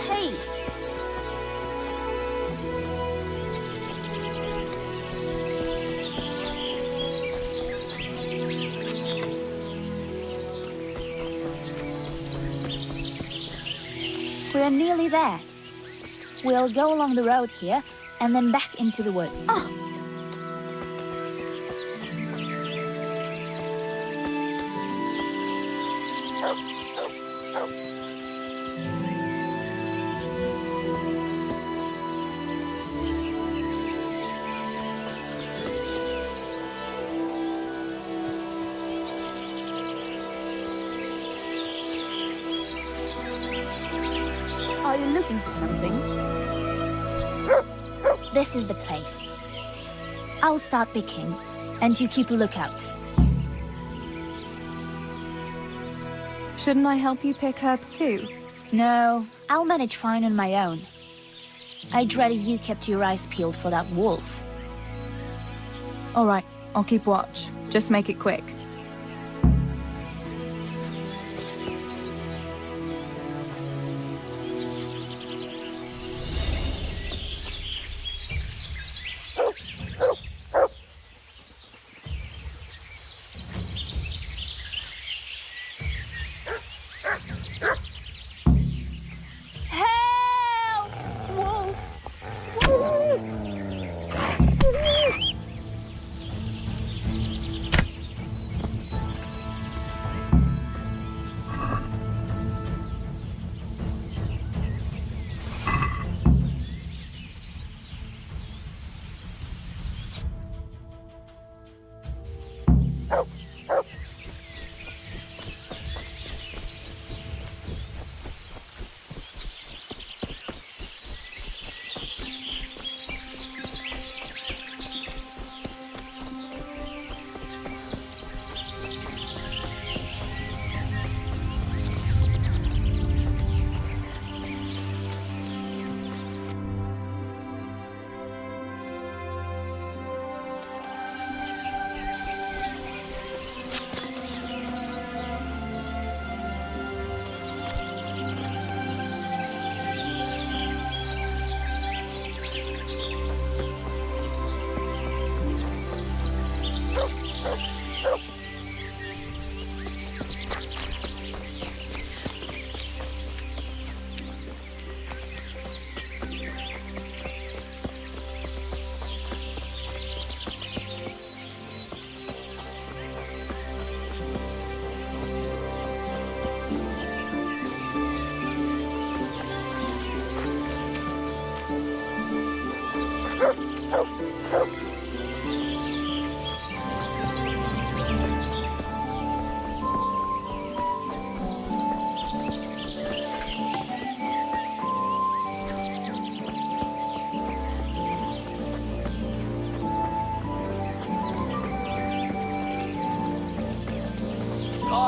Hey! We're nearly there. We'll go along the road here and then back into the woods. Oh! Are you looking for something? This is the place. I'll start picking, and you keep a lookout.
Shouldn't I help you pick herbs too?
No, I'll manage fine on my own. I'd rather you kept your eyes peeled for that wolf.
All right, I'll keep watch. Just make it quick.
Help!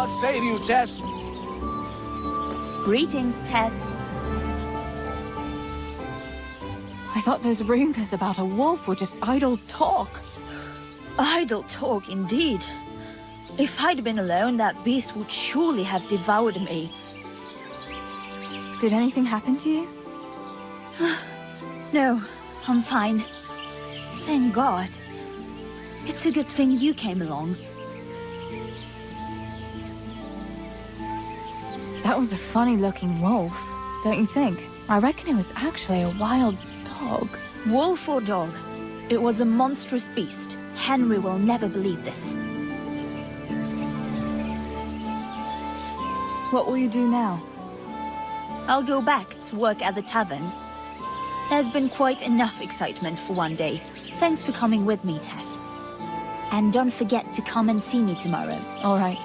God save you, Tess.
Greetings, Tess.
I thought those rumors about a wolf were just idle talk.
Idle talk, indeed. If I'd been alone, that beast would surely have devoured me.
Did anything happen to you?
No, I'm fine. Thank God. It's a good thing you came along.
That was a funny-looking wolf, don't you think? I reckon it was actually a wild dog.
Wolf or dog, it was a monstrous beast. Henry will never believe this.
What will you do now?
I'll go back to work at the tavern. There's been quite enough excitement for one day. Thanks for coming with me, Tess. And don't forget to come and see me tomorrow.
All right.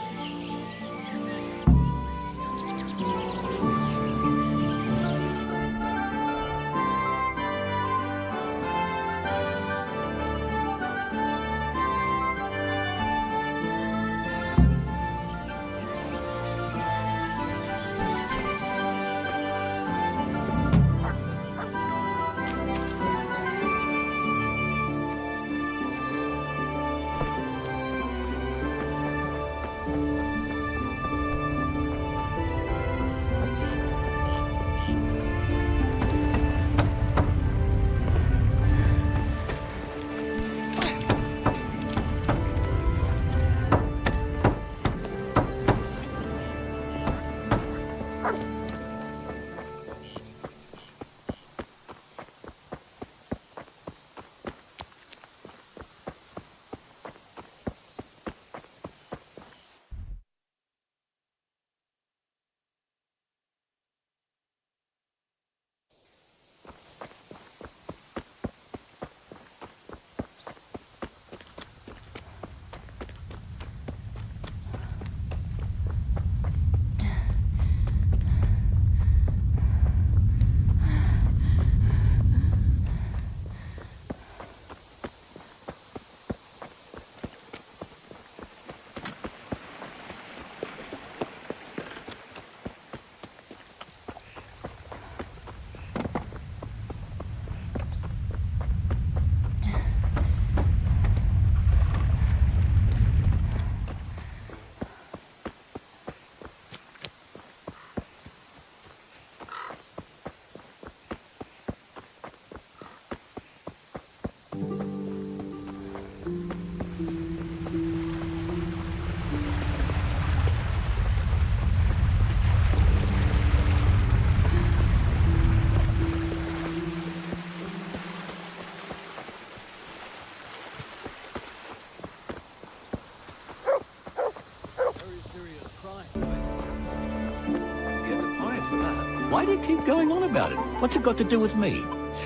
Why do you keep going on about it? What's it got to do with me?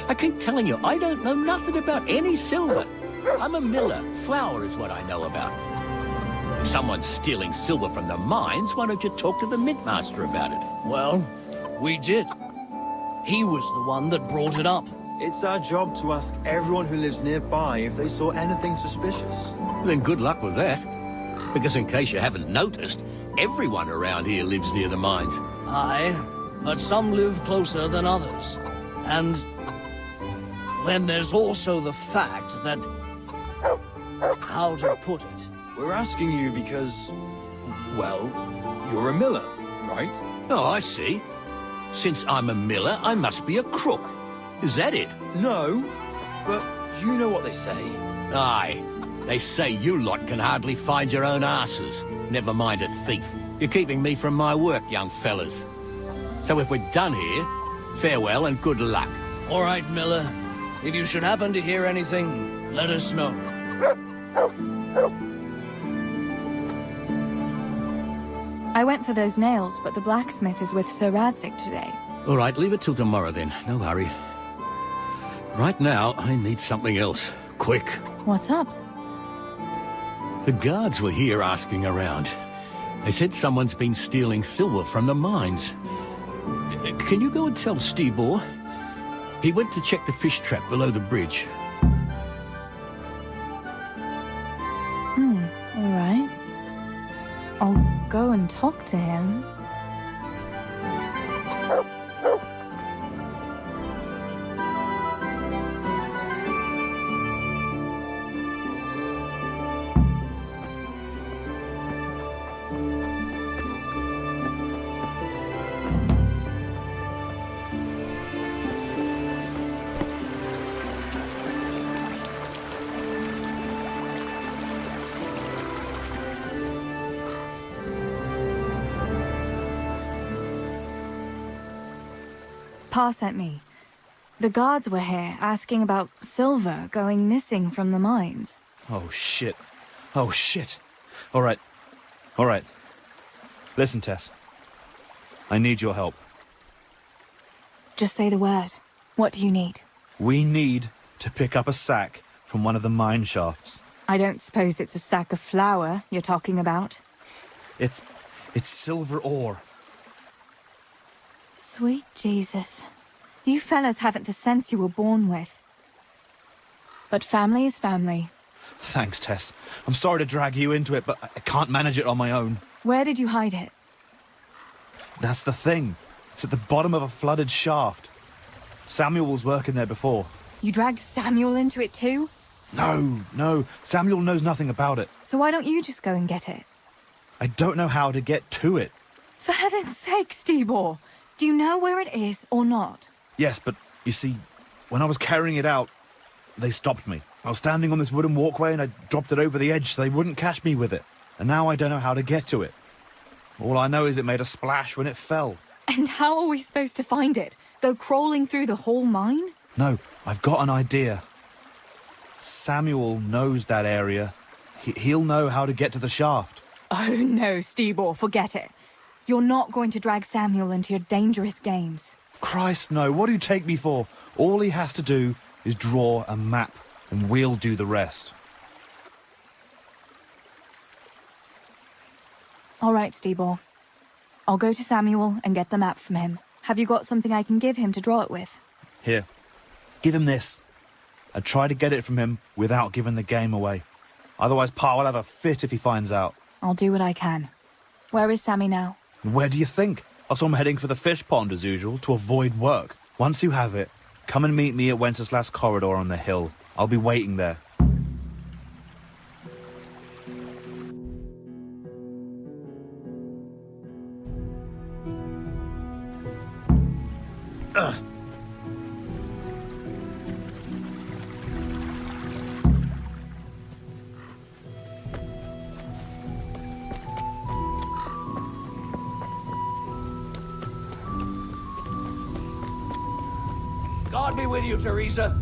I keep telling you, I don't know nothing about any silver. I'm a miller. Flour is what I know about. If someone's stealing silver from the mines, why don't you talk to the mint master about it?
Well, we did. He was the one that brought it up.
It's our job to ask everyone who lives nearby if they saw anything suspicious.
Then good luck with that. Because in case you haven't noticed, everyone around here lives near the mines.
Aye, but some live closer than others. And then there's also the fact that... how to put it?
We're asking you because, well, you're a miller, right?
Oh, I see. Since I'm a miller, I must be a crook. Is that it?
No, but you know what they say.
Aye. They say you lot can hardly find your own asses. Never mind a thief. You're keeping me from my work, young fellas. So if we're done here, farewell and good luck.
All right, Miller. If you should happen to hear anything, let us know.
I went for those nails, but the blacksmith is with Sir Radzig today.
All right, leave it till tomorrow then. No hurry. Right now, I need something else. Quick.
What's up?
The guards were here asking around. They said someone's been stealing silver from the mines. Can you go and tell Stibor? He went to check the fish trap below the bridge.
All right. I'll go and and talk to him. Pa sent me. The guards were here asking about silver going missing from the mines.
Oh, shit. Oh, shit. All right. All right. Listen, Tess. I need your help.
Just say the word. What do you need?
We need to pick up a sack from one of the mine shafts.
I don't suppose it's a sack of flour you're talking about?
It's silver ore.
Sweet Jesus. You fellas haven't the sense you were born with. But family is family.
Thanks, Tess. I'm sorry to drag you into it, but I can't manage it on my own.
Where did you hide it?
That's the thing. It's at the bottom of a flooded shaft. Samuel was working there before.
You dragged Samuel into it too?
No. Samuel knows nothing about it.
So why don't you just go and get it?
I don't know how to get to it.
For heaven's sake, Stebor! Do you know where it is or not?
Yes, but you see, when I was carrying it out, they stopped me. I was standing on this wooden walkway and I dropped it over the edge so they wouldn't catch me with it. And now I don't know how to get to it. All I know is it made a splash when it fell.
And how are we supposed to find it? Go crawling through the whole mine?
No, I've got an idea. Samuel knows that area. He'll know how to get to the shaft.
Oh no, Stebor, forget it. You're not going to drag Samuel into your dangerous games.
Christ, no. What do you take me for? All he has to do is draw a map, and we'll do the rest.
All right, Stebor. I'll go to Samuel and get the map from him. Have you got something I can give him to draw it with?
Here. Give him this. And try to get it from him without giving the game away. Otherwise, Pa will have a fit if he finds out.
I'll do what I can. Where is Sammy now?
Where do you think? I saw him heading for the fish pond as usual, to avoid work. Once you have it, come and meet me at Wenceslas Corridor on the hill. I'll be waiting there.
Ugh.
God be with you, Teresa.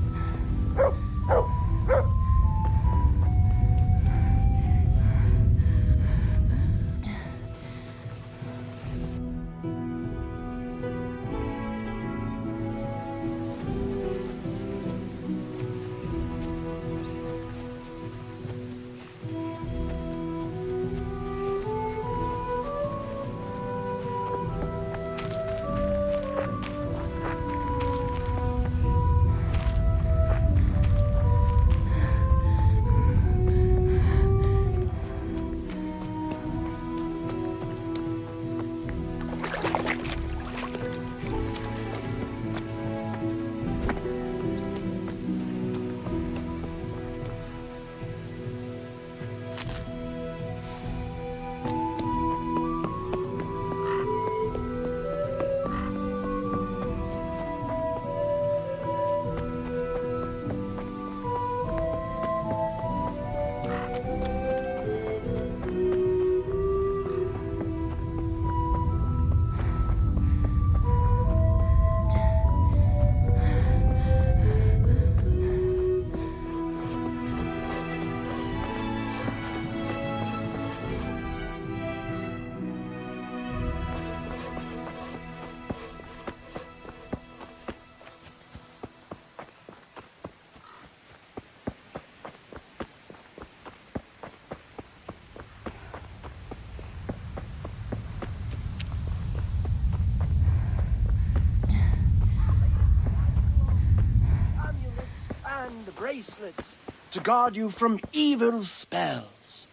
And bracelets to guard you from evil spells.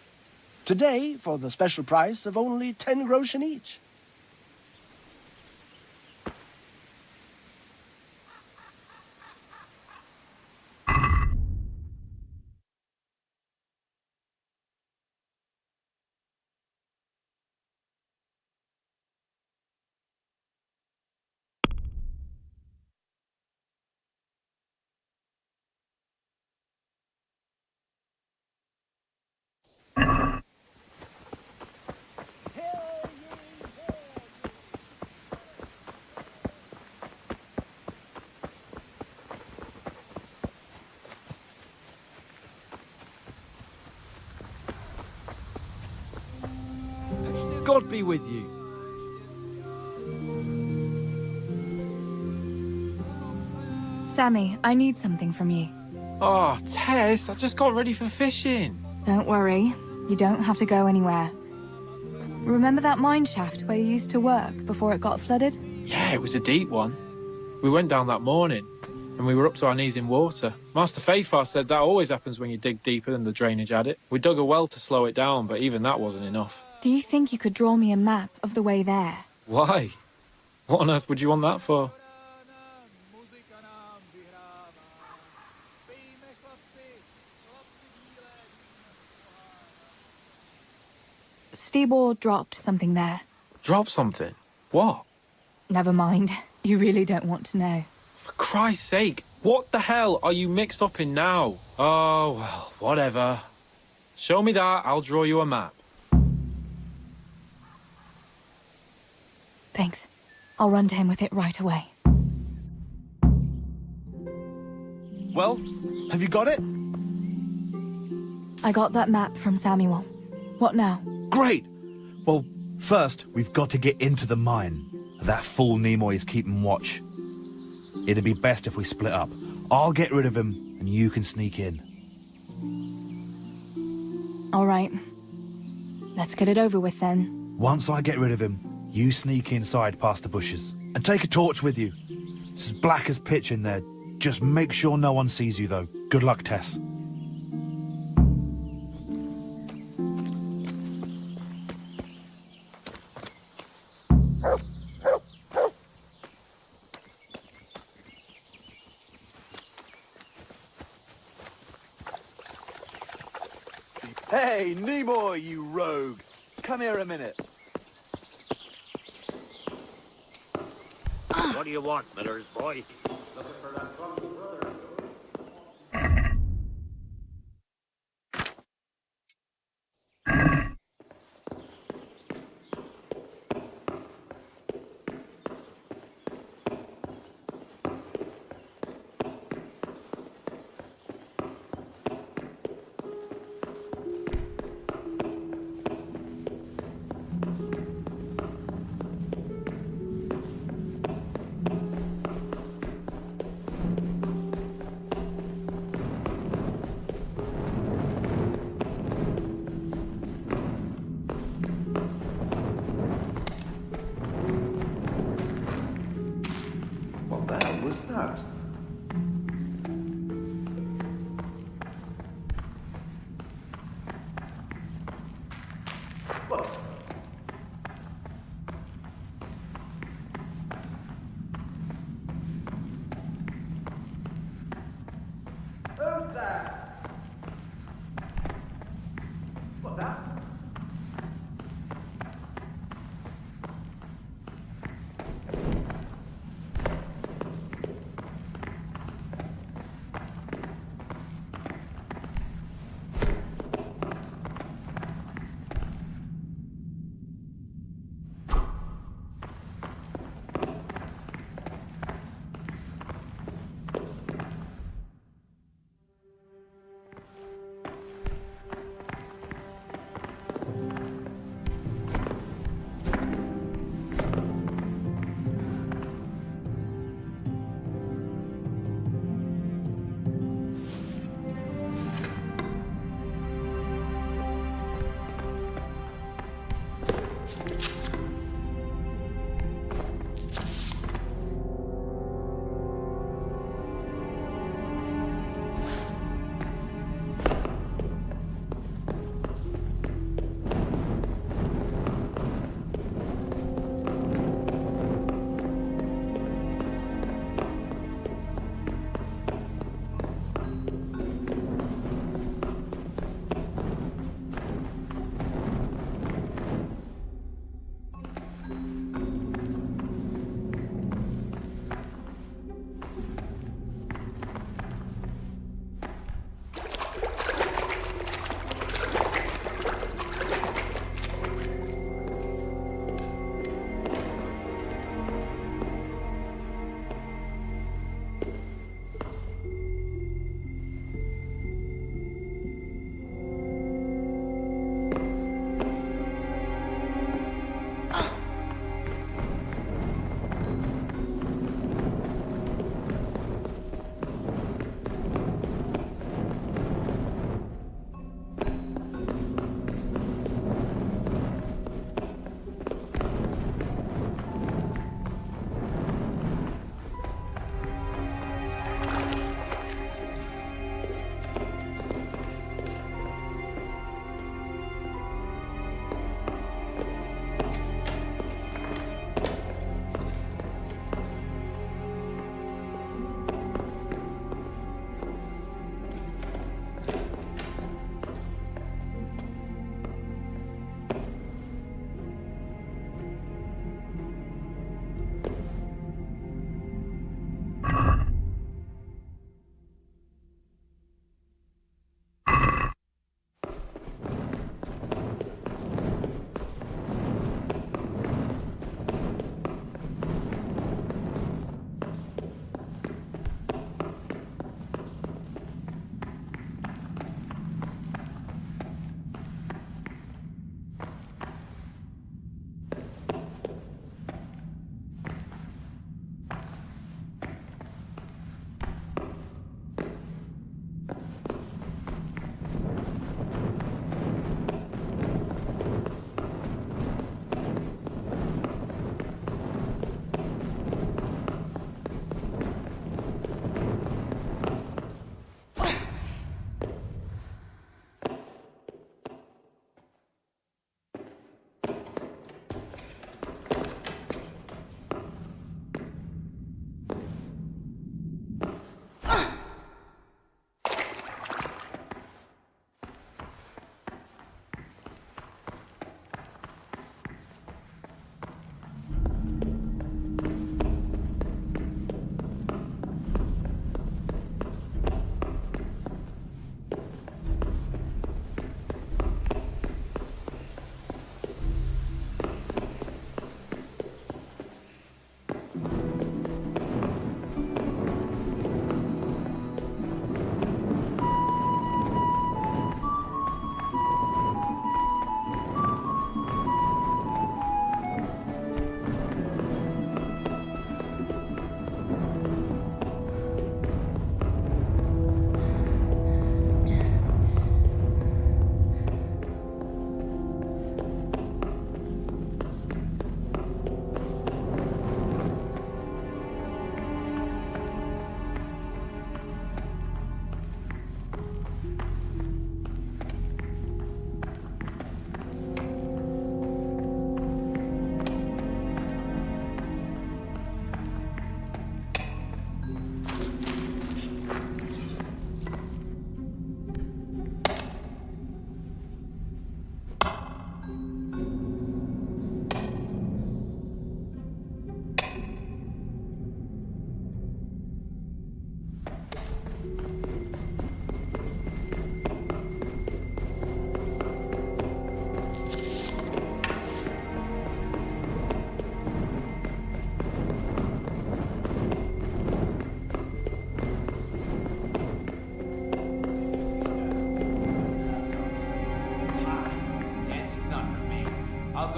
Today, for the special price of only 10 groschen each.
God be with you.
Sammy, I need something from you.
Oh, Tess, I just got ready for fishing.
Don't worry. You don't have to go anywhere. Remember that mine shaft where you used to work before it got flooded?
Yeah, it was a deep one. We went down that morning, and we were up to our knees in water. Master Fafar said that always happens when you dig deeper than the drainage had it. We dug a well to slow it down, but even that wasn't enough.
Do you think you could draw me a map of the way there?
Why? What on earth would you want that for?
Stibor dropped something there.
Drop something? What?
Never mind. You really don't want to know.
For Christ's sake, what the hell are you mixed up in now? Oh, well, whatever. Show me that, I'll draw you a map.
Thanks. I'll run to him with it right away.
Well, have you got it?
I got that map from Samuel. What now?
Great! Well, first, we've got to get into the mine. That fool Nimoy is keeping watch. It'd be best if we split up. I'll get rid of him, and you can sneak in.
All right. Let's get it over with then.
Once I get rid of him, you sneak inside past the bushes. And take a torch with you. It's as black as pitch in there. Just make sure no one sees you, though. Good luck, Tess. Hey, Nimoy, you rogue! Come here a minute.
What do you want, Miller's boy? Looking for that funky brother.
What the hell was that? What? Who's that? What's that?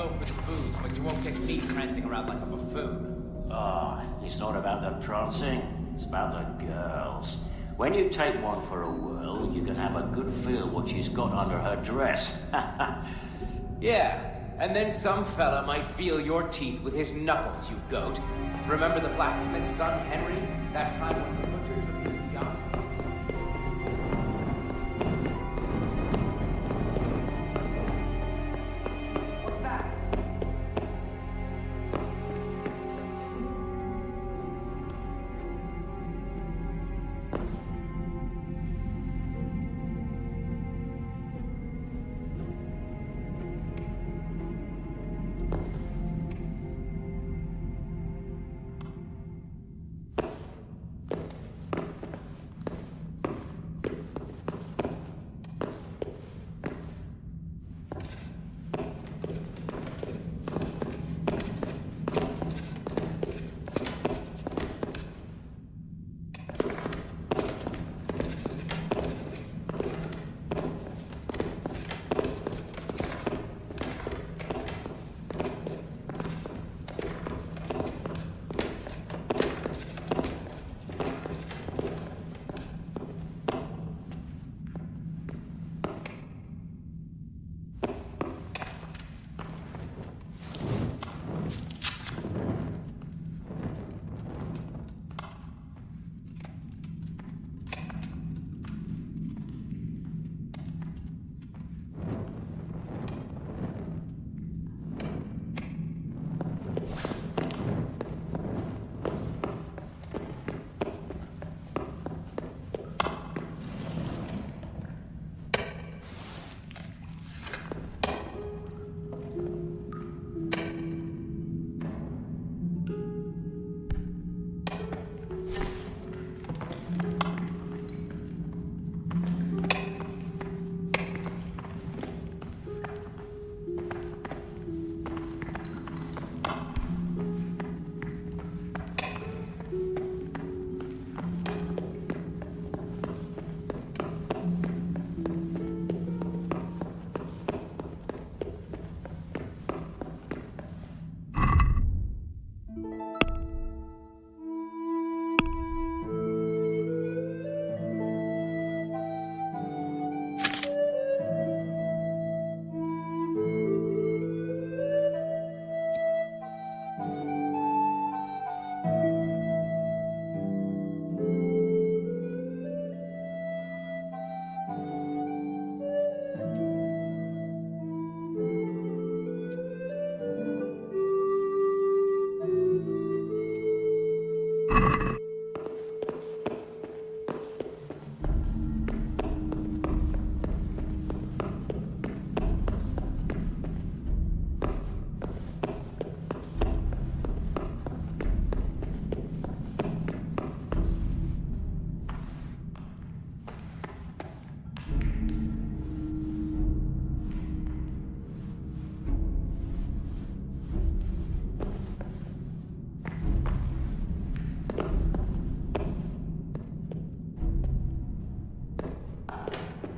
go for the booze, but you won't get me prancing around like a buffoon.
Ah, it's not about the prancing, it's about the girls. When you take one for a whirl, you can have a good feel what she's got under her dress.
Yeah, and then some fella might feel your teeth with his knuckles, you goat. Remember the blacksmith's son, Henry? That time when the butcher took his gun? What's that?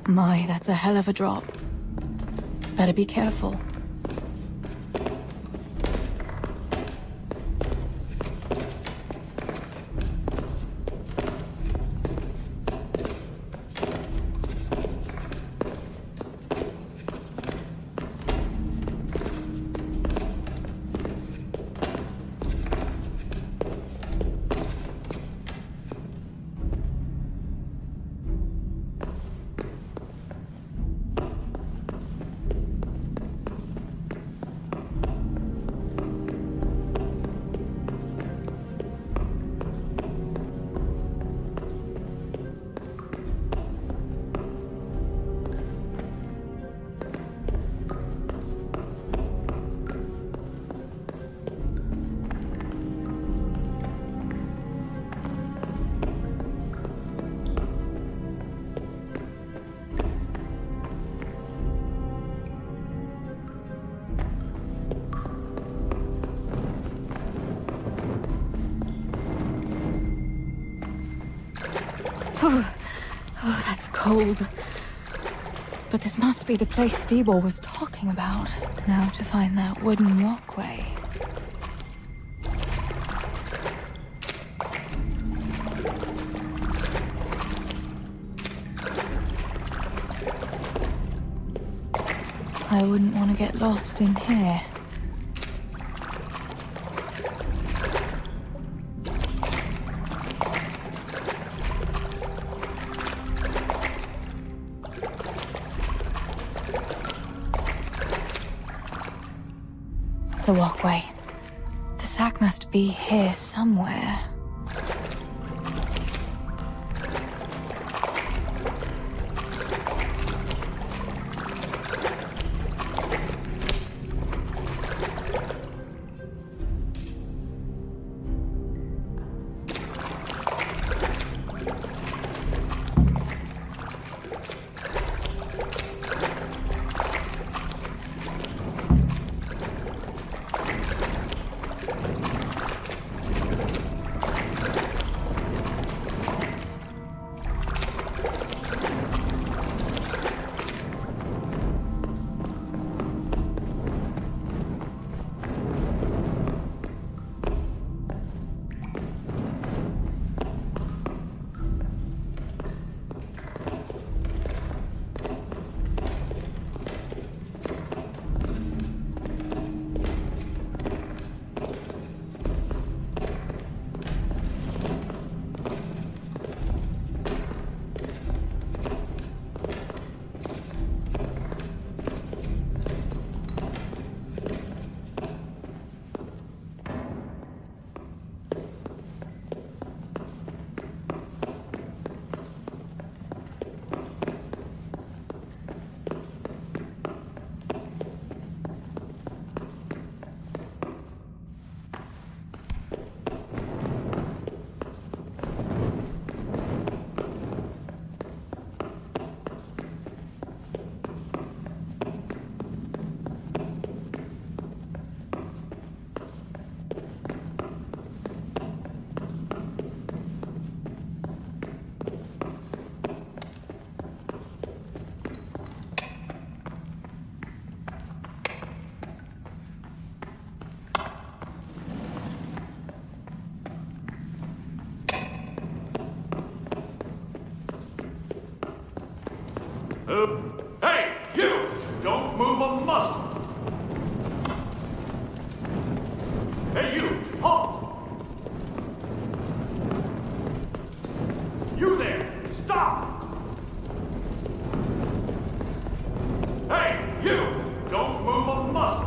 My, that's a hell of a drop. Better be careful. Oh, that's cold.
But this must be the place Steebor was talking about. Now to find that wooden walkway. I wouldn't want to get lost in here. The walkway. The sack must be here somewhere.
Hey, you! Don't move a muscle! Hey, you! Halt! You there! Stop! Hey, you! Don't move a muscle!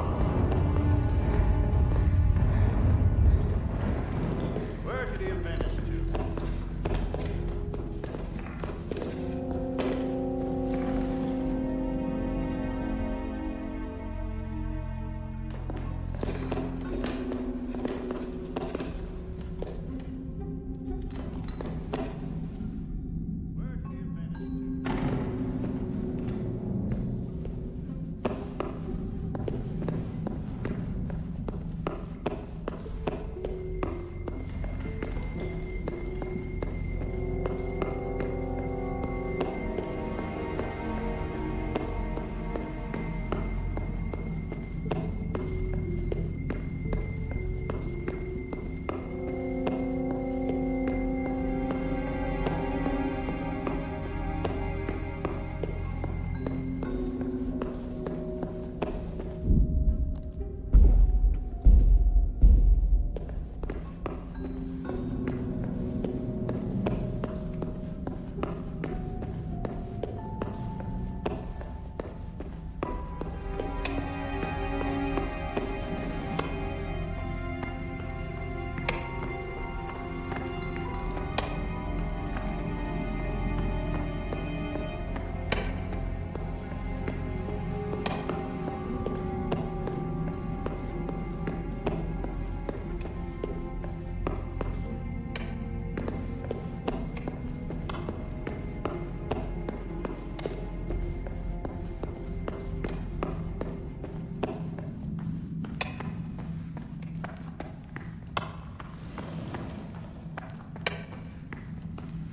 Where did he have vanished to?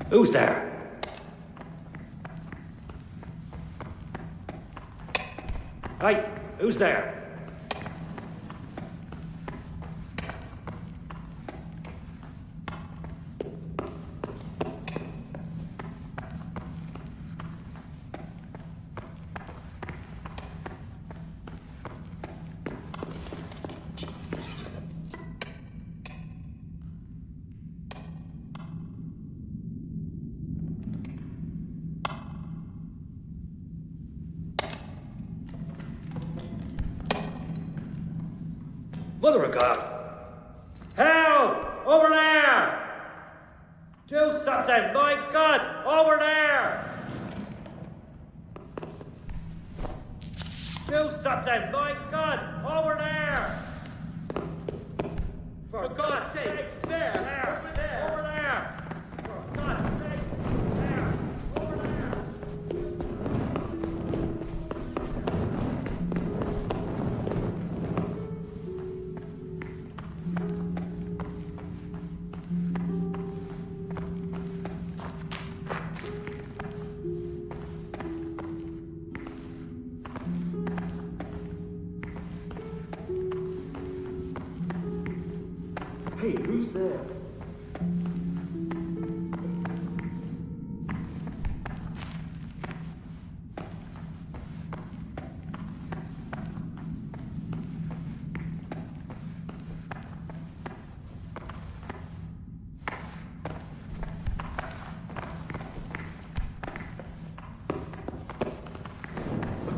Who's there?
Hey, who's there? Mother of God! Help! Over there! Do something! My God! Over there! Do something! My God! Over there! For God's sake! There! Over there! Over there! For God's sake! There! Over there!
Hey, who's there?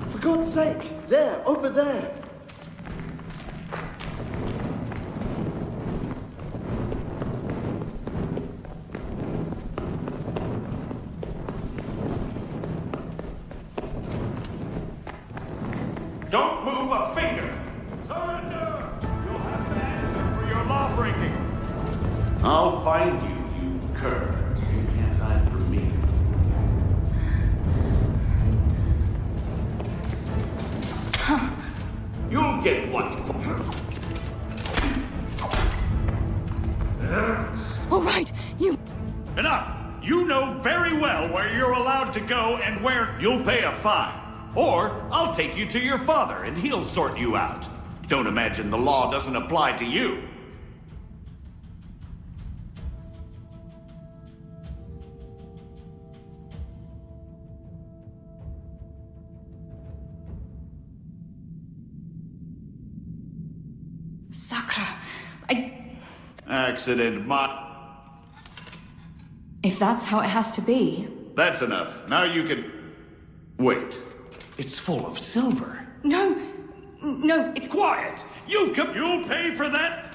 For God's sake! There! Over there!
Don't move a finger! Surrender! You'll have to answer for your law-breaking! I'll find you, you cur. You can't hide from me. You'll get one.
All right, you...
Enough! You know very well where you're allowed to go and where you'll pay a fine. Or I'll take you to your father and he'll sort you out. Don't imagine the law doesn't apply to you.
Sakra,
Accident,
If that's how it has to be...
That's enough. Now you can... Wait. It's full of silver.
No, it's...
Quiet! You'll pay for that?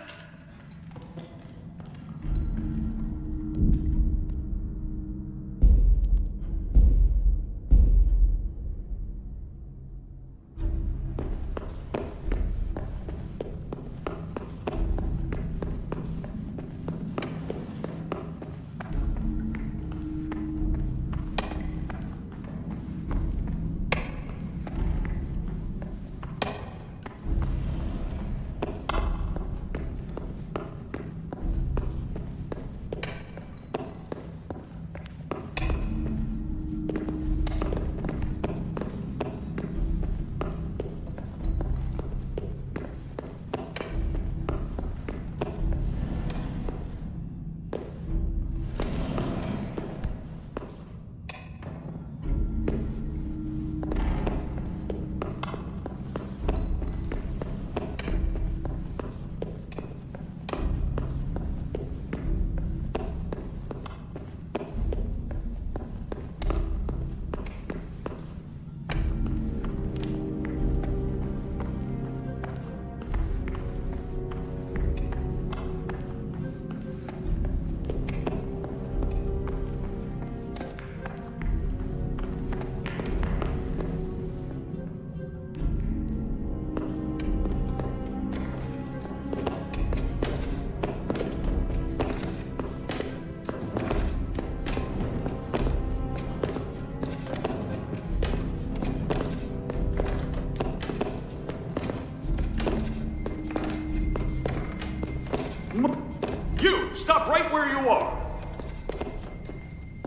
You, stop right where you are.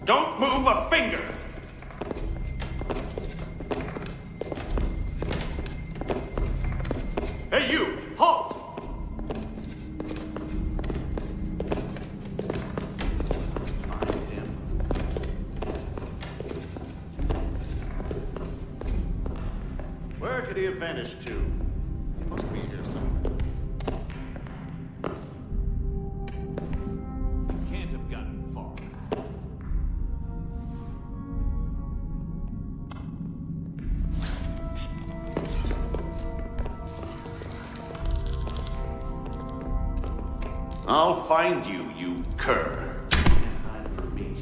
Don't move a finger. could he have vanished to? He must be here somewhere. Can't have gotten far. I'll find you, you cur. Can't hide from me.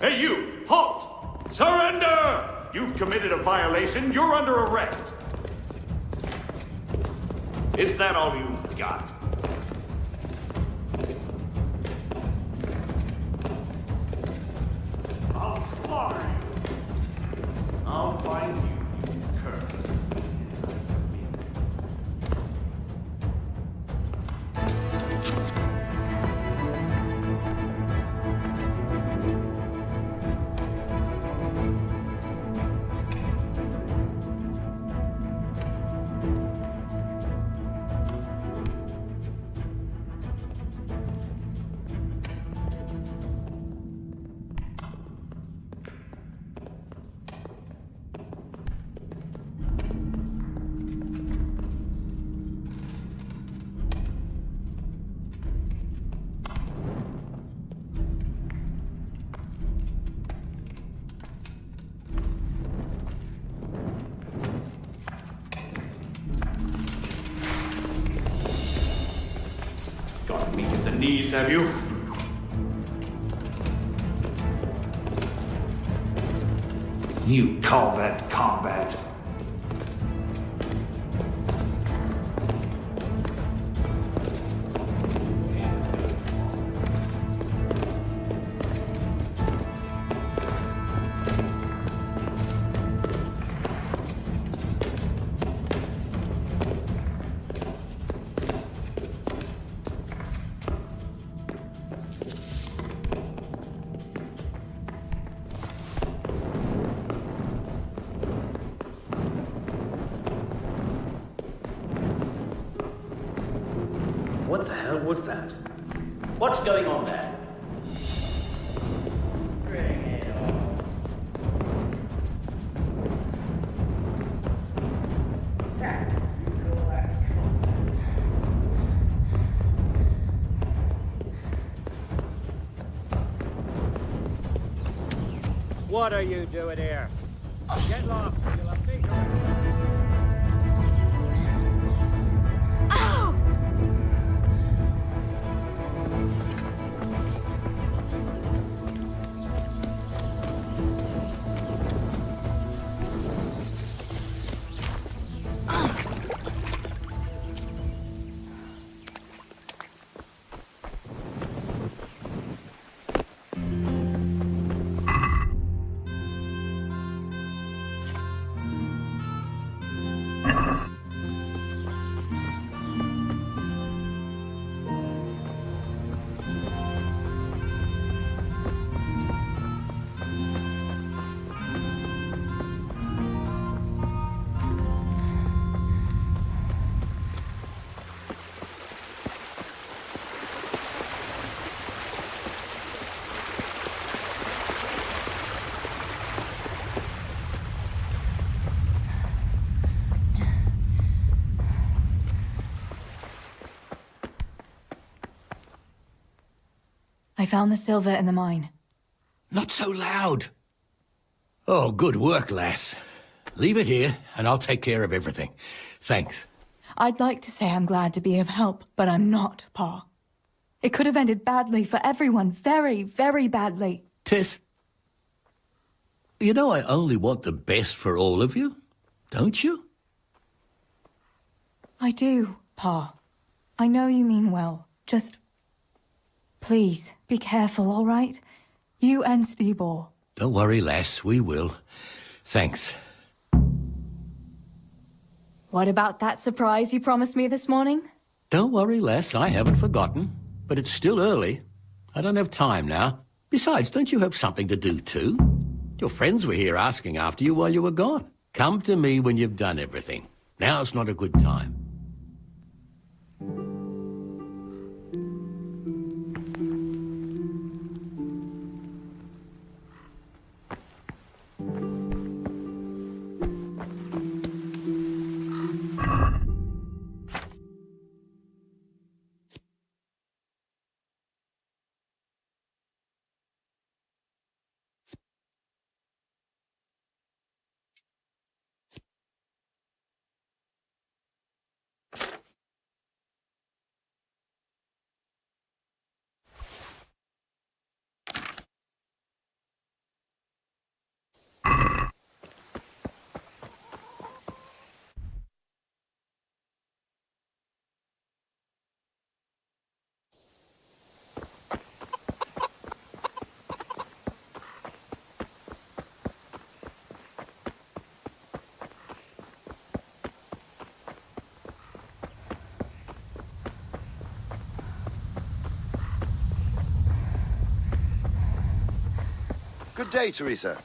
Hey, you! Halt! Surrender! You've committed a violation. You're under arrest. Is that all you've got? I'll slaughter you. I'll find you, you cur. Got me at the knees, have you? You call that combat?
What the hell was that?
What's going on there?
What are you doing here? Get lost, or you'll have big
I found the silver in the mine.
Not so loud. Oh, good work, lass. Leave it here, and I'll take care of everything. Thanks.
I'd like to say I'm glad to be of help, but I'm not, Pa. It could have ended badly for everyone. Very, very badly.
Tess, you know I only want the best for all of you, don't you?
I do, Pa. I know you mean well. Just... please, be careful, all right? You and Stebor.
Don't worry, lass, we will. Thanks.
What about that surprise you promised me this morning?
Don't worry, lass, I haven't forgotten. But it's still early. I don't have time now. Besides, don't you have something to do too? Your friends were here asking after you while you were gone. Come to me when you've done everything. Now's not a good time.
Good day, Teresa.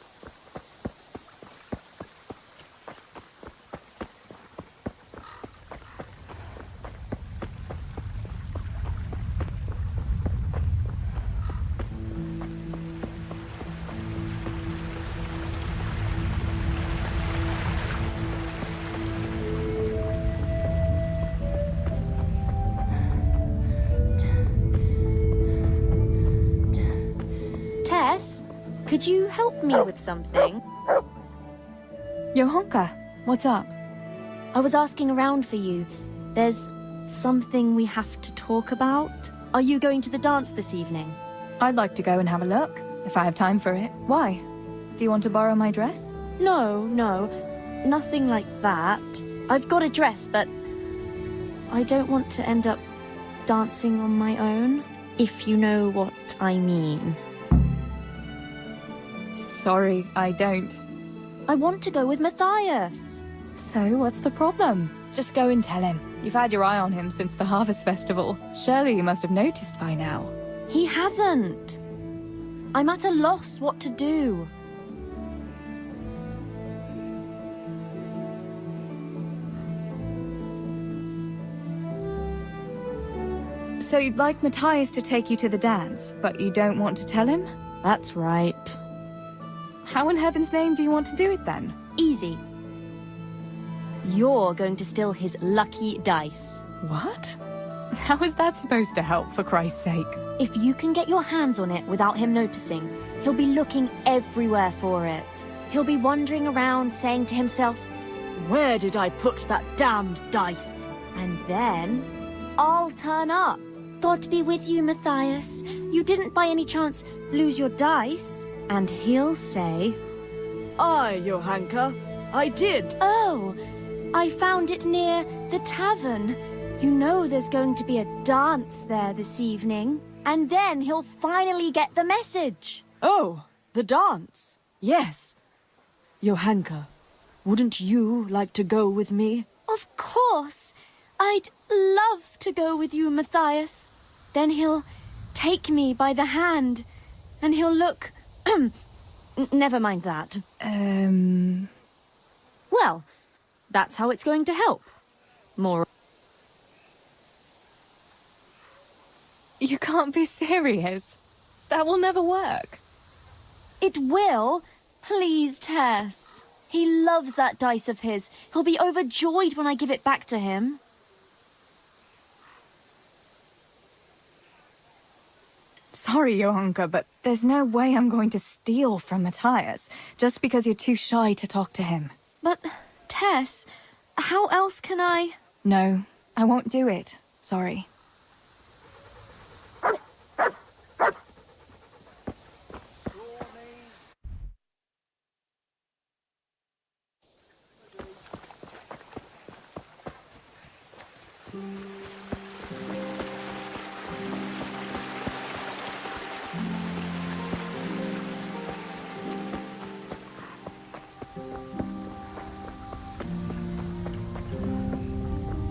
Tess, could you help me with something?
Johanka, what's up?
I was asking around for you. There's something we have to talk about. Are you going to the dance this evening?
I'd like to go and have a look, if I have time for it. Why? Do you want to borrow my dress?
No, nothing like that. I've got a dress, but I don't want to end up dancing on my own, if you know what I mean.
Sorry, I don't.
I want to go with Matthias.
So, what's the problem? Just go and tell him. You've had your eye on him since the Harvest Festival. Surely you must have noticed by now.
He hasn't. I'm at a loss what to do.
So you'd like Matthias to take you to the dance, but you don't want to tell him?
That's right.
How in heaven's name do you want to do it then?
Easy. You're going to steal his lucky dice.
What? How is that supposed to help, for Christ's sake?
If you can get your hands on it without him noticing, he'll be looking everywhere for it. He'll be wandering around saying to himself, "Where did I put that damned dice?" And then I'll turn up. God be with you, Matthias. You didn't by any chance lose your dice? And he'll say,
Aye, Johanka, I did.
"Oh, I found it near the tavern. You know there's going to be a dance there this evening." And then he'll finally get the message.
Oh, the dance. Yes. Johanka, wouldn't you like to go with me?
Of course. I'd love to go with you, Matthias. Then he'll take me by the hand, and he'll look... Never mind that. Well, that's how it's going to help. More...
You can't be serious. That will never work.
It will. Please, Tess. He loves that dice of his. He'll be overjoyed when I give it back to him.
Sorry, Johanka, but there's no way I'm going to steal from Matthias just because you're too shy to talk to him.
But, Tess, how else can I...
No, I won't do it. Sorry.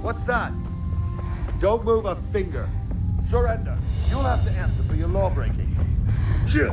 What's that? Don't move a finger. Surrender. You'll have to answer for your lawbreaking. Shit!